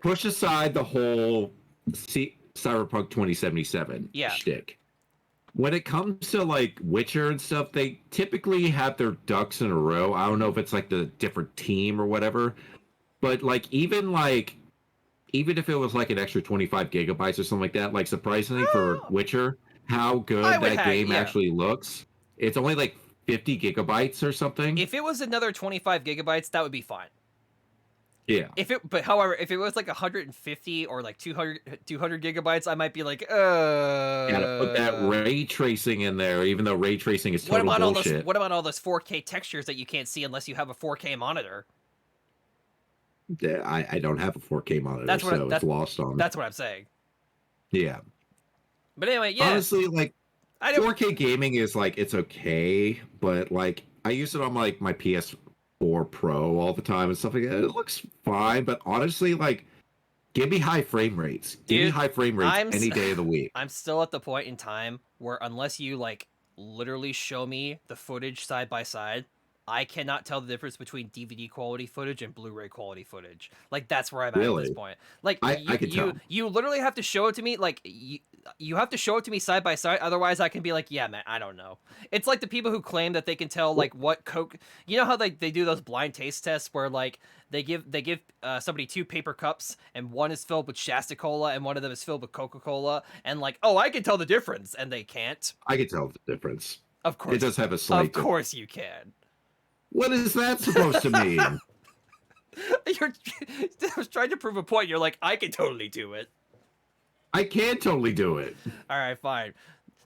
push aside the whole Cyberpunk 2077 shtick. when it comes to like Witcher and stuff, they typically have their ducks in a row. I don't know if it's like the different team or whatever, but like even if it was like an extra 25 gigabytes or something like that, like surprisingly for Witcher, how good that game actually looks. It's only like 50 gigabytes or something. If it was another 25 gigabytes, that would be fine. Yeah. However, if it was like 150 or like 200 gigabytes, I might be like, Gotta put that ray tracing in there, even though ray tracing is total bullshit. What about all those 4K textures that you can't see unless you have a 4K monitor? I don't have a 4K monitor, so it's lost on me. That's what I'm saying. Yeah. But anyway, yeah. Honestly, like 4K gaming is like it's okay, but like I use it on like my PS4 Pro all the time and stuff like that. It looks fine, but honestly, like give me high frame rates. Give me high frame rates any day of the week. I'm still at the point in time where unless you like literally show me the footage side by side, I cannot tell the difference between DVD quality footage and Blu-ray quality footage. Like that's where I'm at this point. Like I can tell. You literally have to show it to me. Like you have to show it to me side by side. Otherwise, I can be like, yeah, man, I don't know. It's like the people who claim that they can tell like what Coke. You know how they do those blind taste tests where like they give somebody 2 paper cups and one is filled with Shasta Cola and one of them is filled with Coca-Cola and like, oh, I can tell the difference, and they can't. I can tell the difference. Of course, it does have a slight. Of course, you can. What is that supposed to mean? I was trying to prove a point. You're like, I can totally do it. I can totally do it. All right, fine.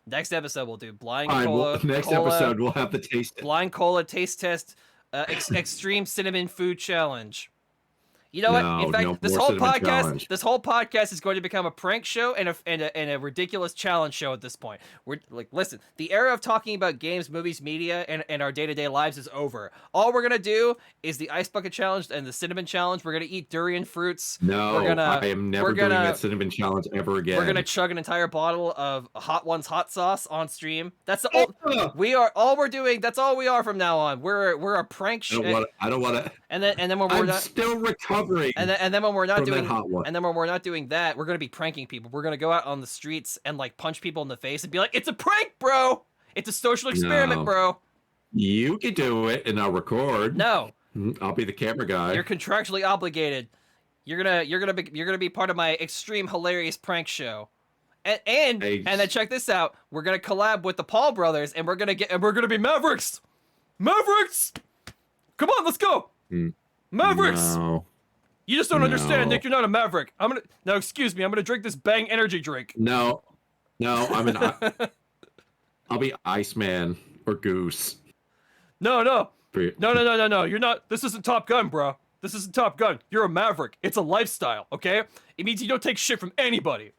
Next episode we'll do blind cola. Next episode we'll have the taste. Blind cola taste test, extreme cinnamon food challenge. You know what? In fact, this whole podcast is going to become a prank show and a ridiculous challenge show at this point. We're like, listen, the era of talking about games, movies, media, and our day-to-day lives is over. All we're gonna do is the ice bucket challenge and the cinnamon challenge. We're gonna eat durian fruits. No, I am never doing that cinnamon challenge ever again. We're gonna chug an entire bottle of Hot Ones hot sauce on stream. That's the all we're doing. That's all we are from now on. We're a prank show. I don't want to. And then when we're still recovering. And then when we're not doing that, we're gonna be pranking people. We're gonna go out on the streets and like punch people in the face and be like, "It's a prank, bro. It's a social experiment, bro." You can do it, and I'll record. No, I'll be the camera guy. You're contractually obligated. You're gonna be part of my extreme hilarious prank show. And then check this out. We're gonna collab with the Paul brothers, and we're gonna be Mavericks. Mavericks. Come on, let's go. Mavericks. No. You just don't understand, Nick. You're not a Maverick. Now, excuse me. I'm gonna drink this Bang energy drink. No, I'll be Iceman or Goose. No. You're not. This isn't Top Gun, bro. This isn't Top Gun. You're a Maverick. It's a lifestyle, okay? It means you don't take shit from anybody.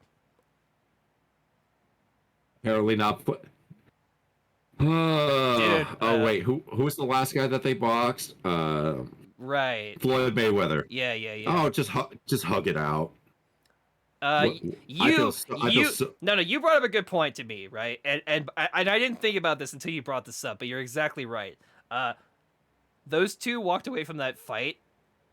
Apparently not. Wait. Who's the last guy that they boxed? Right. Floyd Mayweather. Yeah. Oh, just hug it out. You brought up a good point to me, right? And I didn't think about this until you brought this up, but you're exactly right. Those two walked away from that fight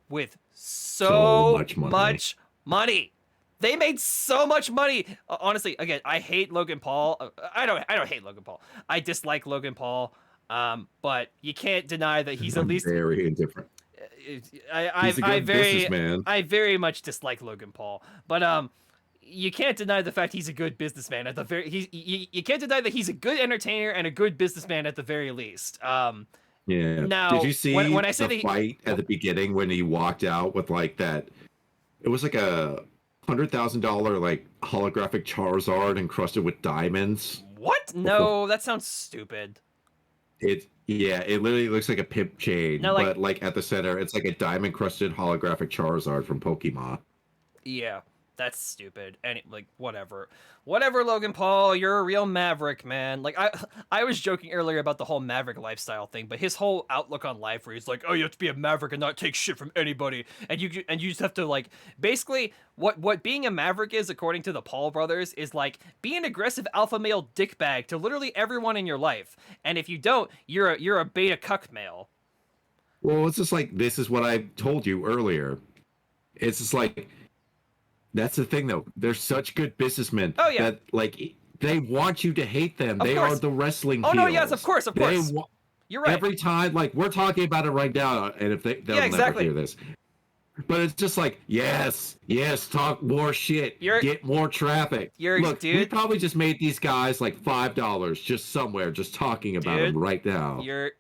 with so much money. They made so much money. Honestly, again, I hate Logan Paul. I don't hate Logan Paul. I dislike Logan Paul. But you can't deny that he's at least very indifferent. I very much dislike Logan Paul, but you can't deny the fact he's a good businessman at the very. You can't deny that he's a good entertainer and a good businessman at the very least. Yeah. Now, did you see when I say the fight at the beginning when he walked out with like that? It was like a $100,000 like holographic Charizard encrusted with diamonds. What? No, that sounds stupid. It literally looks like a pimp chain, but like at the center, it's like a diamond-crusted holographic Charizard from Pokemon. Yeah, that's stupid. Whatever, Logan Paul, you're a real maverick, man. Like I was joking earlier about the whole maverick lifestyle thing, but his whole outlook on life, where he's like, oh, you have to be a maverick and not take shit from anybody, and you just have to like basically what being a maverick is, according to the Paul brothers, is like be an aggressive alpha male dickbag to literally everyone in your life, and if you don't, you're a beta cuck male. Well, it's just like this is what I told you earlier. It's just like. That's the thing, though. They're such good businessmen. Oh, yeah. That, like, They want you to hate them. They are the wrestling heels. Oh no, yes, of course. You're right. Every time, like, we're talking about it right now, and if they'll never hear this. But it's just like, yes, talk more shit, get more traffic. Look, we probably just made these guys like $5 just somewhere, just talking about them right now. You're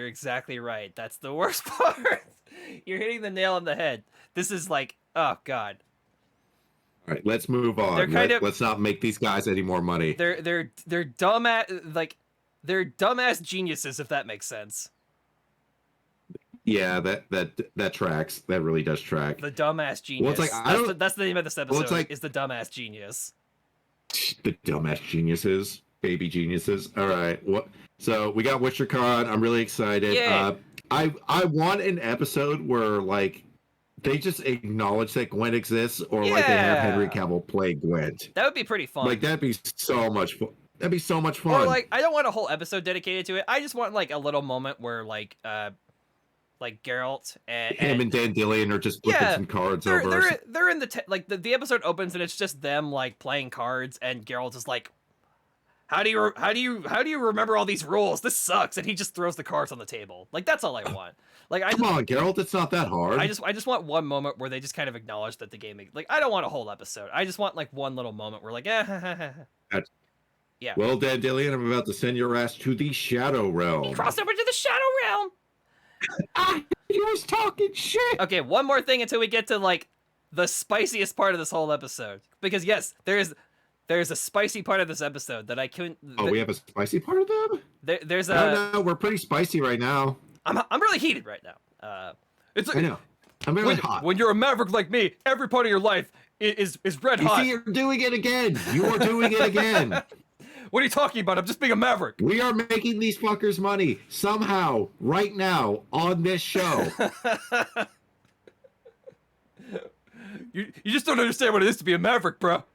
exactly right. That's the worst part. You're hitting the nail on the head. This is like, oh god. All right, let's move on. Let's not make these guys any more money. They're dumbass they're dumbass geniuses, if that makes sense. Yeah, that tracks. That really does track. The dumbass genius. Well, it's like, that's the name of this episode. Is the dumbass genius. The dumbass geniuses, baby geniuses. All right. So we got WitcherCon. I'm really excited. Yay. I want an episode where like they just acknowledge that Gwen exists, or like they have Henry Cavill play Gwent. That would be pretty fun. Like that'd be so much fun. That'd be so much fun. Or like, I don't want a whole episode dedicated to it. I just want like a little moment where like Geralt and him and Dandelion are just flipping some cards over. They're in the episode opens and it's just them like playing cards, and Geralt is like, how do you remember all these rules? This sucks, and he just throws the cards on the table. Like that's all I want. Like come on, Geralt, it's not that hard. I just want one moment where they just kind of acknowledge that the game. Like I don't want a whole episode. I just want like one little moment where like yeah. Well, Dandelion, I'm about to send your ass to the Shadow Realm. Cross over to the Shadow Realm. He was talking shit. Okay, one more thing until we get to like the spiciest part of this whole episode, because yes, there's a spicy part of this episode that I couldn't. Oh, we have a spicy part of them. There's I don't know. We're pretty spicy right now. I'm really heated right now. I know. I'm really hot. When you're a maverick like me, every part of your life is red hot. You see, you're doing it again. You are doing it again. What are you talking about? I'm just being a maverick. We are making these fuckers money somehow right now on this show. You just don't understand what it is to be a maverick, bro.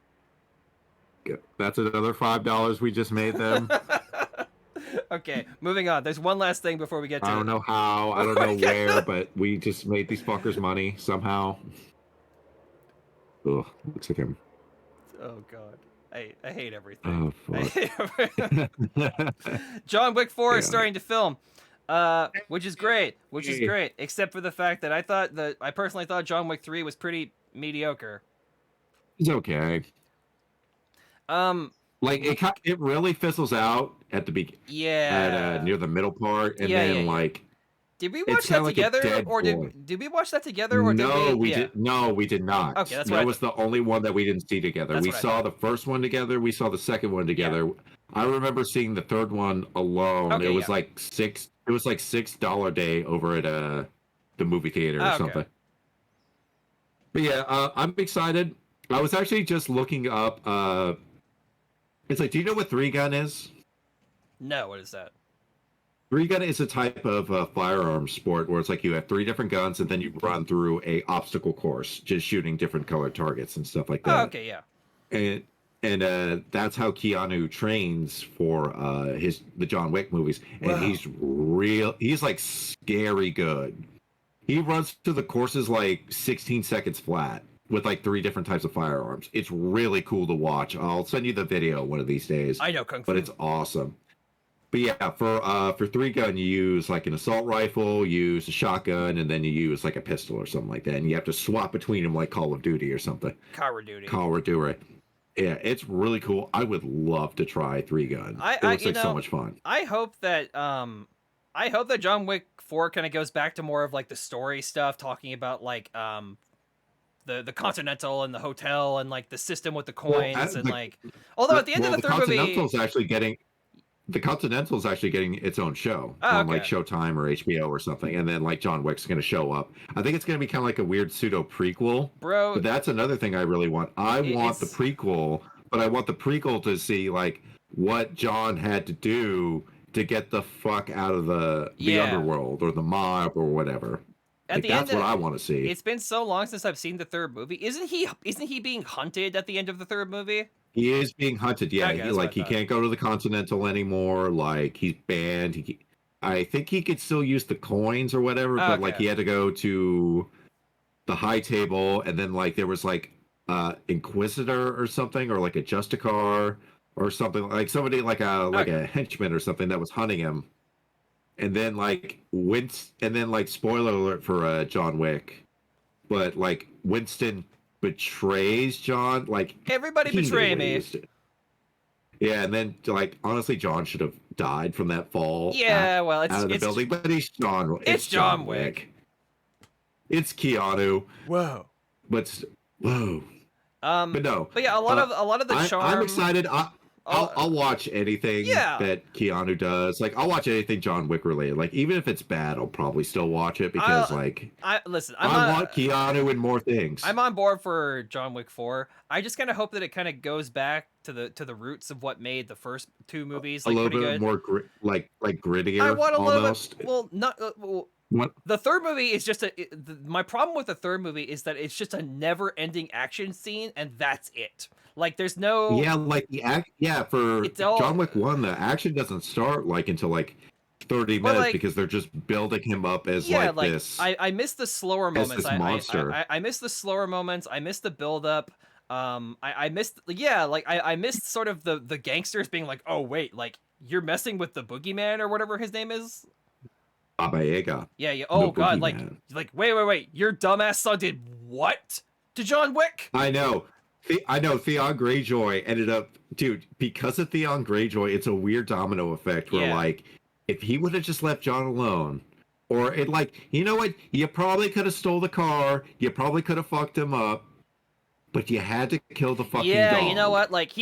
That's another $5 we just made them. Okay, moving on. There's one last thing before we get to I don't know how, I don't know where, but we just made these fuckers money somehow. Ugh, looks like him. Oh god. I hate everything. Oh, fuck. I hate everything. John Wick 4 is starting to film, which is great. Except for the fact that I personally thought John Wick 3 was pretty mediocre. It's okay. Like it really fizzles out at the beginning. Yeah. Near the middle part, and then like. Did we watch that together, or did we watch that together, or no, we did. No, we did not. Okay, that's that was the only one that we didn't see together. We saw the first one together. We saw the second one together. Yeah. I remember seeing the third one alone. Okay, it was like $6. It was like $6 a day over at the movie theater or something. But yeah, I'm excited. I was actually just looking up. It's like, do you know what 3-gun is? No, what is that? 3-gun is a type of firearm sport where it's like you have 3 different guns and then you run through a obstacle course, just shooting different colored targets and stuff like that. Oh, okay, yeah. And that's how Keanu trains for the John Wick movies, and he's like scary good. He runs through the courses like 16 seconds flat with like 3 different types of firearms. It's really cool to watch. I'll send you the video one of these days. I know Kung Fu, but it's awesome. But yeah, for 3-gun, you use like an assault rifle, you use a shotgun, and then you use like a pistol or something like that. And you have to swap between them like Call of Duty or something. Call of Duty. Yeah, it's really cool. I would love to try 3-gun. It looks like so much fun. I hope that John Wick 4 kind of goes back to more of like the story stuff, talking about like the Continental and the hotel and like the system with the coins although at the end of the third movie, the Continental's actually getting its own show on like Showtime or HBO or something, and then like John Wick's going to show up. I think it's going to be kind of like a weird pseudo prequel, bro. But that's another thing I really want. I want the prequel, but I want the prequel to see like what John had to do to get the fuck out of the underworld or the mob or whatever. That's what I want to see. It's been so long since I've seen the third movie. Isn't he being hunted at the end of the third movie? He is being hunted. Yeah, he can't go to the Continental anymore. Like he's banned. I think he could still use the coins or whatever, but like he had to go to the high table, and then like there was like Inquisitor or something, or like a Justicar or something like somebody like a henchman or something that was hunting him, and then spoiler alert for John Wick, but like Winston betrays John. Like everybody betray me. Yeah, and then like honestly, John should have died from that fall. Yeah, well, out of the building, but he's John. It's John Wick. It's Keanu. Whoa. But whoa. But no. But yeah, a lot of the charm. I'm excited. I'll watch anything that Keanu does. Like I'll watch anything John Wick related. Like even if it's bad, I'll probably still watch it because I want Keanu in more things. I'm on board for John Wick 4. I just kind of hope that it kind of goes back to the roots of what made the first two movies like, a little pretty bit good. more grittier. I want a almost. little bit. Well, not. What? The third movie is just my problem with the third movie is that it's just a never-ending action scene, and that's it. Like, there's no... Yeah, like, for John Wick 1, the action doesn't start, like, until, like, 30 minutes, like, because they're just building him up as, like this... I miss the slower moments. This monster. I miss the slower moments. I miss the build-up. I missed... Yeah, like, I missed sort of the gangsters being like, oh, wait, like, you're messing with the boogeyman or whatever his name is? 𝐲𝐽𝐻𝐫𝐢𝐿. Yeah. Oh, God, like, wait. Your dumbass son did what to John Wick? I know. Theon Greyjoy ended up, dude, because of Theon Greyjoy, it's a weird domino effect where, like, if he would have just left John alone, or it, like, you know what? You probably could have stole the car. You probably could have fucked him up. But you had to kill the fucking dog. Yeah, you know what? Like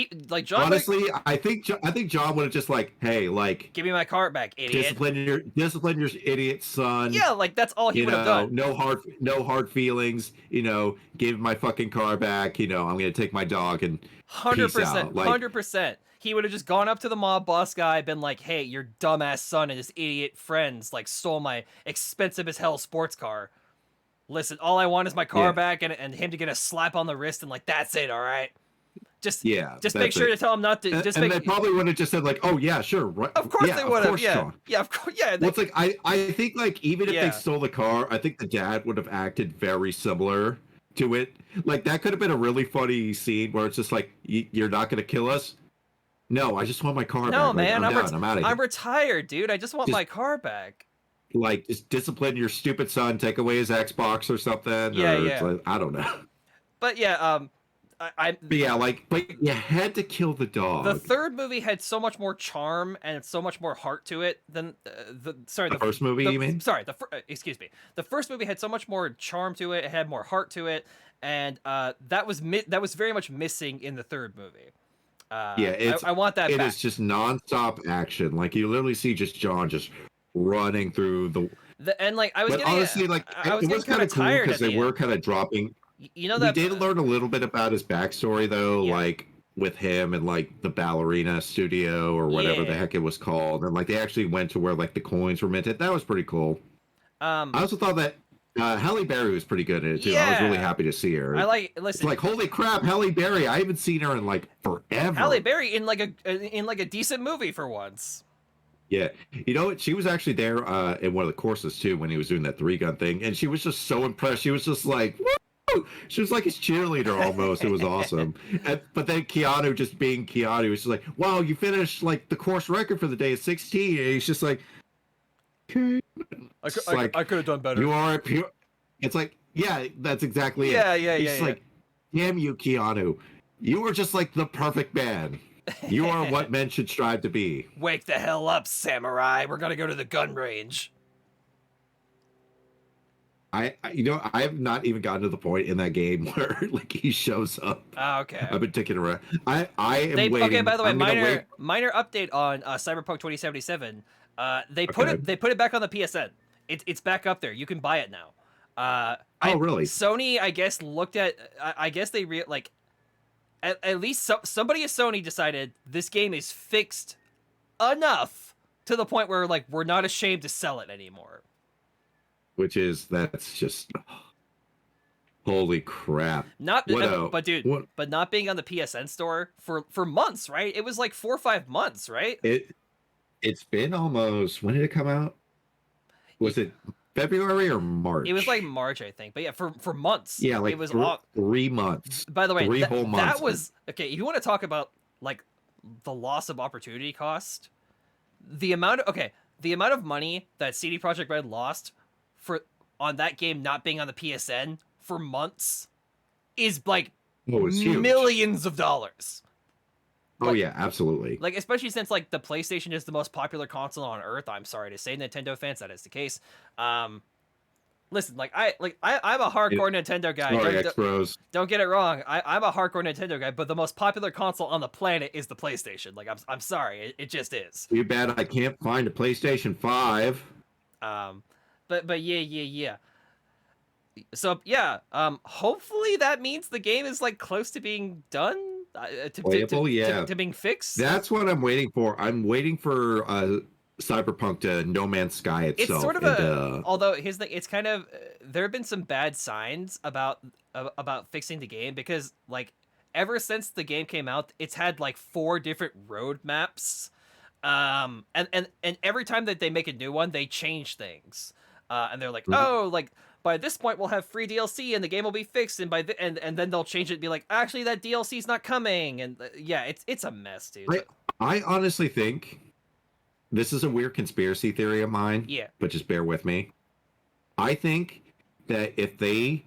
John. Honestly, Wick... I think John would have just like, hey, like, give me my car back, idiot. Discipline your idiot son. Yeah, like that's all he would have done. No hard feelings. You know, give my fucking car back. You know, I'm gonna take my dog and 100%, 100%. He would have just gone up to the mob boss guy, been like, hey, your dumbass son and his idiot friends like stole my expensive as hell sports car. Listen, all I want is my car back and him to get a slap on the wrist and like, that's it, all right? Just make sure to tell him not to. They probably would have just said like, oh yeah, sure, right. Of course they would have. Yeah, of course. Yeah. Well, it's like I think like even if they stole the car, I think the dad would have acted very similar to it. Like that could have been a really funny scene where it's just like, you're not gonna kill us. No, I just want my car back. No, man, I'm out of here. I'm retired, dude. I just want my car back. Like, just discipline your stupid son, take away his Xbox or something. Yeah, like, I don't know. But yeah, But you had to kill the dog. The third movie had so much more charm and so much more heart to it than the first movie. You mean? Sorry, excuse me. The first movie had so much more charm to it. It had more heart to it, and that was very much missing in the third movie. I want that. It back. is just nonstop action. Like you literally see just John just running through and like I was getting honestly like it was kind of cool because they were kind of dropping. You know that we did learn a little bit about his backstory though, like with him and like the ballerina studio or whatever the heck it was called, and like they actually went to where like the coins were minted. That was pretty cool. I also thought that Halle Berry was pretty good in it too. I was really happy to see her. Listen, it's like holy crap, Halle Berry! I haven't seen her in like forever. Halle Berry in like a decent movie for once. Yeah, you know what? She was actually there in one of the courses too when he was doing that 3-gun thing, and she was just so impressed. She was just like, woo! She was like his cheerleader almost. It was awesome. But then Keanu, just being Keanu, was just like, wow, you finished like the course record for the day at 16. And he's just like, okay. I could have done better. You are pure. It's like, yeah, that's exactly it. He's like, damn you, Keanu. You were just like the perfect man. You are what men should strive to be. Wake the hell up, samurai. We're gonna go to the gun range. I have not even gotten to the point in that game where like he shows up. Oh, okay. I've been ticking around. I am waiting. Okay, by the way, minor update on Cyberpunk 2077. They put it back on the PSN. It's back up there. You can buy it now. Really? Sony, I guess, looked at. I guess they at least somebody at Sony decided this game is fixed enough to the point where like we're not ashamed to sell it anymore. That's just holy crap. But not being on the PSN store for months, right? It was like 4 or 5 months, right? It's been almost, when did it come out? Was it February or March? It was like March, I think. But yeah, for months. Yeah, like it was 3 months. By the way, whole months. That was okay. If you want to talk about like the loss of opportunity cost, the amount of money that CD Projekt Red lost on that game not being on the PSN for months is like millions of dollars. Oh yeah, absolutely. Like, especially since like the PlayStation is the most popular console on Earth. I'm sorry to say, Nintendo fans, that is the case. Listen, I'm a hardcore Nintendo guy. Sorry, don't get it wrong. I'm a hardcore Nintendo guy, but the most popular console on the planet is the PlayStation. Like, I'm sorry, it just is. Too bad I can't find a PlayStation 5. But yeah. So yeah, hopefully that means the game is like close to being done. To being fixed. That's what I'm waiting for. I'm waiting for Cyberpunk to No Man's Sky itself. It's sort of although here's the, it's kind of there have been some bad signs about fixing the game, because like ever since the game came out, it's had like 4 different roadmaps, and every time that they make a new one, they change things, and they're like, oh, like by this point we'll have free DLC and the game will be fixed, and and then they'll change it and be like, actually that DLC's not coming, and yeah, it's a mess, dude. I honestly think this is a weird conspiracy theory of mine. Yeah. But just bear with me. I think that if they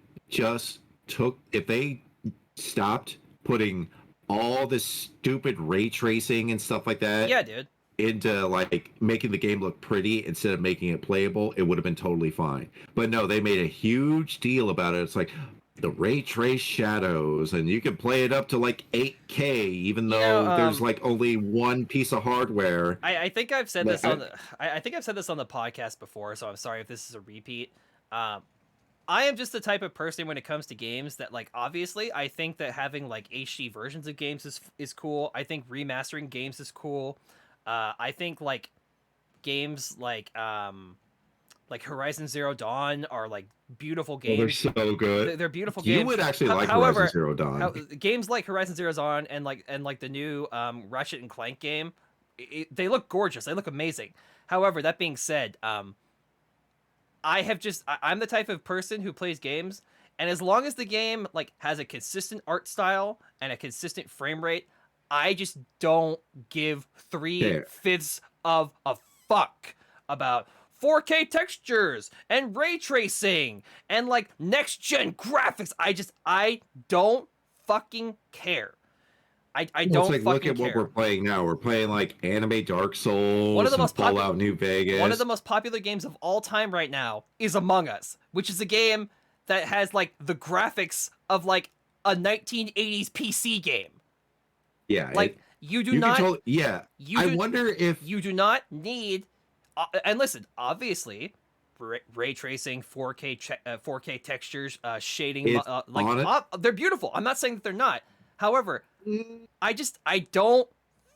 stopped putting all this stupid ray tracing and stuff like that. Yeah, dude. Into like making the game look pretty instead of making it playable, it would have been totally fine. But no, they made a huge deal about it. It's like the ray trace shadows, and you can play it up to like 8K, even though there's like only one piece of hardware. I think I've said this on I think I've said this on the podcast before, so I'm sorry if this is a repeat. I am just the type of person when it comes to games that, like, obviously I think that having like HD versions of games is cool. I think remastering games is cool. I think like games like Horizon Zero Dawn are like beautiful games. Oh, they're so good. They're beautiful games. You would actually like Horizon Zero Dawn. Games like Horizon Zero Dawn and the new Ratchet and Clank game, they look gorgeous. They look amazing. However, that being said, I'm the type of person who plays games, and as long as the game like has a consistent art style and a consistent frame rate, I just don't give 3/5 of a fuck about 4K textures and ray tracing and like next gen graphics. I don't fucking care. I don't fucking look care. At what we're playing now. We're playing like anime Dark Souls, one of the most Fallout New Vegas. One of the most popular games of all time right now is Among Us, which is a game that has like the graphics of like a 1980s PC game. Yeah, like you do not. I wonder if you do not need. And listen, obviously, ray tracing, 4K textures, shading, they're beautiful. I'm not saying that they're not. However, I don't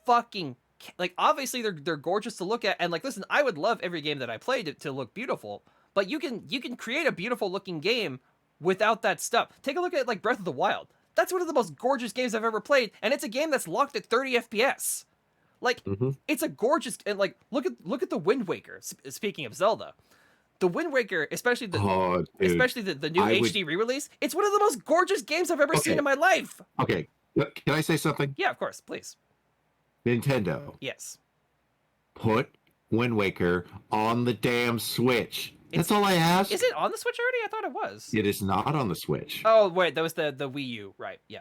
fucking like. Obviously, they're gorgeous to look at, and like, listen, I would love every game that I play to look beautiful. But you can create a beautiful looking game without that stuff. Take a look at like Breath of the Wild. That's one of the most gorgeous games I've ever played, and it's a game that's locked at 30 FPS. Like, it's a gorgeous, and like, look at the Wind Waker. Speaking of Zelda, the Wind Waker, especially the new HD re-release, it's one of the most gorgeous games I've ever seen in my life. Okay, can I say something? Yeah, of course, please. Nintendo. Yes. Put Wind Waker on the damn Switch. That's all I ask. Is it on the Switch already? I thought it was. It is not on the Switch. Oh wait, that was the Wii U, right? Yeah.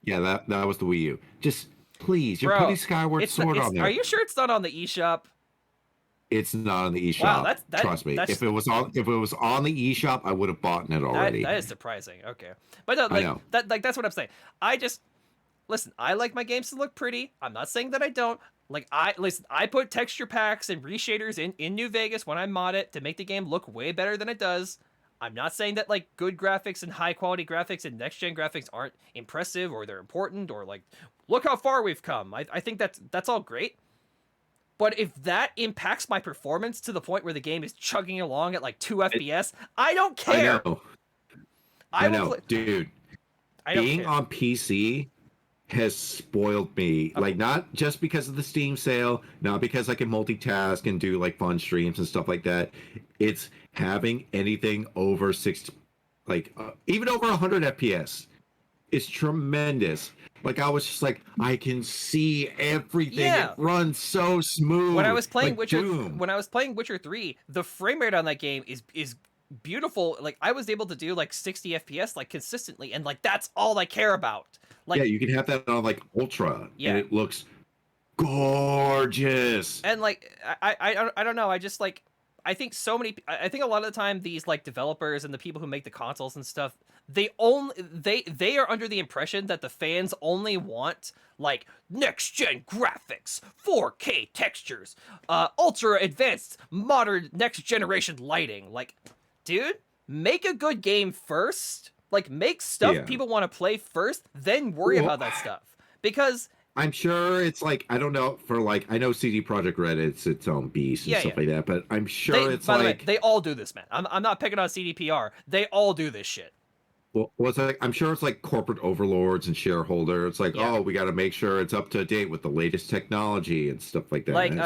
Yeah, that was the Wii U. Just please, you're putting Skyward Sword on there. Are you sure it's not on the eShop? It's not on the eShop. Wow, trust me. If it was on the eShop, I would have bought it already. That is surprising. Okay, but no, that's what I'm saying. Listen. I like my games to look pretty. I'm not saying that I don't. Like, I put texture packs and reshaders in New Vegas when I mod it to make the game look way better than it does. I'm not saying that, like, good graphics and high-quality graphics and next-gen graphics aren't impressive or they're important or, like, look how far we've come. I think that's all great. But if that impacts my performance to the point where the game is chugging along at, like, 2 FPS, I don't care. I know. Dude. Being on PC has spoiled me. Okay. Like, not just because of the Steam sale, not because I can multitask and do like fun streams and stuff like that. It's having anything over even over 100 FPS is tremendous. Like I was just like, I can see everything. Yeah. It runs so smooth. When I was playing like Witcher, Doom. when I was playing Witcher 3, the frame rate on that game is beautiful. Like I was able to do like 60 FPS like consistently, and like that's all I care about. Like, yeah, you can have that on like ultra, yeah, and it looks gorgeous. And like I don't know. I just like I think I think a lot of the time these like developers and the people who make the consoles and stuff, they are under the impression that the fans only want like next gen graphics, 4K textures, ultra advanced modern next generation lighting. Like, dude, make a good game first. Like, make stuff people want to play first, then worry about that stuff. Because I'm sure it's like, I don't know, for like, I know CD Projekt Red, it's its own beast and stuff like that, but I'm sure it's by like... the way, they all do this, man. I'm not picking on CDPR. They all do this shit. Well, it's like, I'm sure it's like corporate overlords and shareholder. It's like, oh, we got to make sure it's up to date with the latest technology and stuff like that. Like,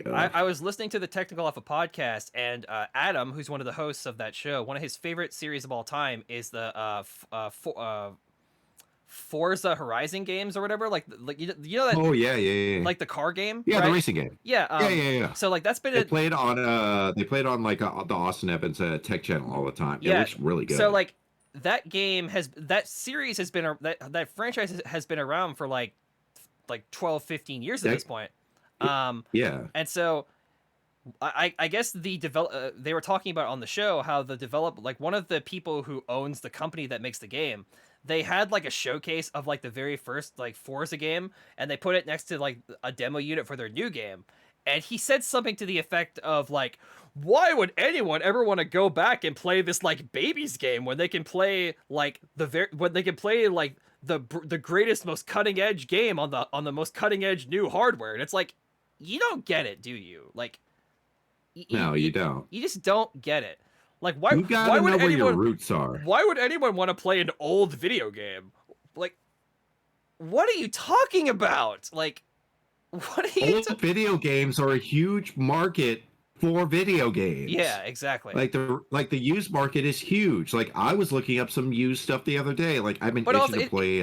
I was listening to the Technical Alpha podcast, and Adam, who's one of the hosts of that show, one of his favorite series of all time is the Forza Horizon games or whatever. Like you know that? Oh yeah. Like the car game. Yeah, right? the racing game. Yeah. Yeah. So like that's been they played on like the Austin Evans Tech channel all the time. Yeah, it looks really good. So like that series has been that franchise has been around for like 12, 15 years at this point. Yeah. And so I guess they were talking about on the show how like one of the people who owns the company that makes the game, they had like a showcase of like the very first like Forza game, and they put it next to like a demo unit for their new game. And he said something to the effect of like, why would anyone ever want to go back and play this like babies game when they can play like the greatest, most cutting edge game on the most cutting edge new hardware? And it's like, you don't get it, do you? Like, no, you don't. You just don't get it. Like, why? You gotta know where your roots are. Why would anyone want to play an old video game? Like, what are you talking about? Like, what are you? Old video games are a huge market for video games. Yeah, exactly. Like the used market is huge. Like I was looking up some used stuff the other day. Like I've been itching to play.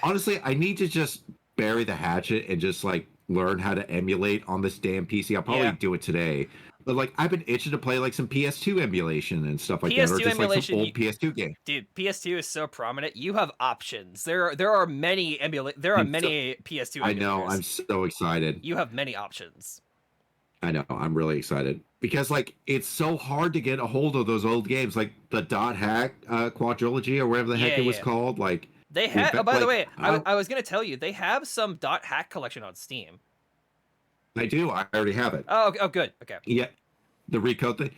Honestly, I need to just bury the hatchet and just like learn how to emulate on this damn PC. I'll probably do it today. But like I've been itching to play like some PS2 emulation and stuff like that, or just like some old PS2 game. Dude, PS2 is so prominent. You have options. There are many PS2 emulators. I know. I'm so excited. You have many options. I know. I'm really excited because like it's so hard to get a hold of those old games, like the Dot Hack quadrilogy or whatever the heck it was called. Like they have. Oh, by the way, I was gonna tell you they have some Dot Hack collection on Steam. I do. I already have it. Oh, good. Okay. Yeah, the Recode thing.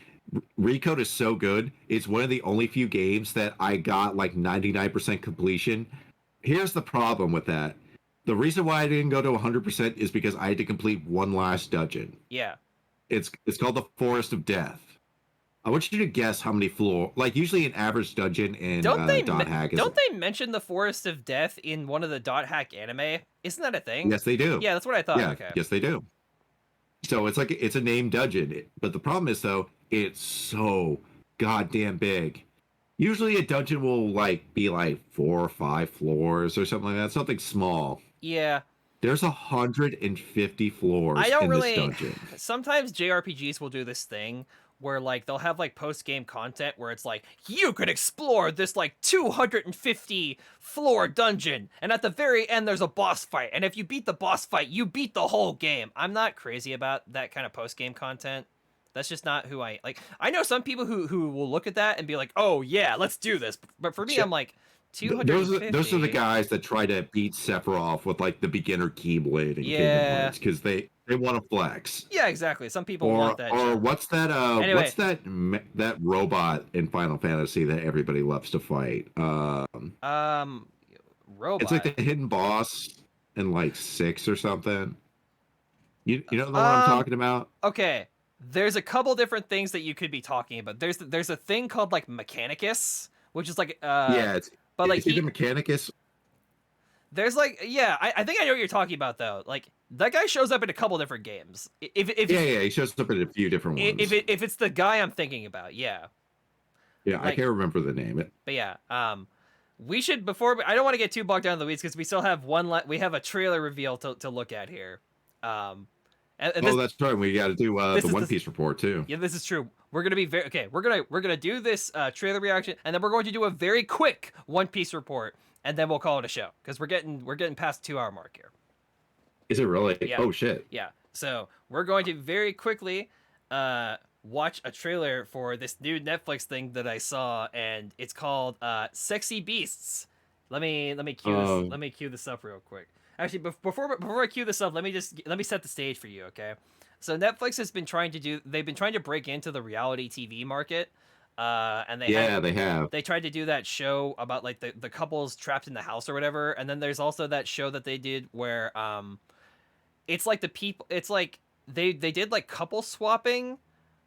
Recode is so good. It's one of the only few games that I got like 99% completion. Here's the problem with that. The reason why I didn't go to 100% is because I had to complete one last dungeon. Yeah. It's called the Forest of Death. I want you to guess how many floor. Like usually an average dungeon in Dot Hack. Don't they mention the Forest of Death in one of the Dot Hack anime? Isn't that a thing? Yes, they do. Yeah, that's what I thought. Yeah, okay. Yes, they do. So it's like it's a named dungeon, but the problem is though it's so goddamn big. Usually a dungeon will like be like 4 or 5 floors or something like that, something small. Yeah. There's 150 floors in this dungeon. Sometimes JRPGs will do this thing where like they'll have like post-game content where it's like you could explore this like 250 floor dungeon, and at the very end there's a boss fight, and if you beat the boss fight you beat the whole game. I'm not crazy about that kind of post-game content. That's just not who I like. I know some people who will look at that and be like, oh yeah, let's do this, but for me I'm like 250. Those are the guys that try to beat Sephiroth with like the beginner Keyblade and Kingdom Hearts because they want to flex. Yeah, exactly. Some people want that. Or what's that? Anyway. What's that robot in Final Fantasy that everybody loves to fight? Robot. It's like the hidden boss in like 6 or something. You know the one I'm talking about? Okay. There's a couple different things that you could be talking about. There's a thing called like Mechanicus, which is like but like the Mechanicus. There's like I think I know what you're talking about though. Like that guy shows up in a couple different games. He shows up in a few different ones. If it's the guy I'm thinking about, yeah. Yeah, like, I can't remember the name. But yeah, we should I don't want to get too bogged down in the weeds because we still have we have a trailer reveal to look at here. And that's right. We got to do the One Piece report too. Yeah, this is true. We're gonna be we're gonna do this trailer reaction, and then we're going to do a very quick One Piece report, and then we'll call it a show because we're getting past the 2-hour mark here. Is it really? Yeah. Oh shit. Yeah. So we're going to very quickly watch a trailer for this new Netflix thing that I saw, and it's called Sexy Beasts. Let me cue this up real quick. Actually, before I cue this up, let me set the stage for you, okay? So Netflix has been trying to break into the reality TV market, and they have. They tried to do that show about like the couples trapped in the house or whatever, and then there's also that show that they did where it's like it's like they did like couple swapping,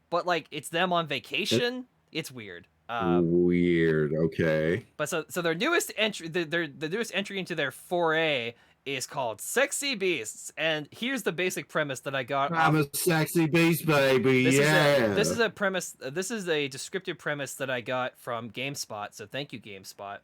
but like it's them on vacation. It's weird. Weird. Okay. But so their newest entry, the newest entry into their foray is called Sexy Beasts, and here's the basic premise that I got. I'm a sexy beast, baby. This is a premise. This is a descriptive premise that I got from GameSpot. So thank you, GameSpot.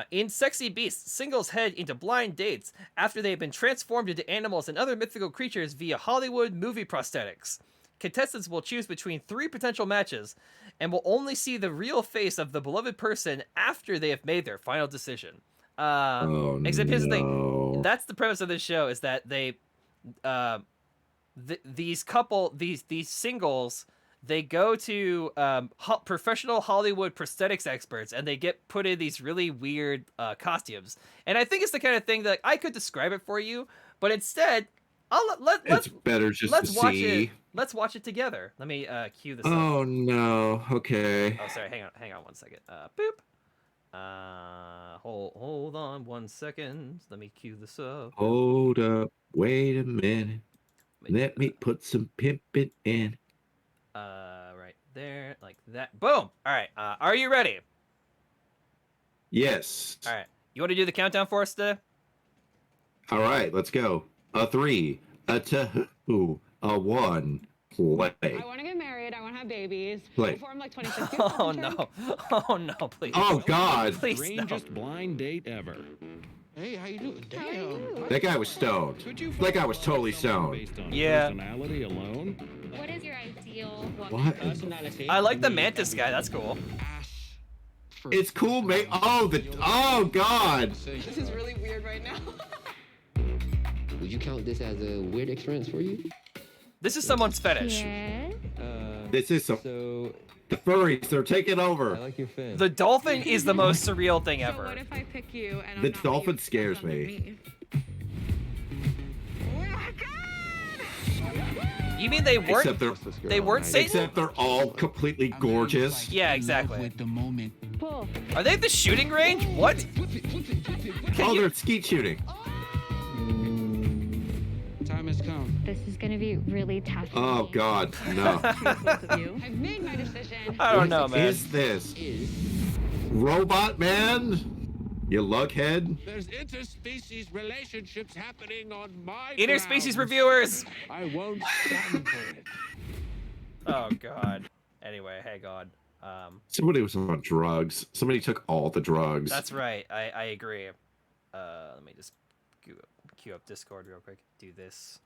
In Sexy Beasts, singles head into blind dates after they have been transformed into animals and other mythical creatures via Hollywood movie prosthetics. Contestants will choose between 3 potential matches and will only see the real face of the beloved person after they have made their final decision. Except here's the thing. That's the premise of this show, is that they these singles, they go to professional Hollywood prosthetics experts, and they get put in these really weird costumes. And I think it's the kind of thing that I could describe it for you, but instead, let's watch it. Let's watch it together. Let me cue this up. Oh no. Okay. Oh, sorry. Hang on 1 second. Boop. Hold on 1 second. Let me cue this up. Hold up. Wait a minute. Let me put some pimping in. Right there, like that. Boom. All right. Are you ready? Yes. All right. You want to do the countdown for us today? All right. Let's go. A 3, a 2, a 1. Play. I want to get married. I want to have babies. Play. Before I'm like 26. Oh no! Oh no! Please. Oh God! Please no. Strangest blind date ever. Hey, how you doing? Damn. That guy was stoned. That guy was totally stoned. Based on Yeah. personality alone. What is your ideal What? personality? I like the mantis guy. That's cool. It's cool, mate. Oh God! This is really weird right now. Would you count this as a weird experience for you? This is someone's fetish. Yeah. This is So, the furries. They're taking I over. like your fin. The dolphin is the most surreal thing So ever. what if I pick you and I'm The not dolphin you, scares it's me. Oh my god! You mean they weren't? They weren't Satan? Except they're all completely gorgeous. Yeah, exactly. With the moment. Pull. Are they at the shooting range? What? Oh, they're skeet shooting. Time has come. This is gonna be really tough. for Oh me. God, no. Both of you. I've made my decision. I don't know, man. Is this Robot Man? You lughead. There's interspecies relationships happening on my Interspecies grounds. reviewers. I won't stand for it. Oh God. Anyway, hey God. Somebody was on drugs. Somebody took all the drugs. That's right. I agree. Let me just queue up Discord real quick. Do this.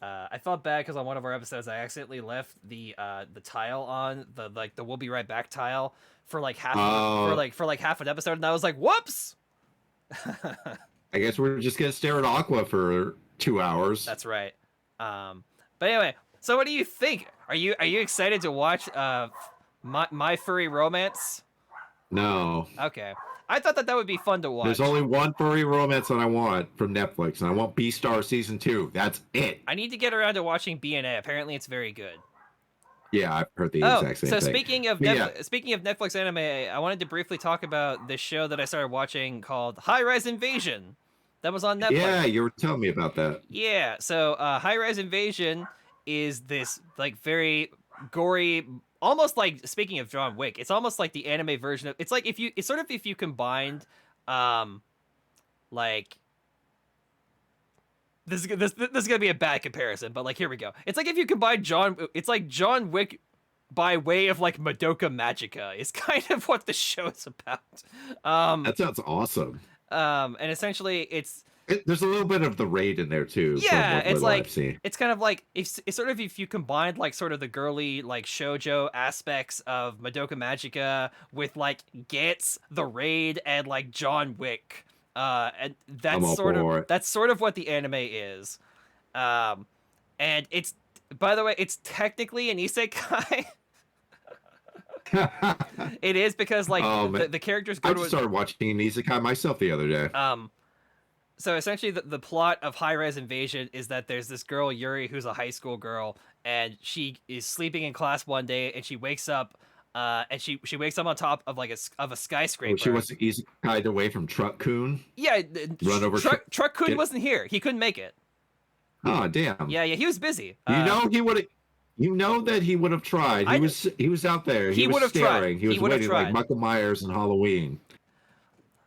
I felt bad because on one of our episodes I accidentally left the tile on the we'll be right back tile for like half for like half an episode, and I was like, whoops. I guess we're just gonna stare at Aqua for 2 hours. That's right. But anyway, so what do you think? Are you excited to watch My Furry Romance? No. Okay. I thought that would be fun to watch. There's only one furry romance that I want from Netflix, and I want Beastar Season 2. That's it. I need to get around to watching BNA. Apparently, it's very good. Yeah, I've heard the exact same so thing. speaking of Netflix anime, I wanted to briefly talk about this show that I started watching called High Rise Invasion. That was on Netflix. Yeah, you were telling me about that. Yeah, so High Rise Invasion is this like very gory, almost like, speaking of John Wick, it's almost like the anime version of, it's like if you combined like this is gonna be a bad comparison, but like here we go. It's like if you combine John Wick by way of like Madoka Magica is kind of what the show is about. That sounds awesome. And essentially there's a little bit of the raid in there too. Yeah, it's like I've it's kind of like it's sort of if you combined like sort of the girly like shoujo aspects of Madoka Magica with like Gantz, the raid, and like John Wick. And that's sort of what the anime is. And it's, by the way, it's technically an isekai. It is because like the characters go I just started watching an isekai myself the other day. So essentially the plot of High-Rise Invasion is that there's this girl, Yuri, who's a high school girl, and she is sleeping in class one day, and she wakes up, and she wakes up on top of like a skyscraper. She was isekai'd away from Truck-kun? Yeah, Truck-kun Truck-kun wasn't here. He couldn't make it. Oh, damn. Yeah, he was busy. He would have... You know that he would have tried. He was out there. He was staring. He was waiting like Michael Myers in Halloween.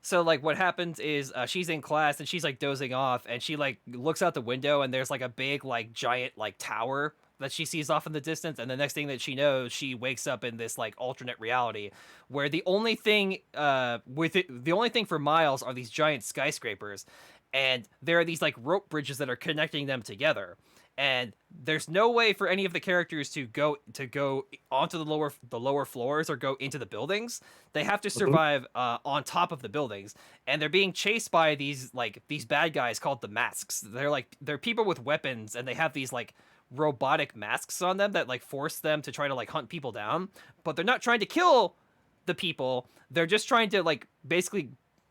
So like what happens is she's in class and she's like dozing off and she like looks out the window and there's like a big like giant like tower that she sees off in the distance, and the next thing that she knows, she wakes up in this like alternate reality where the only thing for miles are these giant skyscrapers, and there are these like rope bridges that are connecting them together. And there's no way for any of the characters to go onto the lower floors or go into the buildings. They have to survive on top of the buildings, and they're being chased by these bad guys called the Masks. They're people with weapons, and they have these like robotic masks on them that like force them to try to like hunt people down. But they're not trying to kill the people. They're just trying to like basically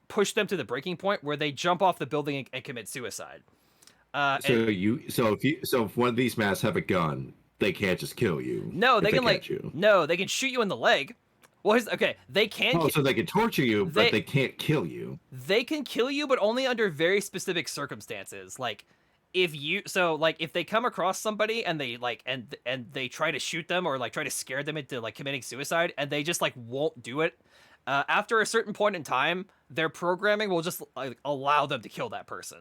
push them to the breaking point where they jump off the building and commit suicide. If one of these masks have a gun, they can't just kill you. No, they can shoot you in the leg. Well, they can. So they can torture you, but they can't kill you. They can kill you, but only under very specific circumstances. Like if they come across somebody and they like and they try to shoot them or like try to scare them into like committing suicide, and they just like won't do it. After a certain point in time, their programming will just like allow them to kill that person.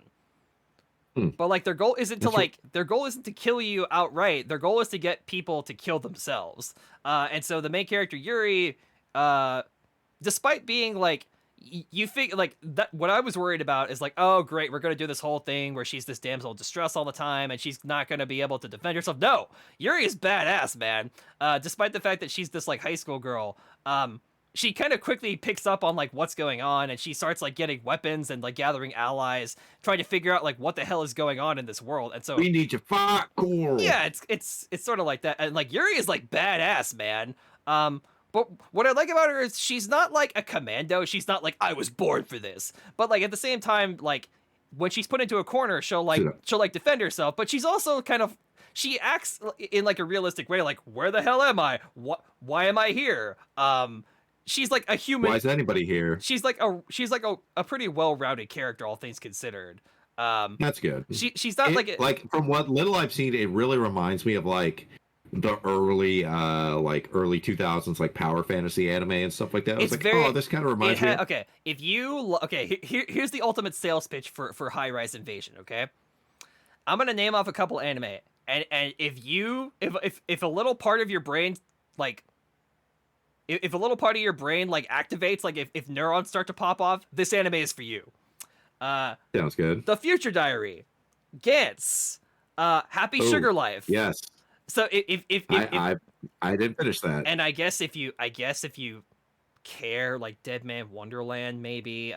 But like their goal isn't to kill you outright. Their goal is to get people to kill themselves. And so the main character Yuri, despite being like, you think like that, what I was worried about is like, oh great, we're gonna do this whole thing where she's this damsel in distress all the time and she's not gonna be able to defend herself. No, Yuri is badass, man. Despite the fact that she's this like high school girl, she kind of quickly picks up on like what's going on, and she starts like getting weapons and like gathering allies, trying to figure out like what the hell is going on in this world. And so we need to fight, cool. Yeah, it's sort of like that. And like Yuri is like badass, man. But what I like about her is she's not like a commando. She's not like I was born for this. But like at the same time, like when she's put into a corner, she'll defend herself. But she's also she acts in like a realistic way. Like where the hell am I? Why am I here? She's like a human. Why is anybody here? She's like a pretty well-rounded character, all things considered. That's good. She's not like from what little I've seen, it really reminds me of like the early 2000s like power fantasy anime and stuff like that. I was like, this kind of reminds me. Okay, here's the ultimate sales pitch for High-Rise Invasion. Okay, I'm gonna name off a couple anime, and if a little part of your brain like. If a little part of your brain like activates, like if neurons start to pop off, this anime is for you. Sounds good. The Future Diary, Gantz, Happy Sugar Life. Yes. So if I didn't finish that. And I guess if you care, like Dead Man Wonderland, maybe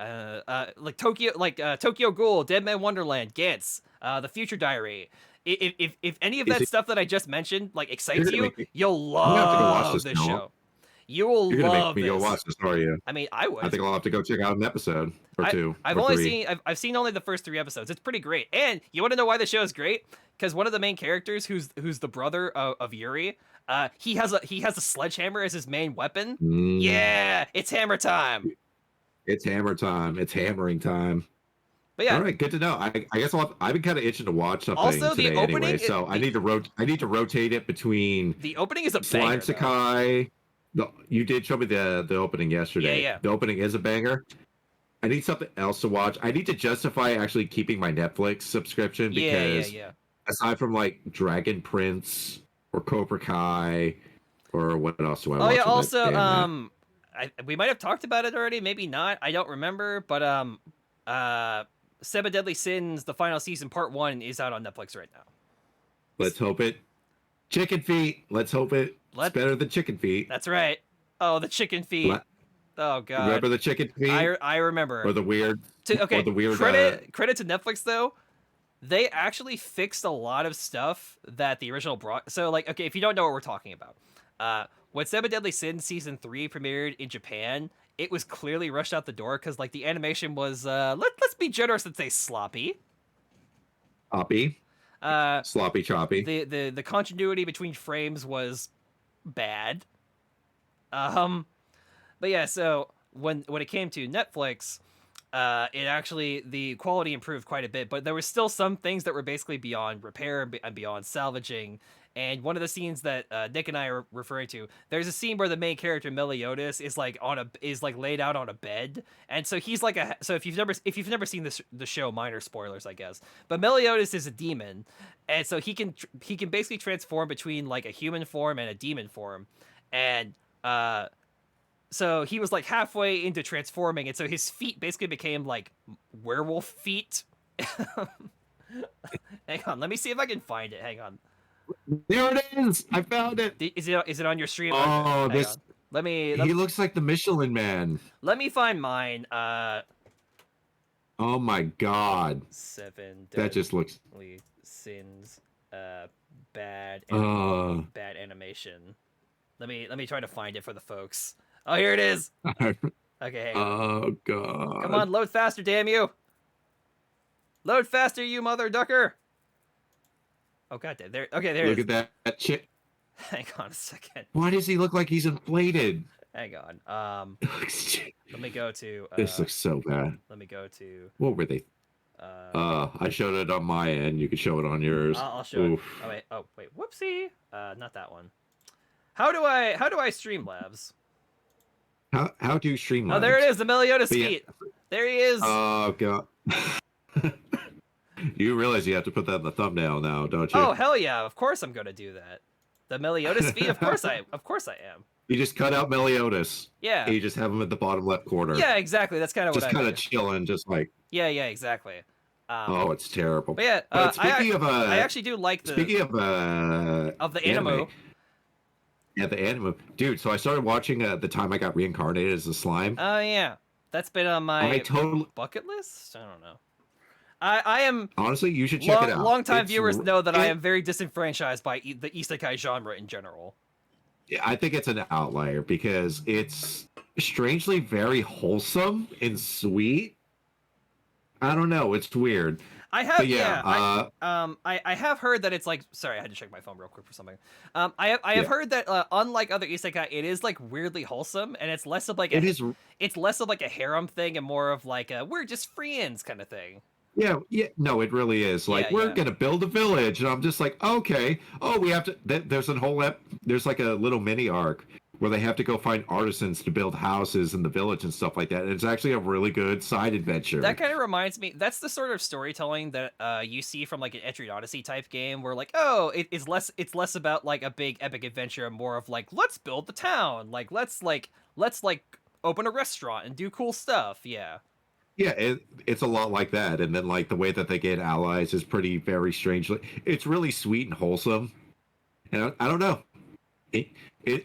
like Tokyo Ghoul, Dead Man Wonderland, Gantz, The Future Diary. If any of that stuff that I just mentioned like excites you, you'll love this show. You will You're gonna love make me this. go watch this, are you? I mean, I would. I think I'll have to go check out an episode or two. I've seen only the first 3 episodes. It's pretty great. And you want to know why the show is great? Because one of the main characters, who's the brother of Yuri, he has a sledgehammer as his main weapon. Yeah, it's hammer time. It's hammer time. It's hammering time. But yeah. All right, good to know. I guess I've been kind of itching to watch something also, today anyway. So I need to rotate it between. The opening is a Slime banger. Sakai. You did show me the opening yesterday. Yeah. The opening is a banger. I need something else to watch. I need to justify actually keeping my Netflix subscription because aside from like Dragon Prince or Cobra Kai, Or what else do I Oh watch? yeah, on that also damn app? we might have talked about it already, maybe not. I don't remember, but Seven Deadly Sins, the final season, part 1, is out on Netflix right now. Let's hope it. Chicken feet. Let's hope it. It's better than chicken feet. That's right. Oh, the chicken feet. Oh god. Remember the chicken feet? I remember. Or the weird. Okay. Or the weird. Credit to Netflix though. They actually fixed a lot of stuff that the original brought. So like, okay, if you don't know what we're talking about, when Seven Deadly Sins season 3 premiered in Japan, it was clearly rushed out the door because like the animation was let's be generous and say sloppy. Sloppy choppy. The continuity between frames was bad. But yeah, so when it came to Netflix, it actually, the quality improved quite a bit, but there were still some things that were basically beyond repair and beyond salvaging. And one of the scenes that Nick and I are referring to, there's a scene where the main character Meliodas is like laid out on a bed, and so he's like so if you've never seen the show, minor spoilers I guess, but Meliodas is a demon, and so he can basically transform between like a human form and a demon form, and so he was like halfway into transforming, and so his feet basically became like werewolf feet. Hang on, let me see if I can find it. Hang on. There it is. I found it. Is it on your stream? Oh, this. Let me. He looks like the Michelin Man. Let me find mine. Oh my God. That just looks. Sins. Bad. Bad animation. Let me try to find it for the folks. Oh, here it is. Okay. Oh God. Come on, load faster, damn you! Load faster, you mother ducker! Oh god, there. Okay, there. Look at that chick. Hang on a second. Why does he look like he's inflated? Hang on. Let me go to. This looks so bad. Let me go to. What were they? I showed it on my end. You can show it on yours. I'll show it. Oh wait. Whoopsie. Not that one. How do I Streamlabs? How do you Streamlabs? Oh, there it is. The Meliodas feet. There he is. Oh god. You realize you have to put that in the thumbnail now, don't you? Oh hell yeah! Of course I'm gonna do that. The Meliodas feet. Of course I am. You just cut out Meliodas. Yeah. And you just have him at the bottom left corner. Yeah, exactly. That's kind of what I. Just kind of chilling, just like. Yeah, exactly. Oh, it's terrible. But yeah, but speaking of I actually do like the. Speaking of the anime. Yeah, the anime, dude. So I started watching the time I got reincarnated as a slime. Oh yeah, that's been on my bucket list. I don't know. I am honestly, you should check it out. Longtime viewers know that I am very disenfranchised by the isekai genre in general. Yeah, I think it's an outlier because it's strangely very wholesome and sweet. I don't know, it's weird. I have I have heard that it's like, sorry, I had to check my phone real quick for something. I have heard that unlike other isekai, it is like weirdly wholesome, and it's less of like it's less of like a harem thing and more of like a we're just friends kind of thing. Yeah, no, it really is. Like, we're gonna build a village, and I'm just like, okay. Oh, we have to. There's a whole there's like a little mini arc where they have to go find artisans to build houses in the village and stuff like that. And it's actually a really good side adventure. That kind of reminds me. That's the sort of storytelling that you see from like an Entry Odyssey type game, where like, oh, it's less about like a big epic adventure and more of like, let's build the town. Like, let's open a restaurant and do cool stuff. Yeah. Yeah, it's a lot like that, and then like the way that they get allies is very strangely. It's really sweet and wholesome, and I don't know. It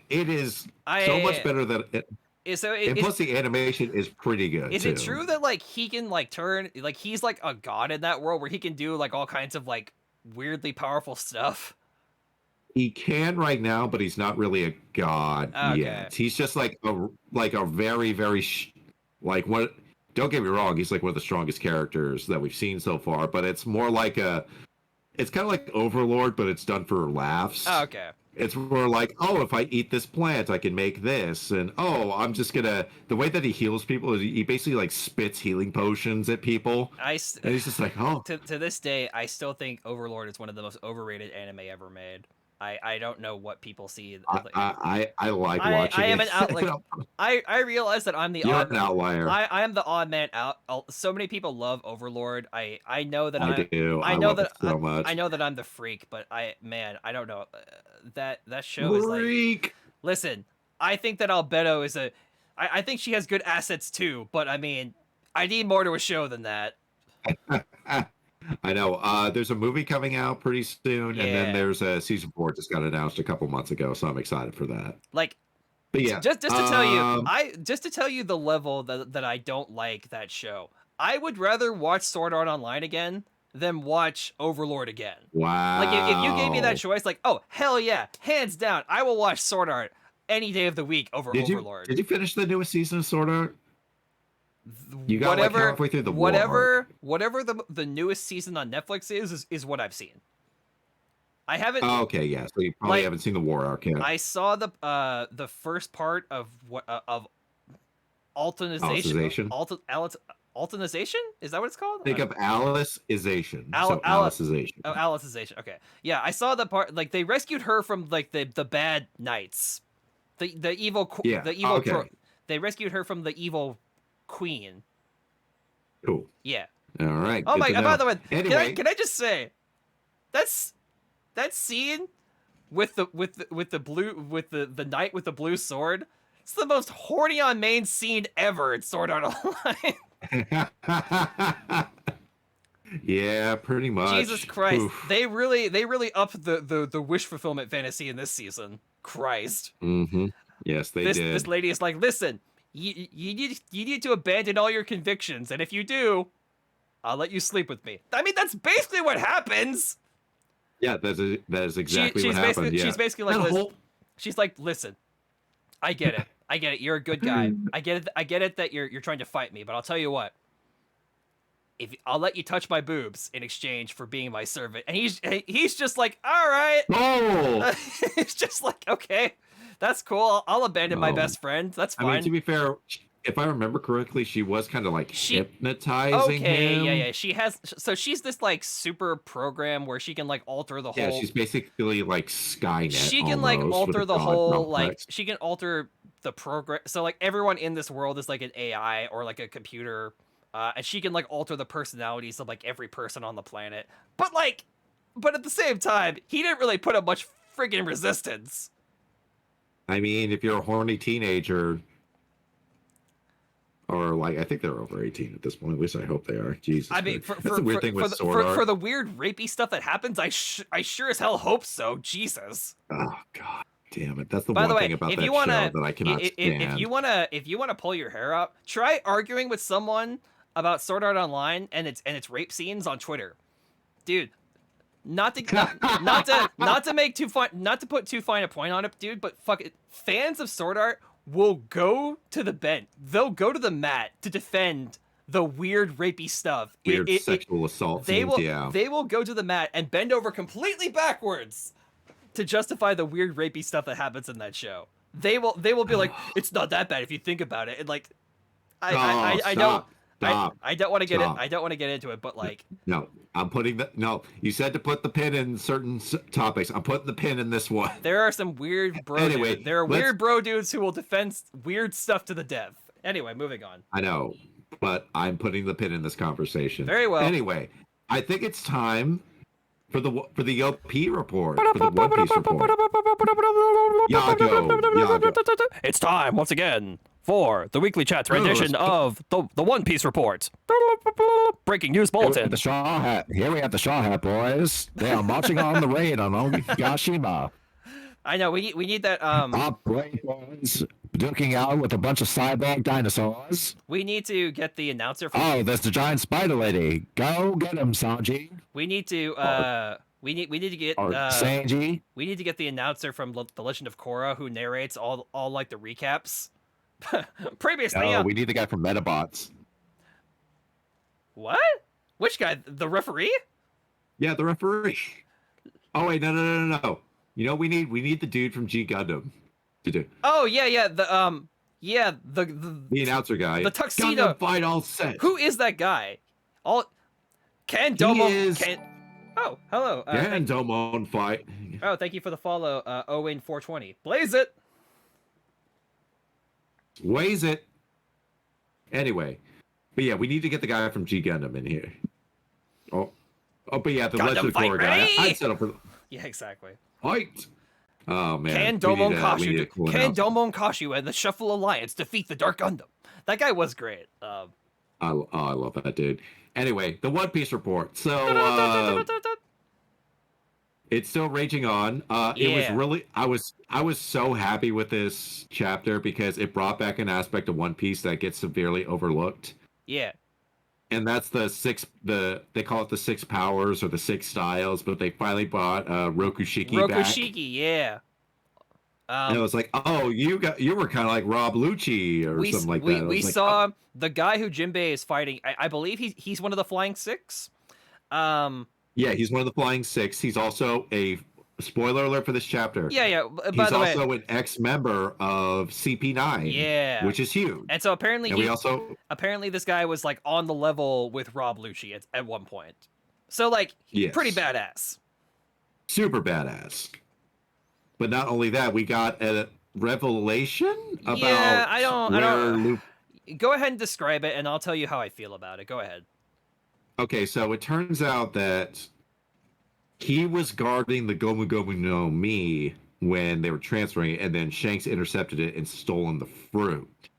is so much better than it. And plus, the animation is pretty good. Is it true that like he can like turn like he's like a god in that world where he can do like all kinds of like weirdly powerful stuff? He can right now, but he's not really a god yet. He's just like a very like what. Don't get me wrong, he's like one of the strongest characters that we've seen so far, but it's more like it's kind of like Overlord, but it's done for laughs. Oh, okay. It's more like, oh, if I eat this plant, I can make this, and oh, I'm just gonna. The way that he heals people is he basically like spits healing potions at people, and he's just like, oh. To this day, I still think Overlord is one of the most overrated anime ever made. I don't know what people see. I like watching I am it. I realize that I'm the You're an outlier. I am the odd man out. So many people love Overlord. I know that I do. I know love that it so much. I know that I'm the freak, but I don't know. That show is Listen, I think that Albedo is I think she has good assets too, but I mean, I need more to a show than that. I know. There's a movie coming out pretty soon, and then there's a season 4 just got announced a couple months ago, so I'm excited for that. Like, but yeah, just to tell you the level that I don't like that show. I would rather watch Sword Art Online again than watch Overlord again. Wow. Like if you gave me that choice, like, oh hell yeah, hands down, I will watch Sword Art any day of the week over Overlord. Did you finish the newest season of Sword Art? You got whatever, like halfway through the war arc. Whatever the newest season on Netflix is what I've seen. I haven't. Oh, okay, yeah. So you probably haven't seen the war arc yet. I saw the first part of Altonization. Altonization? Is that what it's called? Think of Alicization. Alicization. Oh, Alicization. Okay. Yeah, I saw the part. Like they rescued her from like the bad knights, the evil. Yeah. The evil. Okay. They rescued her from the evil queen. Cool. Yeah. All right. Oh my! By the way, anyway, can I just say, that scene with the knight with the blue sword. It's the most horny on main scene ever in Sword Art Online. Yeah, pretty much. Jesus Christ. Oof. They really upped the wish fulfillment fantasy in this season. Christ. Mm-hmm. Yes, they did. This lady is like, listen, you need to abandon all your convictions, and if you do, I'll let you sleep with me. I mean, that's basically what happens. Yeah, that is exactly what happened. Yeah. She's basically like, she's like, listen, I get it. You're a good guy. I get it that you're trying to fight me, but I'll tell you what. I'll let you touch my boobs in exchange for being my servant. And he's just like, all right. Oh. It's just like, okay, that's cool. I'll abandon my best friend. That's fine. I mean, to be fair, if I remember correctly, she was kind of like hypnotizing him. Yeah. She's this like super program where she can like alter the whole. Yeah, she's basically like Skynet. She can like alter the whole like. She can alter the program. So like everyone in this world is like an AI or like a computer. And she can like alter the personalities of like every person on the planet. But at the same time, he didn't really put up much friggin' resistance. I mean, if you're a horny teenager, or like, I think they're over 18 at this point. At least I hope they are. Jesus. I mean, that's the weird thing with Sword Art. For the weird rapey stuff that happens, I sure as hell hope so. Jesus. Oh God. Damn it! That's the By one the way, thing about if that you wanna, show that I cannot stand. If you wanna pull your hair out, try arguing with someone about Sword Art Online and its rape scenes on Twitter, dude. Not to put too fine a point on it, dude. But fuck it, fans of Sword Art will go to the bench. They'll go to the mat to defend the weird rapey stuff. Weird sexual assault scenes. They will go to the mat and bend over completely backwards to justify the weird rapey stuff that happens in that show. They will be like, it's not that bad if you think about it. And like, I don't want to get into it, but like, no, you said to put the pin in certain topics. I'm putting the pin in this one. There are some weird bro dudes. There are weird bro dudes who will defend weird stuff to the death. Anyway, moving on. I know, but I'm putting the pin in this conversation. Very well. Anyway, I think it's time for the OP report, for the One Piece report. 𝐏𝐥𝐞𝐚𝐬𝐞. It's time once again for the weekly chat's rendition of the One Piece report. Breaking news bulletin. The Straw Hat. Here we have the Straw Hat boys. They are marching on the raid on Onigashima. I know we need that. Top raid boys duking out with a bunch of cyborg dinosaurs. We need to get the announcer. Oh, there's the giant spider lady. Go get him, Sanji. We need to. We need to get. Sanji. We need to get the announcer from The Legend of Korra who narrates all like the recaps. Previously. No, we need the guy from Metabots. What? Which guy? The referee? Yeah, the referee. Oh wait, no. You know, we need the dude from G Gundam to do. Oh yeah, the announcer guy. The tuxedo. Gundam fight all set. Who is that guy? Oh, hello. Domon fight. Oh, thank you for the follow, Owen420. Blaze it. Waze it. Anyway, but yeah, we need to get the guy from G Gundam in here. Oh, but yeah, the Gundam Legend of fight Korra guy. ready! I'd settle for. Yeah, exactly. Fight. Oh man, Can Domon we need a cool Can announcement. Domon Kashu and the Shuffle Alliance defeat the Dark Gundam? That guy was great. I love that dude. Anyway, the One Piece report. So it's still raging on. It was really I was so happy with this chapter because it brought back an aspect of One Piece that gets severely overlooked. Yeah. And that's they call it the 6 powers or the 6 styles, but they finally brought Rokushiki back. Rokushiki, yeah. And it was like, oh, you were kind of like Rob Lucci or something like that. We saw the guy who Jinbei is fighting. I believe he's one of the Flying Six. Yeah, he's one of the Flying Six. He's also a spoiler alert for this chapter. Yeah. He's also an ex-member of CP9. Yeah, which is huge. And so apparently, apparently this guy was like on the level with Rob Lucci at one point. So like, pretty badass. Super badass. But not only that, we got a revelation about. Yeah, I don't. Go ahead and describe it, and I'll tell you how I feel about it. Go ahead. Okay, so it turns out that he was guarding the Gomu Gomu no Mi when they were transferring it, and then Shanks intercepted it and stolen the fruit.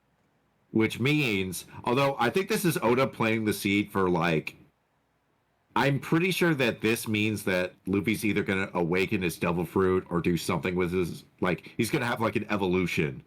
Which means, although I think this is Oda planting the seed for like, I'm pretty sure that this means that Luffy's either going to awaken his devil fruit or do something with his, like, he's going to have like an evolution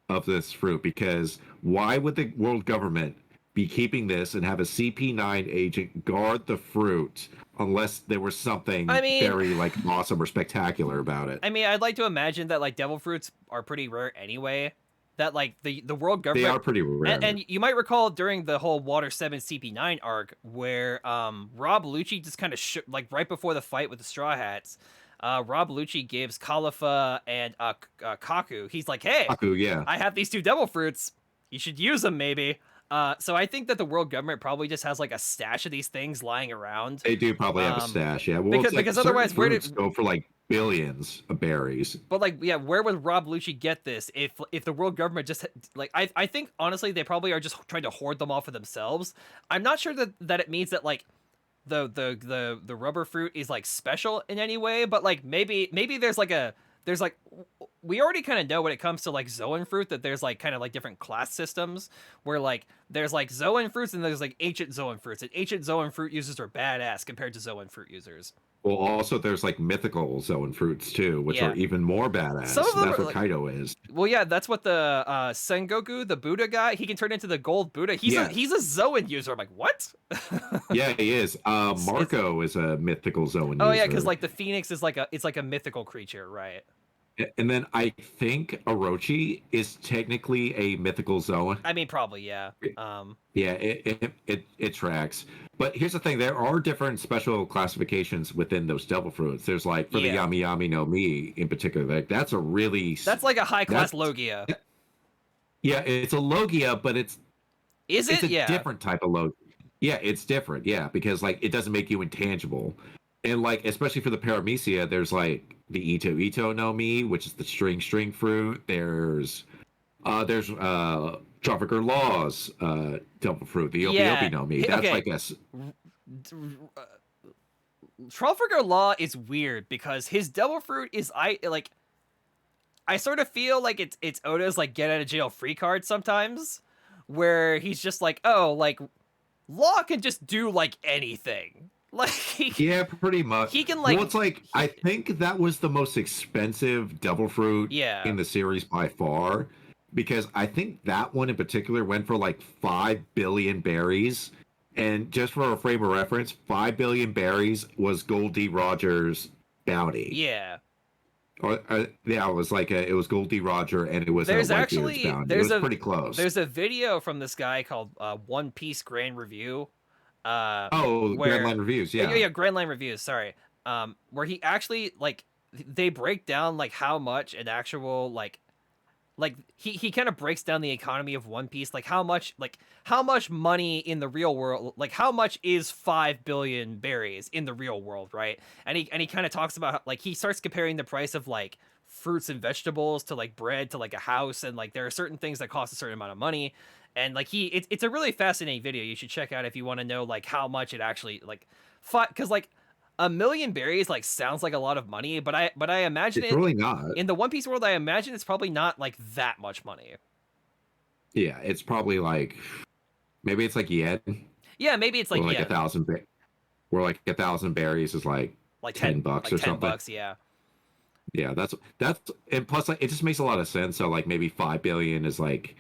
of this fruit, because why would the world government be keeping this and have a CP9 agent guard the fruit unless there was something very like awesome or spectacular about it? I mean, I'd like to imagine that like devil fruits are pretty rare anyway. That like the world government, they are pretty rare. And you might recall during the whole Water 7 CP9 arc where Rob Lucci just kind of like right before the fight with the Straw Hats, Rob Lucci gives Khalifa and Kaku. He's like, hey, Kaku, yeah, I have these 2 devil fruits. You should use them maybe. So I think that the world government probably just has like a stash of these things lying around. They do probably have a stash, yeah. Well, because otherwise, where did go for like billions of berries? But like, yeah, where would Rob Lucci get this if the world government just like I think honestly they probably are just trying to hoard them all for themselves. I'm not sure that it means that like the rubber fruit is like special in any way, but like maybe there's like we already kind of know when it comes to like Zoan fruit that there's like kind of like different class systems where like there's like Zoan fruits and there's like ancient Zoan fruits, and ancient Zoan fruit users are badass compared to Zoan fruit users. Well, also there's like mythical Zoan fruits too, which are even more badass. That's what like, Kaido is. Well, yeah, that's what the Sengoku, the Buddha guy, he can turn into the gold Buddha. He's a Zoan user. I'm like, what? Yeah, he is. Marco is a mythical Zoan user. Oh yeah, because like the Phoenix is like a mythical creature, right? And then I think Orochi is technically a mythical Zoan. I mean, probably, yeah. Yeah, it tracks. But here's the thing: there are different special classifications within those devil fruits. There's like for the Yami Yami no Mi in particular, like that's like a high class Logia. Yeah, it's a Logia, but it's a different type of Logia. Yeah, it's different. Yeah, because like it doesn't make you intangible. And like, especially for the Paramecia, there's like the Ito Ito no Mi, which is the string fruit. There's Trafficker Law's devil fruit, the Opi Opi no Mi. That's like a Trafficker Law is weird because his devil fruit is I sort of feel like it's Oda's like get out of jail free card sometimes, where he's just like, oh, like Law can just do like anything. Like yeah, pretty much. He can like. Well, it's like I think that was the most expensive devil fruit in the series by far, because I think that one in particular went for like 5 billion berries, and just for a frame of reference, 5 billion berries was Gold D. Rogers' bounty. Yeah. Or yeah, it was like it was Gold D. Roger, and it was there's bounty. It was pretty close. There's a video from this guy called One Piece Grand Review. Grand Line Reviews, yeah, Grand Line Reviews, sorry, where he actually like they break down like how much an actual like he kind of breaks down the economy of One Piece, like how much money in the real world, like how much is 5 billion berries in the real world, right? And he kind of talks about like he starts comparing the price of like fruits and vegetables to like bread to like a house, and like there are certain things that cost a certain amount of money. And like it's a really fascinating video you should check out if you want to know like how much it actually like because like 1 million berries like sounds like a lot of money, but I imagine It's really not. in the One Piece world. I imagine it's probably not like that much money. Yeah, it's probably like maybe it's like yen. Yeah, maybe it's like, or like 1,000. Where like 1,000 berries is like $10 like or 10 something. bucks, yeah. Yeah, that's and plus like it just makes a lot of sense. So like maybe 5 billion is like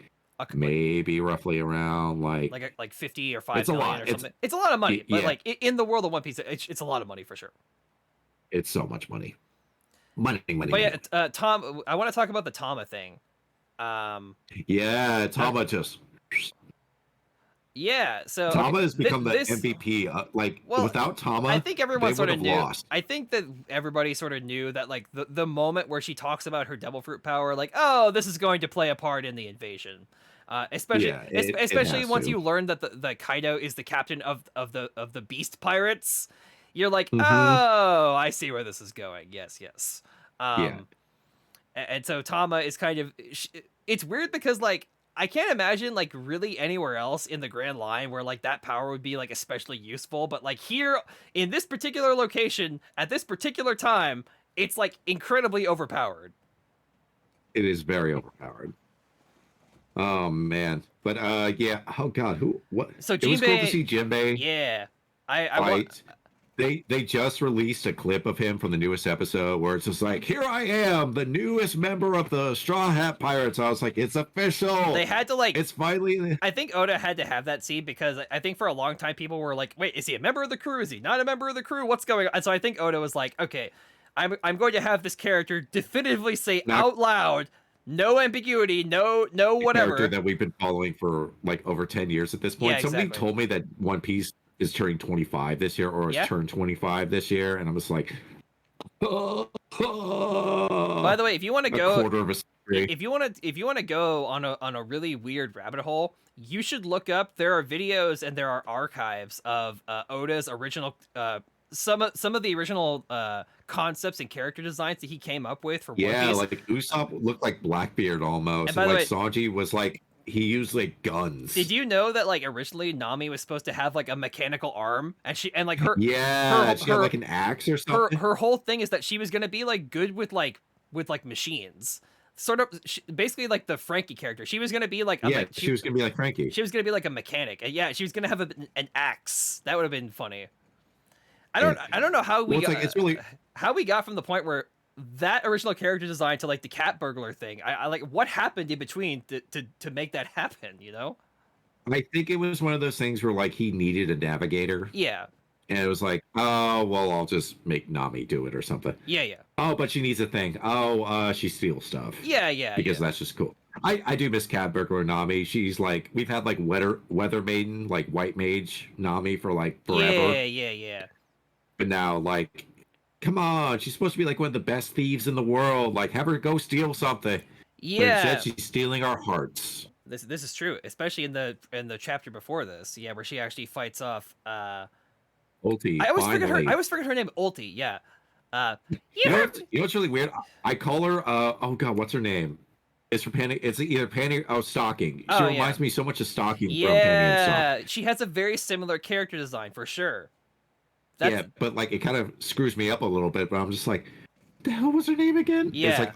maybe roughly around like 50 or 5 it's a billion lot. or something. It's a lot of money, but yeah. like in the world of One Piece, it's a lot of money for sure. It's so much money. Money. But yeah, Tom, I want to talk about the Tama thing. Yeah, Tama just. Yeah, so Tama has become the MVP. Without Tama, I think everyone sort of knew. Lost. I think that everybody sort of knew that like the moment where she talks about her devil fruit power, like, oh, this is going to play a part in the invasion. Especially once you learn that the Kaido is the captain of the Beast Pirates, you're like, oh, I see where this is going. Yes. And so Tama is kind of, it's weird because like I can't imagine like really anywhere else in the Grand Line where like that power would be like especially useful, but like here in this particular location at this particular time, it's like incredibly overpowered. It is very overpowered. Oh man, but yeah. Oh god, what? So it was cool to see Jinbei. Yeah, They just released a clip of him from the newest episode where it's just like, here I am, the newest member of the Straw Hat Pirates. I was like, it's official. They had to like, it's finally. I think Oda had to have that scene because I think for a long time people were like, wait, is he a member of the crew? Is he not a member of the crew? What's going on? And so I think Oda was like, okay, I'm going to have this character definitively say out loud, no ambiguity, no whatever. Character that we've been following for like over 10 years at this point. Yeah, Somebody exactly. told me that One Piece is turning 25 this year, or has turned 25 this year, and I'm just like, by the way, if you want to go, quarter of a century. if you want to go on a really weird rabbit hole, you should look up. There are videos and there are archives of Oda's original, some of the original concepts and character designs that he came up with for One Piece. Yeah, like Usopp looked like Blackbeard almost, and by the way, Sanji was like. He used like guns. Did you know that like originally Nami was supposed to have like a mechanical arm, and she had like she had like an axe or something. Her whole thing is that she was gonna be like good with machines, sort of basically like the Frankie character. She was gonna be like she was gonna be like Frankie. She was gonna be like a mechanic. Yeah, she was gonna have an axe. That would have been funny. I don't know how how we got from the point where that original character design to like the cat burglar thing. I like what happened in between to make that happen, you know? I think it was one of those things where like he needed a navigator. Yeah. And it was like, oh well, I'll just make Nami do it or something. Yeah. Oh, but she needs a thing. Oh, she steals stuff. Yeah. Because that's just cool. I do miss cat burglar Nami. She's like, we've had like weather maiden, like white mage Nami for like forever. Yeah. But now like, come on, she's supposed to be like one of the best thieves in the world. Like, have her go steal something. Yeah. But instead, she's stealing our hearts. This is true, especially in the chapter before this. Yeah, where she actually fights off. Ulti. I always forget her name. Ulti. Yeah. You know what's really weird? I call her. Oh God, what's her name? It's for Penny. It's either Penny or Stalking. She reminds me so much of Stalking from Penny and Stalking. She has a very similar character design for sure. Yeah, but like it kind of screws me up a little bit. But I'm just like, the hell was her name again? Yeah, it's like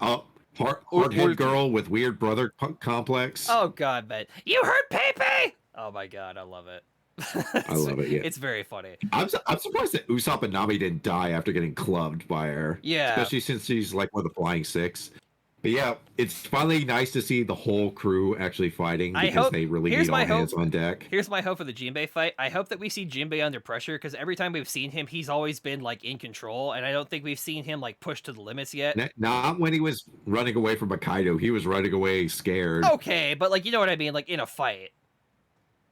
hardhead girl with weird brother complex. Oh God, man, you heard Pepe? Oh my God, I love it. I love it. Yeah, it's very funny. I'm surprised that Usopp and Nami didn't die after getting clubbed by her. Yeah, especially since she's like one of the Flying Six. But yeah, it's finally nice to see the whole crew actually fighting because they really need all hands on deck. Here's my hope for the Jinbei fight. I hope that we see Jinbei under pressure because every time we've seen him, he's always been like in control, and I don't think we've seen him like pushed to the limits yet. Not when he was running away from Kaido. He was running away scared. Okay, but like you know what I mean, like in a fight.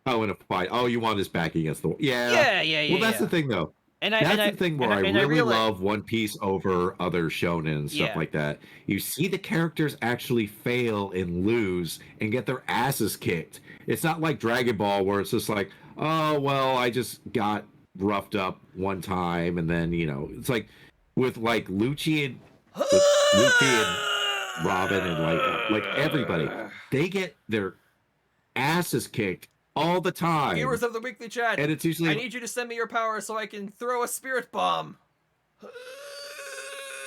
Oh, in a fight. Oh, you want his back against the Yeah. Well, that's the thing though. That's the thing where I really love One Piece over other shonen and stuff like that. You see the characters actually fail and lose and get their asses kicked. It's not like Dragon Ball where it's just like, oh, well, I just got roughed up one time. And then, it's like with like Luffy and Robin and like everybody, they get their asses kicked all the time. Viewers of the weekly chat, and it's usually I need you to send me your power so I can throw a spirit bomb.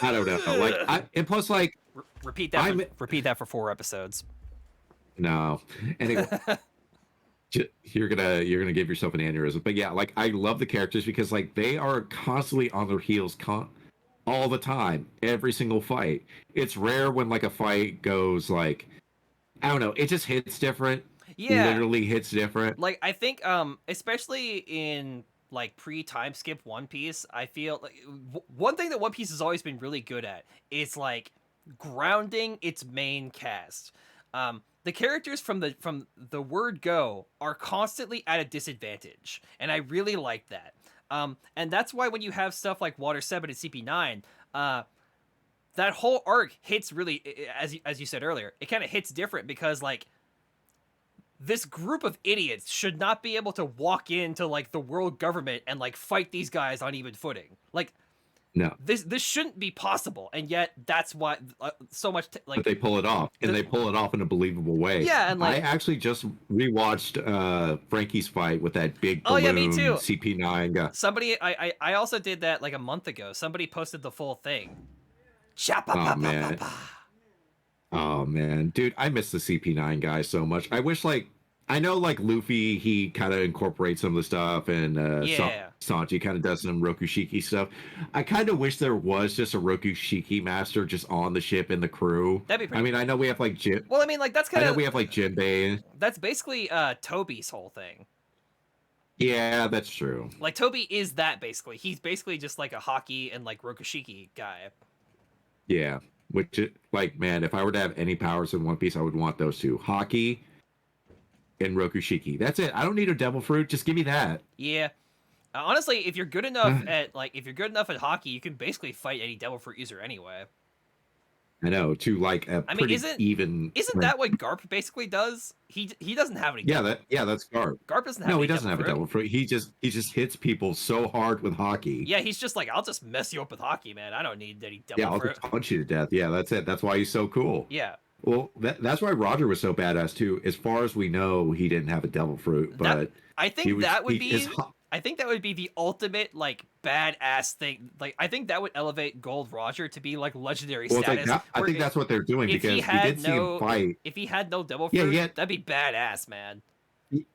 I don't know. And plus, like, repeat that. Repeat that for 4 episodes. No. Anyway, you're gonna give yourself an aneurysm. But yeah, like, I love the characters because, like, they are constantly on their heels all the time, every single fight. It's rare when, like, a fight goes, like, I don't know, it just hits different. Yeah, literally hits different. Like, I think especially in like pre-time skip One Piece, I feel like one thing that One Piece has always been really good at is like grounding its main cast. The characters from the word go are constantly at a disadvantage, and I really like that. And that's why when you have stuff like Water 7 and CP9, that whole arc hits really, as you said earlier, it kind of hits different because, like, this group of idiots should not be able to walk into, like, the world government and, like, fight these guys on even footing. Like, no, this shouldn't be possible, and yet that's why so much like. But they pull it off, and they pull it off in a believable way. Yeah, and like I actually just rewatched Frankie's fight with that big balloon me too. CP9 guy. Somebody, I also did that like a month ago. Somebody posted the full thing. Oh man, dude, I miss the CP9 guy so much. I wish, like, I know, like, Luffy, he kind of incorporates some of the stuff, and Sanji kind of does some Rokushiki stuff. I kind of wish there was just a Rokushiki master just on the ship in the crew. That'd be pretty. I mean, I know we have like Well, I mean, like, that's kind of. I know we have like Jinbei. That's basically Toby's whole thing. Yeah, that's true. Like, Toby is that basically. He's basically just like a hockey and like Rokushiki guy. Yeah, which, like, man, if I were to have any powers in One Piece, I would want those two: hockey and Rokushiki. That's it. I don't need a devil fruit. Just give me that. Yeah. Honestly, if you're good enough at hockey, you can basically fight any devil fruit user anyway. I know, to like a pretty even. Isn't that what Garp basically does? He doesn't have any. That's Garp. Garp doesn't have. No, he doesn't have a devil fruit. He just hits people so hard with hockey. Yeah, he's just like, I'll just mess you up with hockey, man. I don't need any devil fruit. Yeah, I'll just punch you to death. Yeah, that's it. That's why he's so cool. Yeah. Well, that's why Roger was so badass too. As far as we know, he didn't have a devil fruit, but I think that would be the ultimate, like, badass thing. Like, I think that would elevate Gold Roger to be like legendary status. I think that's what they're doing, because we did see him fight. If he had no devil fruit, that'd be badass, man.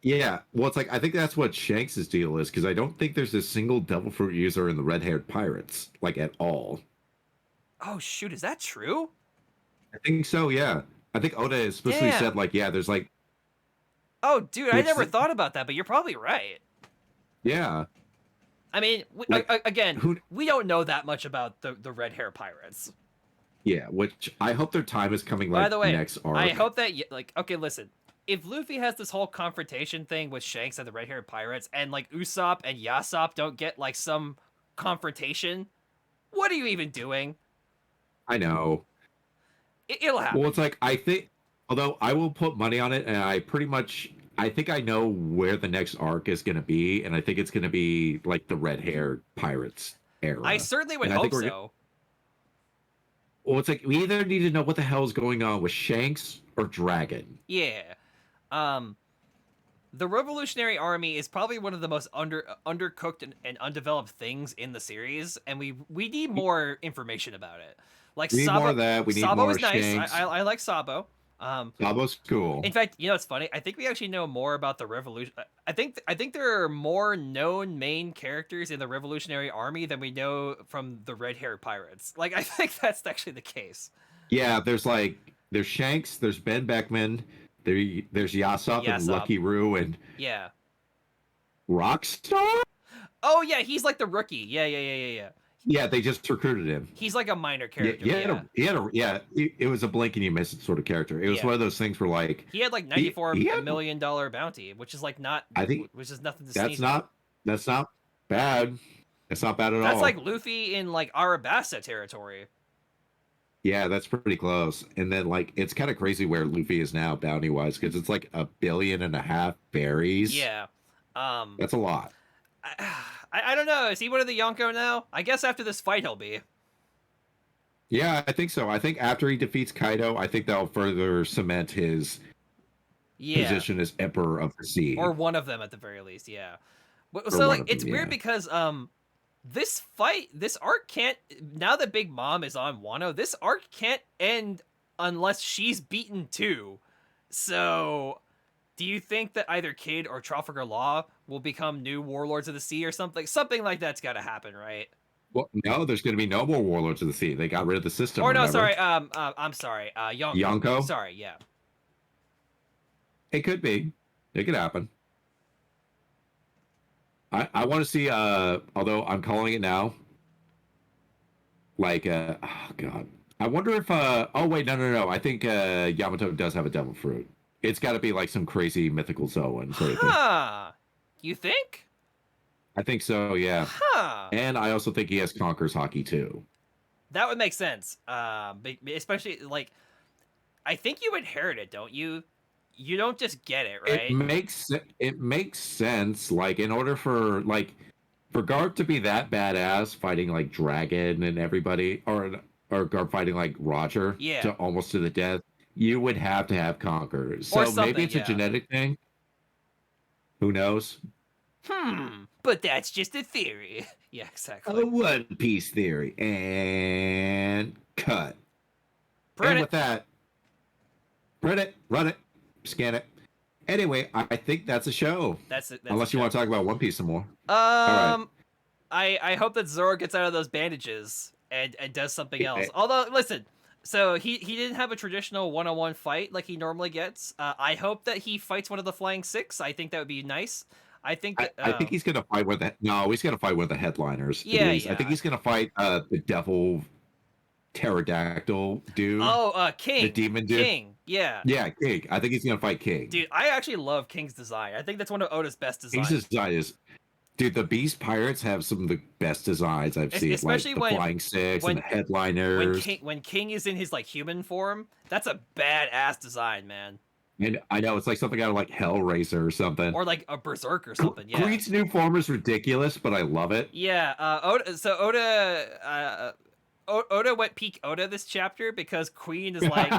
Yeah, well, it's like, I think that's what Shanks' deal is, because I don't think there's a single devil fruit user in the red-haired pirates, like, at all. Oh shoot, is that true? I think so. Yeah, I think Oda explicitly said, like, yeah, there's like. Oh, dude, I never thought about that, but you're probably right. Yeah. I mean, we don't know that much about the red hair pirates. Yeah, which I hope their time is coming, like, by the way, next arc. I hope that, like, okay, listen. If Luffy has this whole confrontation thing with Shanks and the red hair pirates, and like Usopp and Yasop don't get like some confrontation, what are you even doing? I know. It'll happen. Well, it's like, I think, although I will put money on it, and I think I know where the next arc is going to be, and I think it's going to be like the red-haired pirates era. I certainly would hope so. Well, it's like, we either need to know what the hell is going on with Shanks or Dragon. Yeah. The Revolutionary Army is probably one of the most undercooked and undeveloped things in the series, and we need more information about it. Like, we need more of that. We need Sabo more is nice. Shanks. I like Sabo. Sabo's cool. In fact, you know, it's funny. I think we actually know more about the revolution. I think there are more known main characters in the Revolutionary Army than we know from the red-haired pirates. Like, I think that's actually the case. Yeah, there's Shanks, there's Ben Beckman, there's Yasop and Lucky Roo, and Rockstar. Oh yeah, he's like the rookie. Yeah. Yeah, they just recruited him. He's like a minor character. It was a blink and you miss it sort of character. It was one of those things where, like, he had like $94 million bounty, which is like which is nothing to sneeze at. That's not bad. It's not bad at all. That's like Luffy in like Arabasta territory. Yeah, that's pretty close. And then, like, it's kind of crazy where Luffy is now bounty wise, because it's like $1.5 billion berries. Yeah, that's a lot. I don't know. Is he one of the Yonko now? I guess after this fight he'll be. Yeah, I think so. I think after he defeats Kaido, I think that'll further cement his position as Emperor of the Sea. Or one of them at the very least, yeah. So, like, it's weird because this arc can't, now that Big Mom is on Wano, this arc can't end unless she's beaten too. So, do you think that either Kid or Trafalgar Law will become new Warlords of the Sea or something? Something like that's got to happen, right? Well, no, there's going to be no more Warlords of the Sea. They got rid of the system. Or no, remember? sorry. I'm sorry. 𝐿𝐿𝐞? Sorry, yeah. It could be. It could happen. I want to see. Although I'm calling it now. Like, oh god. I wonder if. Oh wait, no. I think Yamato does have a devil fruit. It's got to be like some crazy mythical Zoan sort of thing. Huh. You think? I think so, yeah. Huh. And I also think he has Conqueror's Haki too. That would make sense. Especially like, I think you inherit it, don't you? You don't just get it, right? It makes sense. Like, in order for Garp to be that badass fighting like Dragon and everybody, or Garp fighting like Roger, to almost to the death, you would have to have Conquerors. So maybe it's a genetic thing. Who knows? But that's just a theory. Yeah, exactly. A One Piece theory. And cut. Print and it. With that, print it, run it, scan it. Anyway, I think that's a show. That's Unless you want to talk about One Piece some more. All right. I hope that Zoro gets out of those bandages and does something else. Although, listen, so he didn't have a traditional one-on-one fight like he normally gets. I hope that he fights one of the Flying Six. I think that would be nice. I think he's gonna fight with he's gonna fight with the headliners. Yeah. I think he's gonna fight the devil pterodactyl dude. Oh, King. The demon dude. King. Yeah. Yeah, King. I think he's gonna fight King. Dude, I actually love King's design. I think that's one of Oda's best designs. King's design is, dude. The Beast Pirates have some of the best designs I've seen. Especially like the Flying Six and the headliners. When King is in his like human form, that's a badass design, man. And I know it's like something out of like Hellraiser or something, or like a Berserk or something. Yeah. Queen's new form is ridiculous, but I love it. Yeah. Oda went peak Oda this chapter because Queen is like,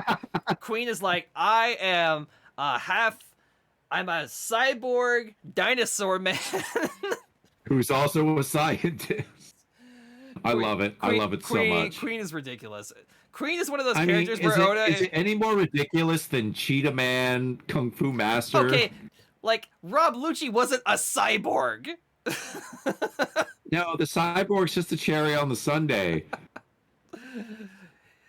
I am I'm a cyborg dinosaur man. Who's also a scientist. I love it. I love it so much. Queen is ridiculous. Queen is one of those characters where Oda is it any more ridiculous than Cheetah Man, Kung Fu Master? Okay, like Rob Lucci wasn't a cyborg. No, the cyborg's just a cherry on the sundae.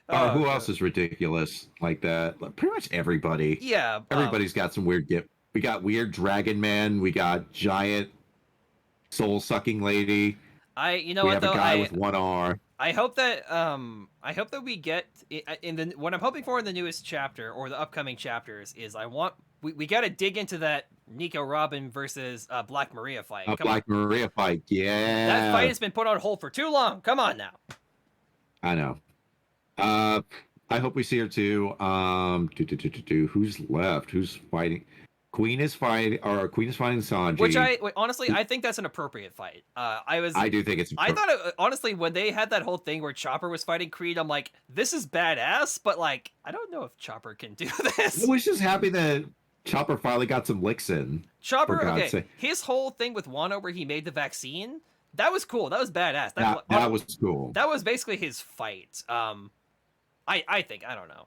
Who else is ridiculous like that? Like, pretty much everybody. Yeah, everybody's got some weird gift. We got weird Dragon Man. We got giant soul sucking lady. We have a guy with one arm. I hope that we get what I'm hoping for in the newest chapter or the upcoming chapters is we got to dig into that Nico Robin versus Black Maria fight. Maria fight, yeah. That fight has been put on hold for too long. Come on now. I know. I hope we see her too. Who's left? Who's fighting? Queen is fighting Sanji. Which honestly, I think that's an appropriate fight. I do think it's. I thought honestly when they had that whole thing where Chopper was fighting Creed, I'm like, this is badass, but like, I don't know if Chopper can do this. I was just happy that Chopper finally got some licks in. Chopper, okay, his whole thing with Wano where he made the vaccine, that was cool. That was badass. That was cool. That was basically his fight. I think, I don't know.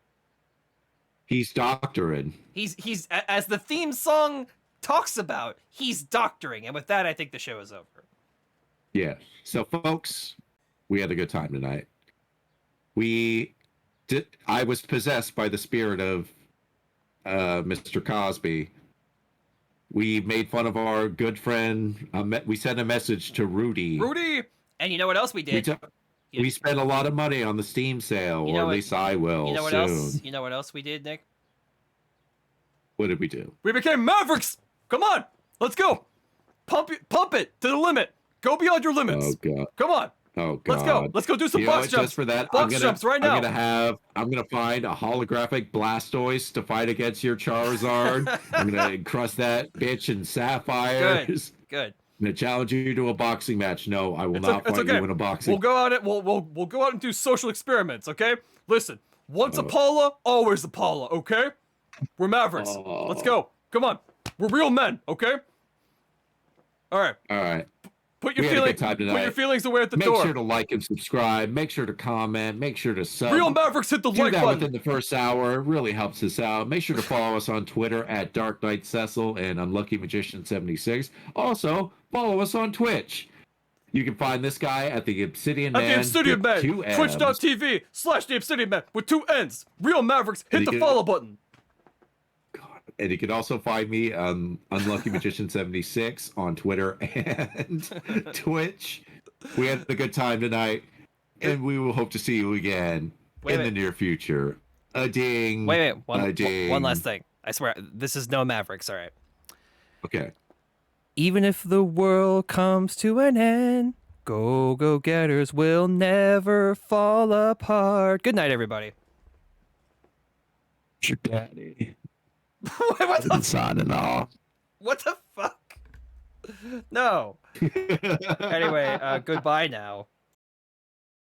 He's doctoring. He's as the theme song talks about, he's doctoring. And with that, I think the show is over. Yeah. So folks, we had a good time tonight. I was possessed by the spirit of Mr. Cosby. We made fun of our good friend. We sent a message to Rudy. And you know what else we did? We spent a lot of money on the Steam sale, or at least I will. You know what soon. else? You know what else we did, Nick? What did we do? We became Mavericks. Come on, let's go. Pump it to the limit. Go beyond your limits. Oh god. Come on. Oh god. Let's go do some box jumps. Just for that, jumps right now. I'm gonna find a holographic Blastoise to fight against your Charizard. I'm gonna encrust that bitch in sapphires. Good. I'm gonna challenge you to a boxing match. No, I will not fight you in a boxing. We'll go out we'll go out and do social experiments, okay? Listen, once Apollo, always Apollo, okay? We're Mavericks. Let's go. Come on. We're real men, okay? All right. All right. Put your feelings away at the Make door. Make sure to like and subscribe. Make sure to comment. Make sure to sub. Real Mavericks, hit the like that button within the first hour. It really helps us out. Make sure to follow us on Twitter at Dark Knight Cecil and Unlucky Magician 76. Also, follow us on Twitch. You can find this guy at the Obsidian Man. At the Obsidian Man. Twitch.tv/the Obsidian Man with 2 N's. Real Mavericks, hit the follow button. And you can also find me Unlucky Magician 76 on Twitter and Twitch. We had a good time tonight, and we will hope to see you again in the near future. A ding. Wait. One last thing. I swear, this is no Mavericks, all right? Okay. Even if the world comes to an end, go-getters will never fall apart. Good night, everybody. It's your daddy. What the signing off. What the fuck? No. Anyway, goodbye now.